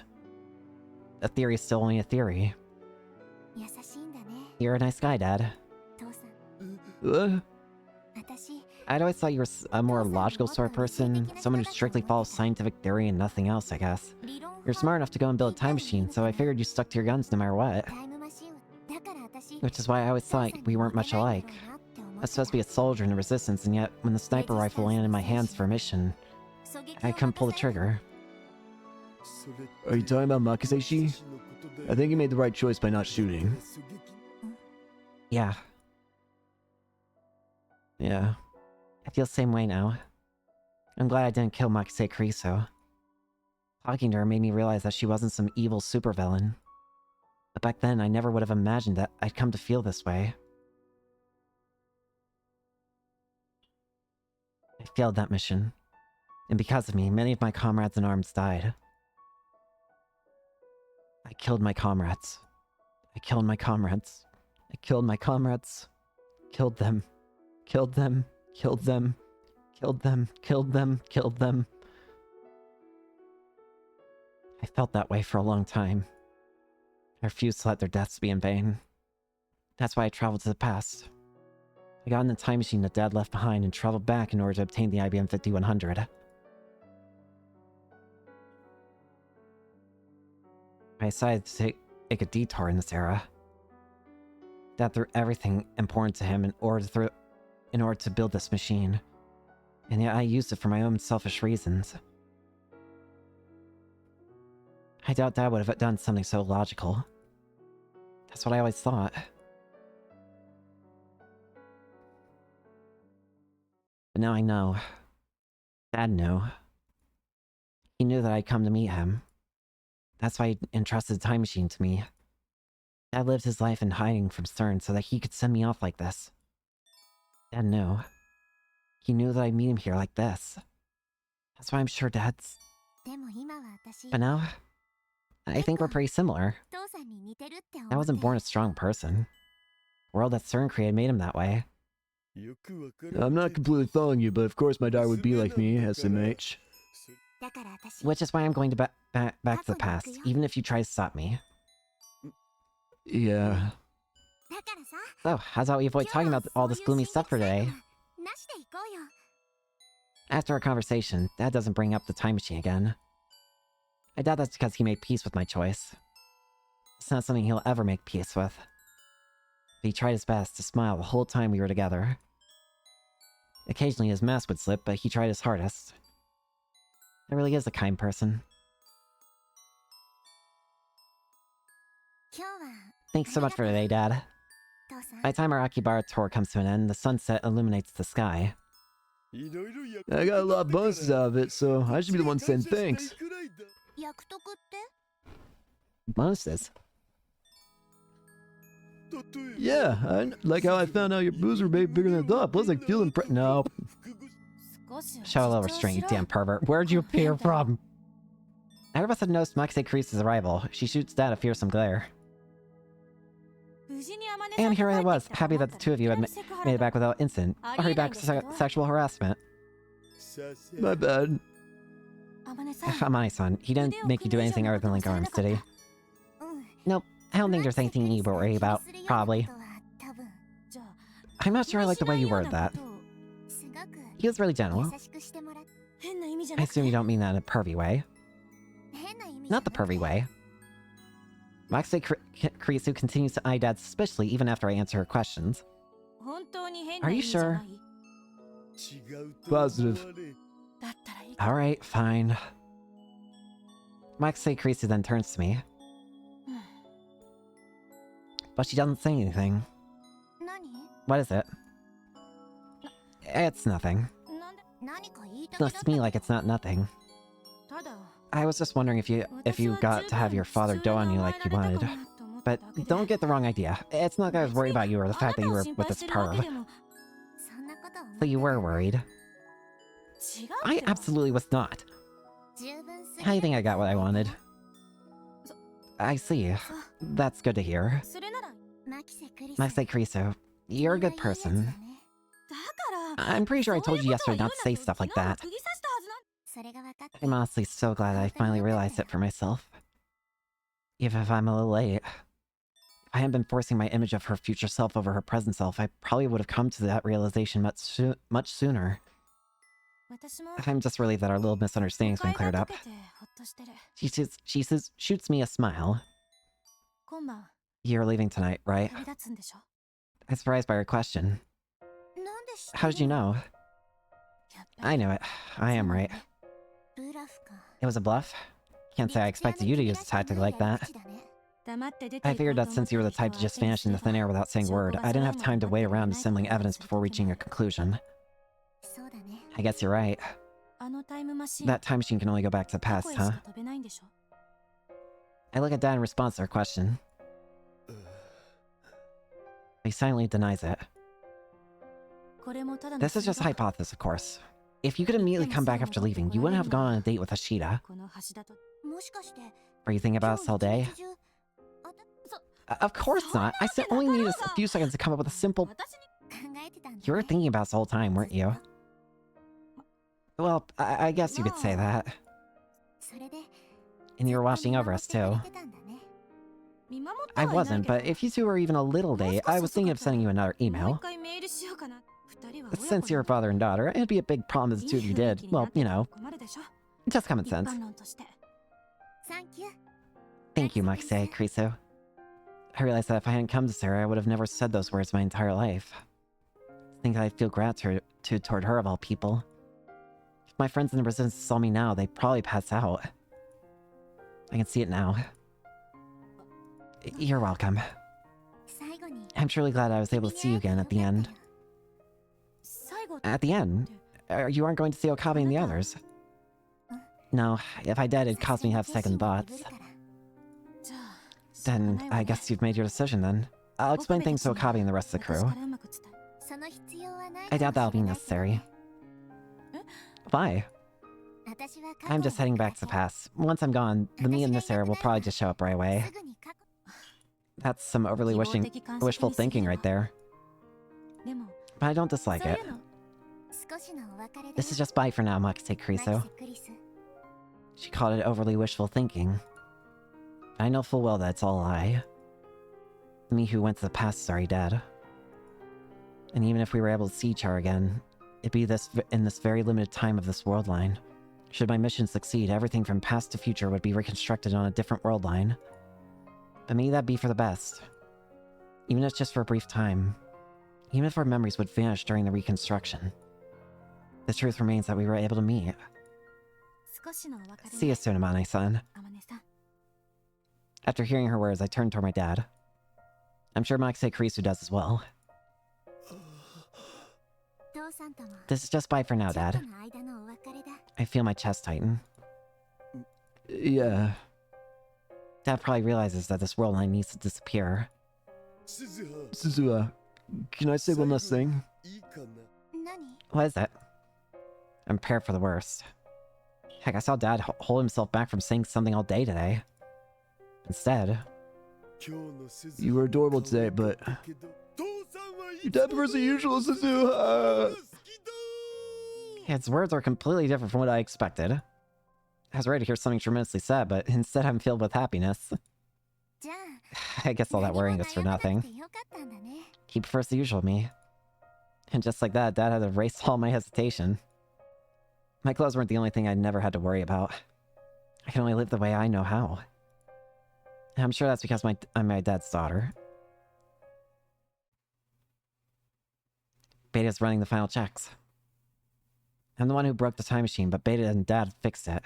A theory is still only a theory. You're a nice guy, Dad. I'd always thought you were a more logical sort of person, someone who strictly follows scientific theory and nothing else, I guess. You're smart enough to go and build a time machine, so I figured you stuck to your guns no matter what. Which is why I always thought we weren't much alike. I was supposed to be a soldier in the Resistance, and yet, when the sniper rifle landed in my hands for a mission, I couldn't pull the trigger. Are you talking about Makaseshi? I think you made the right choice by not shooting. Yeah. Yeah. I feel the same way now. I'm glad I didn't kill Makise Kuriso. Talking to her made me realize that she wasn't some evil supervillain. But back then, I never would have imagined that I'd come to feel this way. I failed that mission. And because of me, many of my comrades in arms died. I killed my comrades. I killed my comrades. I killed my comrades. Killed them. Killed them. Killed them. Killed them. Killed them. Killed them. I felt that way for a long time. I refused to let their deaths be in vain. That's why I traveled to the past. I got in the time machine that Dad left behind and traveled back in order to obtain the IBM 5100. I decided to take a detour in this era. Dad threw everything important to him in order to build this machine. And yet I used it for my own selfish reasons. I doubt Dad would have done something so logical. That's what I always thought. But now I know. Dad knew. He knew that I'd come to meet him. That's why he entrusted the time machine to me. Dad lived his life in hiding from Stern so that he could send me off like this. Dad knew. He knew that I'd meet him here like this. That's why I'm sure Dad's... But now, I think we're pretty similar. I wasn't born a strong person. The world that Stern created made him that way. I'm not completely following you, but of course my daughter would be like me, SMH. Which is why I'm going to back to the past, even if you try to stop me. Yeah. So, how's about we avoid talking about all this gloomy stuff for today? After our conversation, Dad doesn't bring up the time machine again. I doubt that's because he made peace with my choice. It's not something he'll ever make peace with. But he tried his best to smile the whole time we were together. Occasionally his mask would slip, but he tried his hardest. He really is a kind person. Thanks so much for today, Dad. By the time our Akibara tour comes to an end, the sunset illuminates the sky. I got a lot of bonuses out of it, so I should be the one saying thanks. Bonuses? Yeah, like how I found out your boobs were bigger than I thought. Plus, I feel No. Show a little restraint, you damn pervert. Where'd you appear from? I must have noticed Makise Kurisa's arrival. She shoots Dad a fearsome glare. And here I was, happy that the two of you had made it back without incident. Or hurry back to sexual harassment. My bad. Amane-san, he didn't make you do anything other than link arms, did he? Nope, I don't think there's anything you need to worry about, probably. I'm not sure I like the way you worded that. He was really gentle. I assume you don't mean that in a pervy way. Not the pervy way. Makise Kurisu continues to eye Dad suspiciously even after I answer her questions. Are you sure? Positive. Alright, fine. Makise Kurisu then turns to me. But she doesn't say anything. What is it? It's nothing. Looks to me like it's not nothing. I was just wondering if you got to have your father dote on you like you wanted. But don't get the wrong idea. It's not that I was worried about you or the fact that you were with this perv. So you were worried. I absolutely was not. How do you think I got what I wanted? I see. That's good to hear. Makise Kurisu, you're a good person. I'm pretty sure I told you yesterday not to say stuff like that. I'm honestly so glad I finally realized it for myself. Even if I'm a little late. If I hadn't been forcing my image of her future self over her present self, I probably would have come to that realization much sooner. I'm just relieved that our little misunderstanding's been cleared up. She shoots me a smile. You're leaving tonight, right? I'm surprised by her question. How did you know? I knew it. I am right. It was a bluff? Can't say I expected you to use a tactic like that. I figured that since you were the type to just vanish into thin air without saying a word, I didn't have time to wait around assembling evidence before reaching a conclusion. I guess you're right. That time machine can only go back to the past, huh? I look at Dad in response to her question. He silently denies it. This is just a hypothesis, of course. If you could immediately come back after leaving, you wouldn't have gone on a date with Ashita. Were you thinking about us all day? Of course not. I only needed a few seconds to come up with a simple... You were thinking about us the whole time, weren't you? Well, I guess you could say that. And you were watching over us, too. I wasn't, but if you two were even a little late, I was thinking of sending you another email. Since you're a father and daughter, it'd be a big problem if the two of you did. Well, you know, just common sense. Thank you, Maxie, Krisu. I realized that if I hadn't come to Sarah, I would have never said those words my entire life. I think I'd feel gratitude toward her of all people. If my friends in the residence saw me now, they'd probably pass out. I can see it now. You're welcome. I'm truly glad I was able to see you again at the end. At the end? You aren't going to see Okabe and the others? No, if I did, it'd cause me to have second thoughts. Then, I guess you've made your decision then. I'll explain things to Okabe and the rest of the crew. I doubt that'll be necessary. Why? I'm just heading back to the past. Once I'm gone, the me in this era will probably just show up right away. That's some overly wishful thinking right there. But I don't dislike it. This is just bye for now, Makise Kriso. She called it overly wishful thinking. I know full well that it's all a lie. The me who went to the past is already dead. And even if we were able to see each other again, it'd be in this very limited time of this world line. Should my mission succeed, everything from past to future would be reconstructed on a different world line. But maybe that'd be for the best. Even if it's just for a brief time. Even if our memories would vanish during the reconstruction. The truth remains that we were able to meet. See you soon, Amane-san. After hearing her words, I turned toward my dad. I'm sure Makise Kurisu does as well. This is just bye for now, Dad. I feel my chest tighten. Yeah. Dad probably realizes that this world line needs to disappear. Suzuha, can I say one last thing? What is it? I'm prepared for the worst. Heck, I saw Dad hold himself back from saying something all day today. Instead... You were adorable today, but... Your dad prefers the usual, Suzuha! His words are completely different from what I expected. I was ready to hear something tremendously sad, but instead I'm filled with happiness. I guess all that worrying is for nothing. He prefers the usual me. And just like that, Dad had to erase all my hesitation. My clothes weren't the only thing I never had to worry about. I can only live the way I know how. And I'm sure that's because I'm my dad's daughter. Beta's running the final checks. I'm the one who broke the time machine, but Beta and Dad fixed it.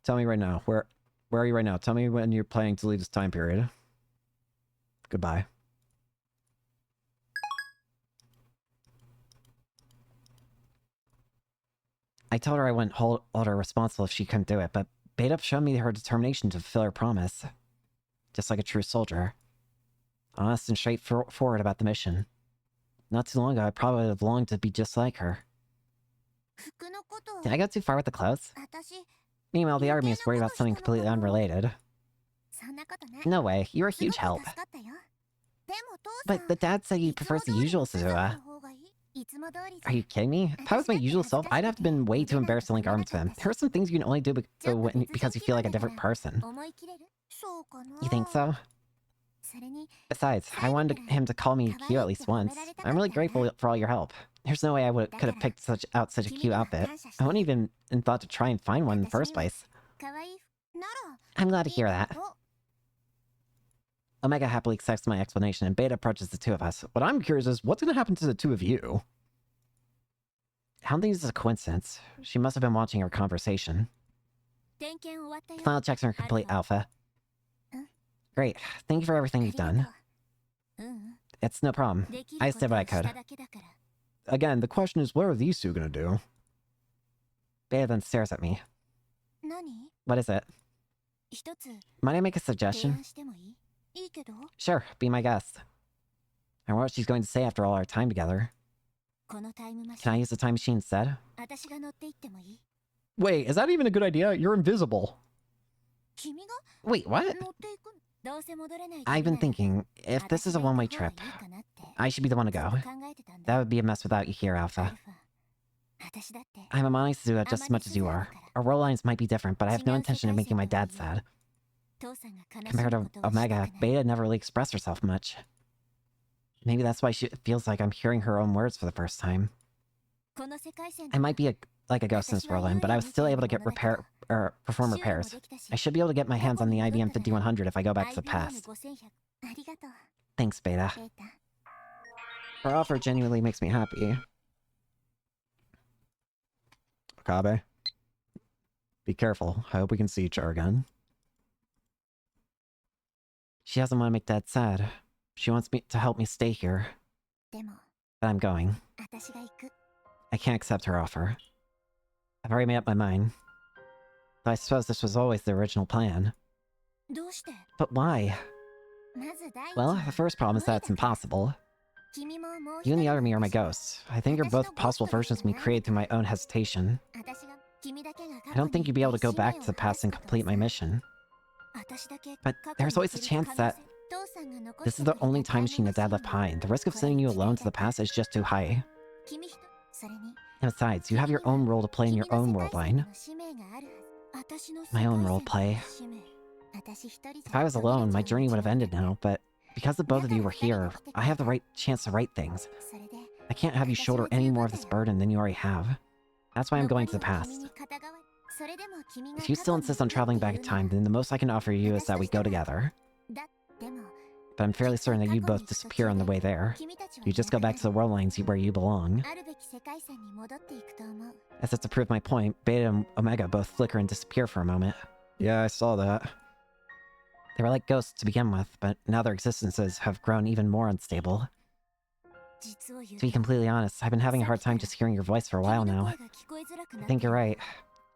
Tell me right now, where are you right now? Tell me when you're planning to leave this time period. Goodbye. I told her I wouldn't hold her responsible if she couldn't do it, but Beta showed me her determination to fulfill her promise. Just like a true soldier. Honest and straightforward about the mission. Not too long ago, I probably would have longed to be just like her. Did I go too far with the clothes? Meanwhile, the army is worried about something completely unrelated. No way, you're a huge help. But the dad said he prefers the usual Suzuha. Are you kidding me? If I was my usual self, I'd have been way too embarrassed to link arms with him. There are some things you can only do because you feel like a different person. You think so? Besides, I wanted him to call me cute at least once. I'm really grateful for all your help. There's no way I could have picked out such a cute outfit. I wouldn't even thought to try and find one in the first place. I'm glad to hear that. Omega happily accepts my explanation, and Beta approaches the two of us. What I'm curious is, what's going to happen to the two of you? I don't think this is a coincidence. She must have been watching our conversation. Final checks are complete, Alpha. Great. Thank you for everything you've done. うん It's no problem. でき I るこ did と what を I した could. だけだから Again, the question is, what are these two gonna do? Beta then stares at me. 何 What is it? 一つ Might I make a 提 suggestion? 案してもいいいいけど Sure, be my guest. I wonder what she's going to say after all our time together. このタイムマシ Can I ン use the time machine instead? 私が乗って行ってもいい Wait, is that even a good idea? You're invisible. 君が Wait, what? 乗っていくどうせ戻れない I've been thinking, if this is a one-way trip, I should be the one to go. That would be a mess without you here, Alpha. I'm Amani Suzuha just as much as you are. Our role lines might be different, but I have no intention of making my dad sad. Compared to Omega, Beta never really expressed herself much. Maybe that's why she feels like I'm hearing her own words for the first time. I might be like a ghost in this world line, but I was still able to get perform repairs. I should be able to get my hands on the IBM 5100 if I go back to the past. Thanks, Beta. Her offer genuinely makes me happy. Okabe, be careful. I hope we can see each other again. She doesn't want to make Dad sad. She wants me to help me stay here. But I'm going. I can't accept her offer. I've already made up my mind. Though I suppose this was always the original plan. But why? Well, the first problem is that it's impossible. You and the other me are my ghosts. I think you're both possible versions of me created through my own hesitation. I don't think you'd be able to go back to the past and complete my mission. But there's always a chance that this is the only time machine that Dad left behind. The risk of sending you alone to the past is just too high. And besides, you have your own role to play in your own world line. My own role play. If I was alone, my journey would have ended now, but because the both of you were here, I have the right chance to right things. I can't have you shoulder any more of this burden than you already have. That's why I'm going to the past. If you still insist on traveling back in time, then the most I can offer you is that we go together. But I'm fairly certain that you both disappear on the way there. You just go back to the world lines where you belong. As if to prove my point, Beta and Omega both flicker and disappear for a moment. Yeah, I saw that. They were like ghosts to begin with, but now their existences have grown even more unstable. To be completely honest, I've been having a hard time just hearing your voice for a while now. I think you're right.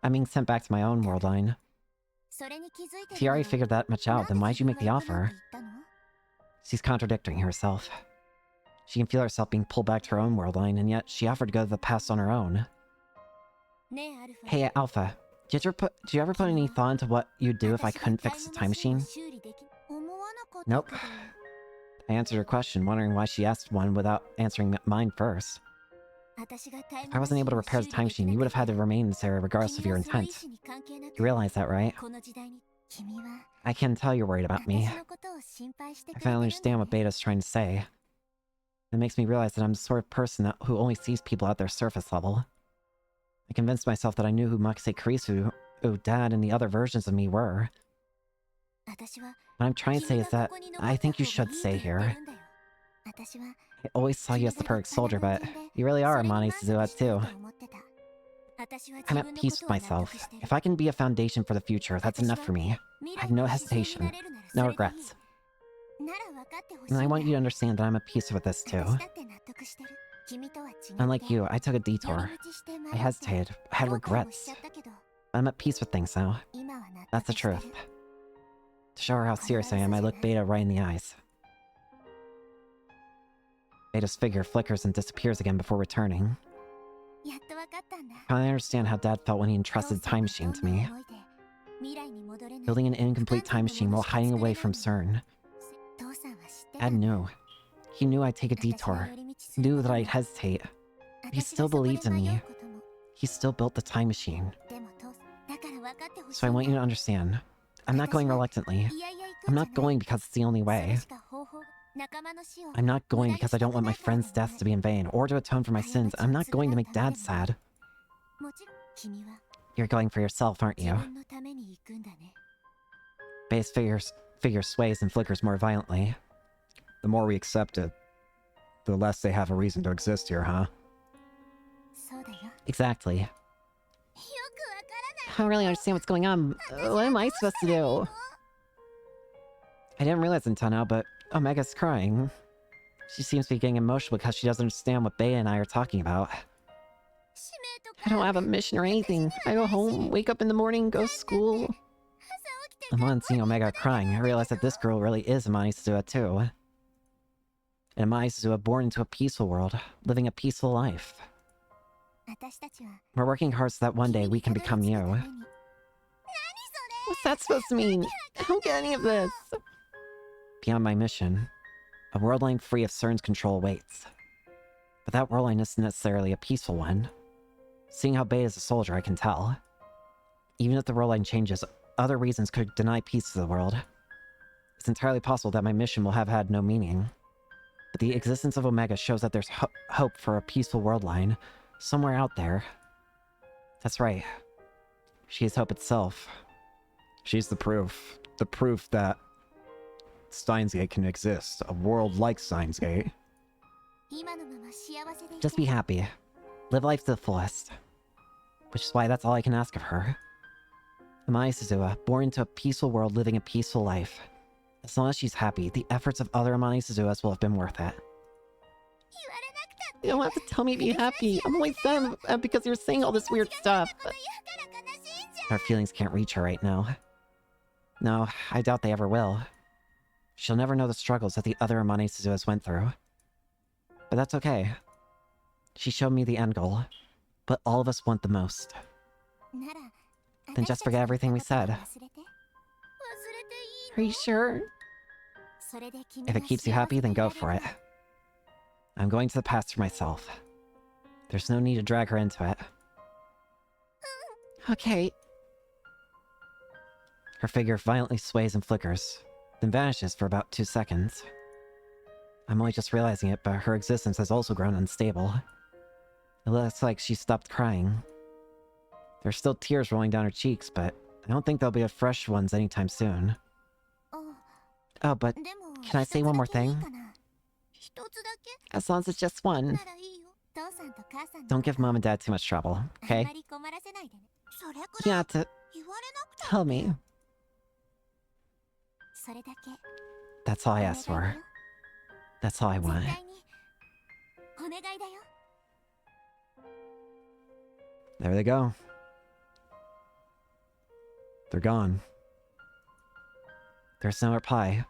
I'm being sent back to my own world line. If you already figured that much out, then why'd you make the offer? She's contradicting herself. She can feel herself being pulled back to her own world line, and yet she offered to go to the past on her own. Hey, Alpha. Did you ever put any thought into what you'd do if I couldn't fix the time machine? Nope. I answered her question, wondering why she asked one without answering mine first. If I wasn't able to repair the time machine, you would have had to remain in this area regardless of your intent. You realize that, right? I can tell you're worried about me. I finally understand what Beta's trying to say. It makes me realize that I'm the sort of person who only sees people at their surface level. I convinced myself that I knew who Makise Kurisu, who Dad and the other versions of me were. What I'm trying to say is that I think you should stay here. I always saw you as the perfect soldier, but you really are Amani Suzuha too. I'm at peace with myself. If I can be a foundation for the future, that's enough for me. I have no hesitation, no regrets. And I want you to understand that I'm at peace with this too. Unlike you, I took a detour. I hesitated, I had regrets. But I'm at peace with things now. That's the truth. To show her how serious I am, I look Beta right in the eyes. Beta's figure flickers and disappears again before returning. I understand how Dad felt when he entrusted the time machine to me. Building an incomplete time machine while hiding away from CERN. Dad knew. He knew I'd take a detour. Knew that I'd hesitate. But he still believed in me. He still built the time machine. So I want you to understand. I'm not going reluctantly. I'm not going because it's the only way. I'm not going because I don't want my friends' deaths to be in vain, or to atone for my sins. I'm not going to make Dad sad. You're going for yourself, aren't you? Beta's figure sways and flickers more violently. The more we accept it, the less they have a reason to exist here, huh? Exactly. I don't really understand what's going on. What am I supposed to do? I didn't realize until now, but Omega's crying. She seems to be getting emotional because she doesn't understand what Beta and I are talking about. I don't have a mission or anything. I go home, wake up in the morning, go to school. Upon seeing Omega crying, I realized that this girl really is Amani Suzua too. And Amani Suzua born into a peaceful world, living a peaceful life. We're working hard so that one day we can become you. What's that supposed to mean? I don't get any of this. Beyond my mission, a world line free of CERN's control awaits. But that world line isn't necessarily a peaceful one. Seeing how Beta's a soldier, I can tell. Even if the world line changes, other reasons could deny peace to the world. It's entirely possible that my mission will have had no meaning. But the existence of Omega shows that there's hope for a peaceful world line somewhere out there. That's right. She is hope itself. She's the proof. The proof that Steins Gate can exist. A world like Steins Gate. Just be happy. Live life to the fullest. Which is why that's all I can ask of her. Amani Suzua, born into a peaceful world living a peaceful life. As long as she's happy, the efforts of other Amani Suzuas will have been worth it. You don't have to tell me to be happy. I'm only sad because you're saying all this weird stuff. Our feelings can't reach her right now. No, I doubt they ever will. She'll never know the struggles that the other Amani Suzuas went through. But that's okay. She showed me the end goal. But all of us want the most. Then just forget everything we said. Are you sure? If it keeps you happy, then go for it. I'm going to the past for myself. There's no need to drag her into it. Okay. Her figure violently sways and flickers, then vanishes for about 2 seconds. I'm only just realizing it, but her existence has also grown unstable. It looks like she stopped crying. There's still tears rolling down her cheeks, but I don't think there'll be fresh ones anytime soon. Oh, but can I say one more thing? As long as it's just one. Don't give Mom and Dad too much trouble, okay? You have to tell me. That's all I asked for. That's all I want. There they go. They're gone. There's no reply.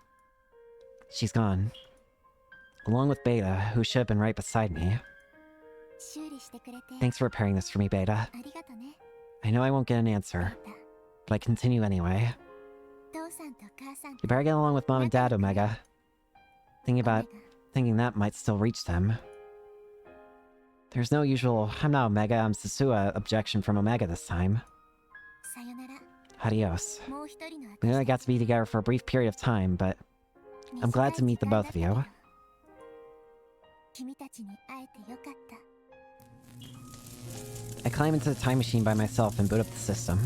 She's gone. Along with Beta, who should have been right beside me. Thanks for repairing this for me, Beta. I know I won't get an answer, but I continue anyway. You better get along with Mom and Dad, Omega. Thinking that might still reach them. There's no usual, I'm not Omega, I'm Suzua objection from Omega this time. Adios. We only got to be together for a brief period of time, but I'm glad to meet the both of you. I climb into the time machine by myself and boot up the system.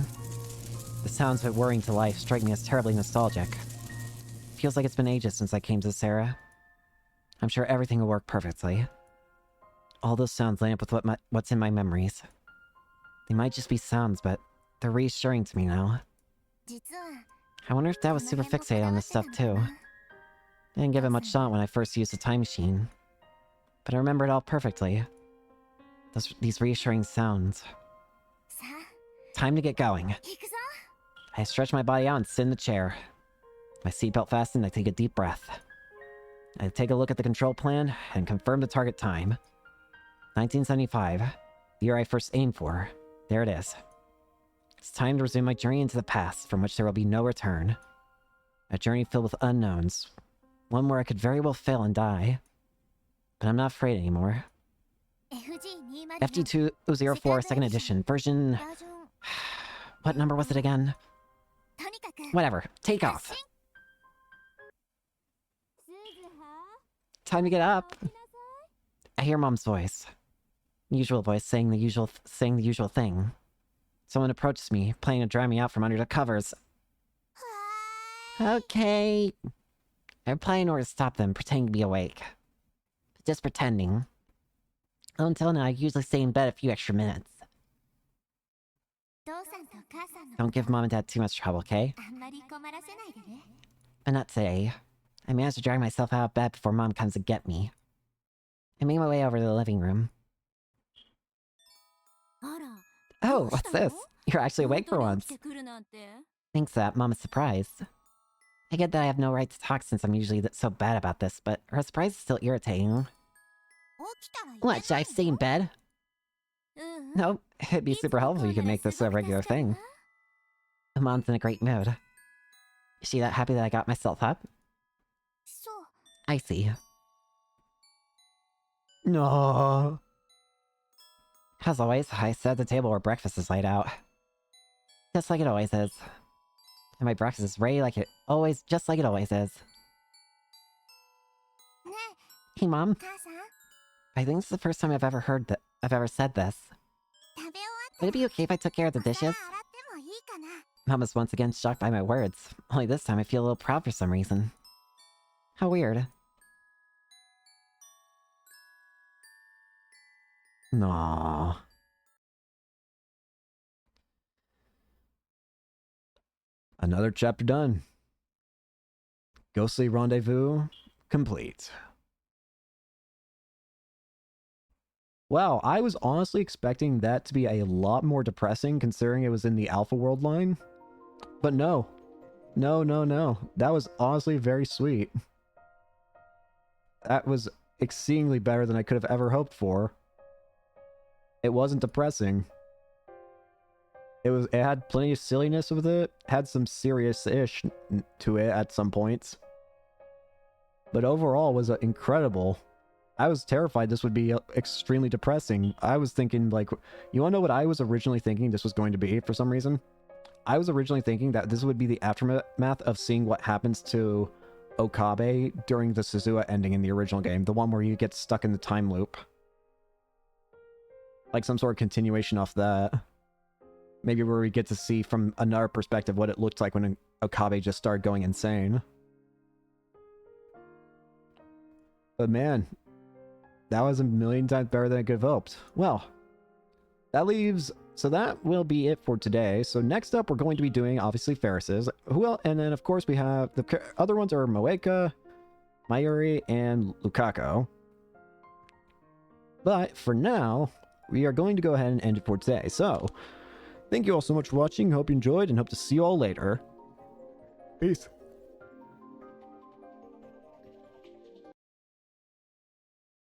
The sounds of it whirring to life strike me as terribly nostalgic. Feels like it's been ages since I came to this era. I'm sure everything will work perfectly. All those sounds line up with what's in my memories. They might just be sounds, but they're reassuring to me now. I wonder if Dad was super fixated on this stuff too. I didn't give it much thought when I first used the time machine. But I remember it all perfectly. These reassuring sounds. Time to get going. I stretch my body out and sit in the chair. My seatbelt fastened, I take a deep breath. I take a look at the control plan and confirm the target time. 1975, the year I first aimed for. There it is. It's time to resume my journey into the past, from which there will be no return. A journey filled with unknowns. One where I could very well fail and die. But I'm not afraid anymore. FG2004 second edition, version... What number was it again? Whatever, take off. Time to get up. I hear Mom's voice. Usual voice saying the usual thing. Someone approaches me, planning to drag me out from under the covers. Okay. I reply in order to stop them, pretending to be awake. Just pretending. Until now, I usually stay in bed a few extra minutes. Don't give Mom and Dad too much trouble, okay? but not today. I managed to drag myself out of bed before Mom comes to get me. I made my way over to the living room. Oh, what's this? You're actually awake for once. Thanks that Mom is surprised. I get that I have no right to talk since I'm usually so bad about this, but her surprise is still irritating. What, should I stay in bed? Nope, it'd be super helpful if you could make this a regular thing. Mom's in a great mood. Is she that happy that I got myself up? I see. No. As always, I sit at the table where breakfast is laid out. Just like it always is. And my breakfast is ready like it always, just like it always is. Hey, Mom. I think this is the first time I've ever said this. Would it be okay if I took care of the dishes? Mom is once again shocked by my words. Only this time I feel a little proud for some reason. How weird. No. Another chapter done. Ghostly rendezvous complete. Wow, I was honestly expecting that to be a lot more depressing considering it was in the Alpha World line. But no. No, no, no. That was honestly very sweet. That was exceedingly better than I could have ever hoped for. It wasn't depressing. It had plenty of silliness with it, had some serious-ish to it at some points. But overall was incredible. I was terrified this would be extremely depressing. I was thinking, like, you wanna know what I was originally thinking this was going to be for some reason? I was originally thinking that this would be the aftermath of seeing what happens to Okabe during the Suzuha ending in the original game, the one where you get stuck in the time loop. Like some sort of continuation off that. Maybe where we get to see from another perspective what it looked like when Okabe just started going insane. But man, that was a million times better than I could have hoped. Well, that leaves... So that will be it for today. So next up, we're going to be doing, obviously, Ferris's. And then, of course, we have... The other ones are Moeka, Mayuri, and Lukaku. But for now, we are going to go ahead and end it for today. So, thank you all so much for watching. Hope you enjoyed, and hope to see you all later. Peace.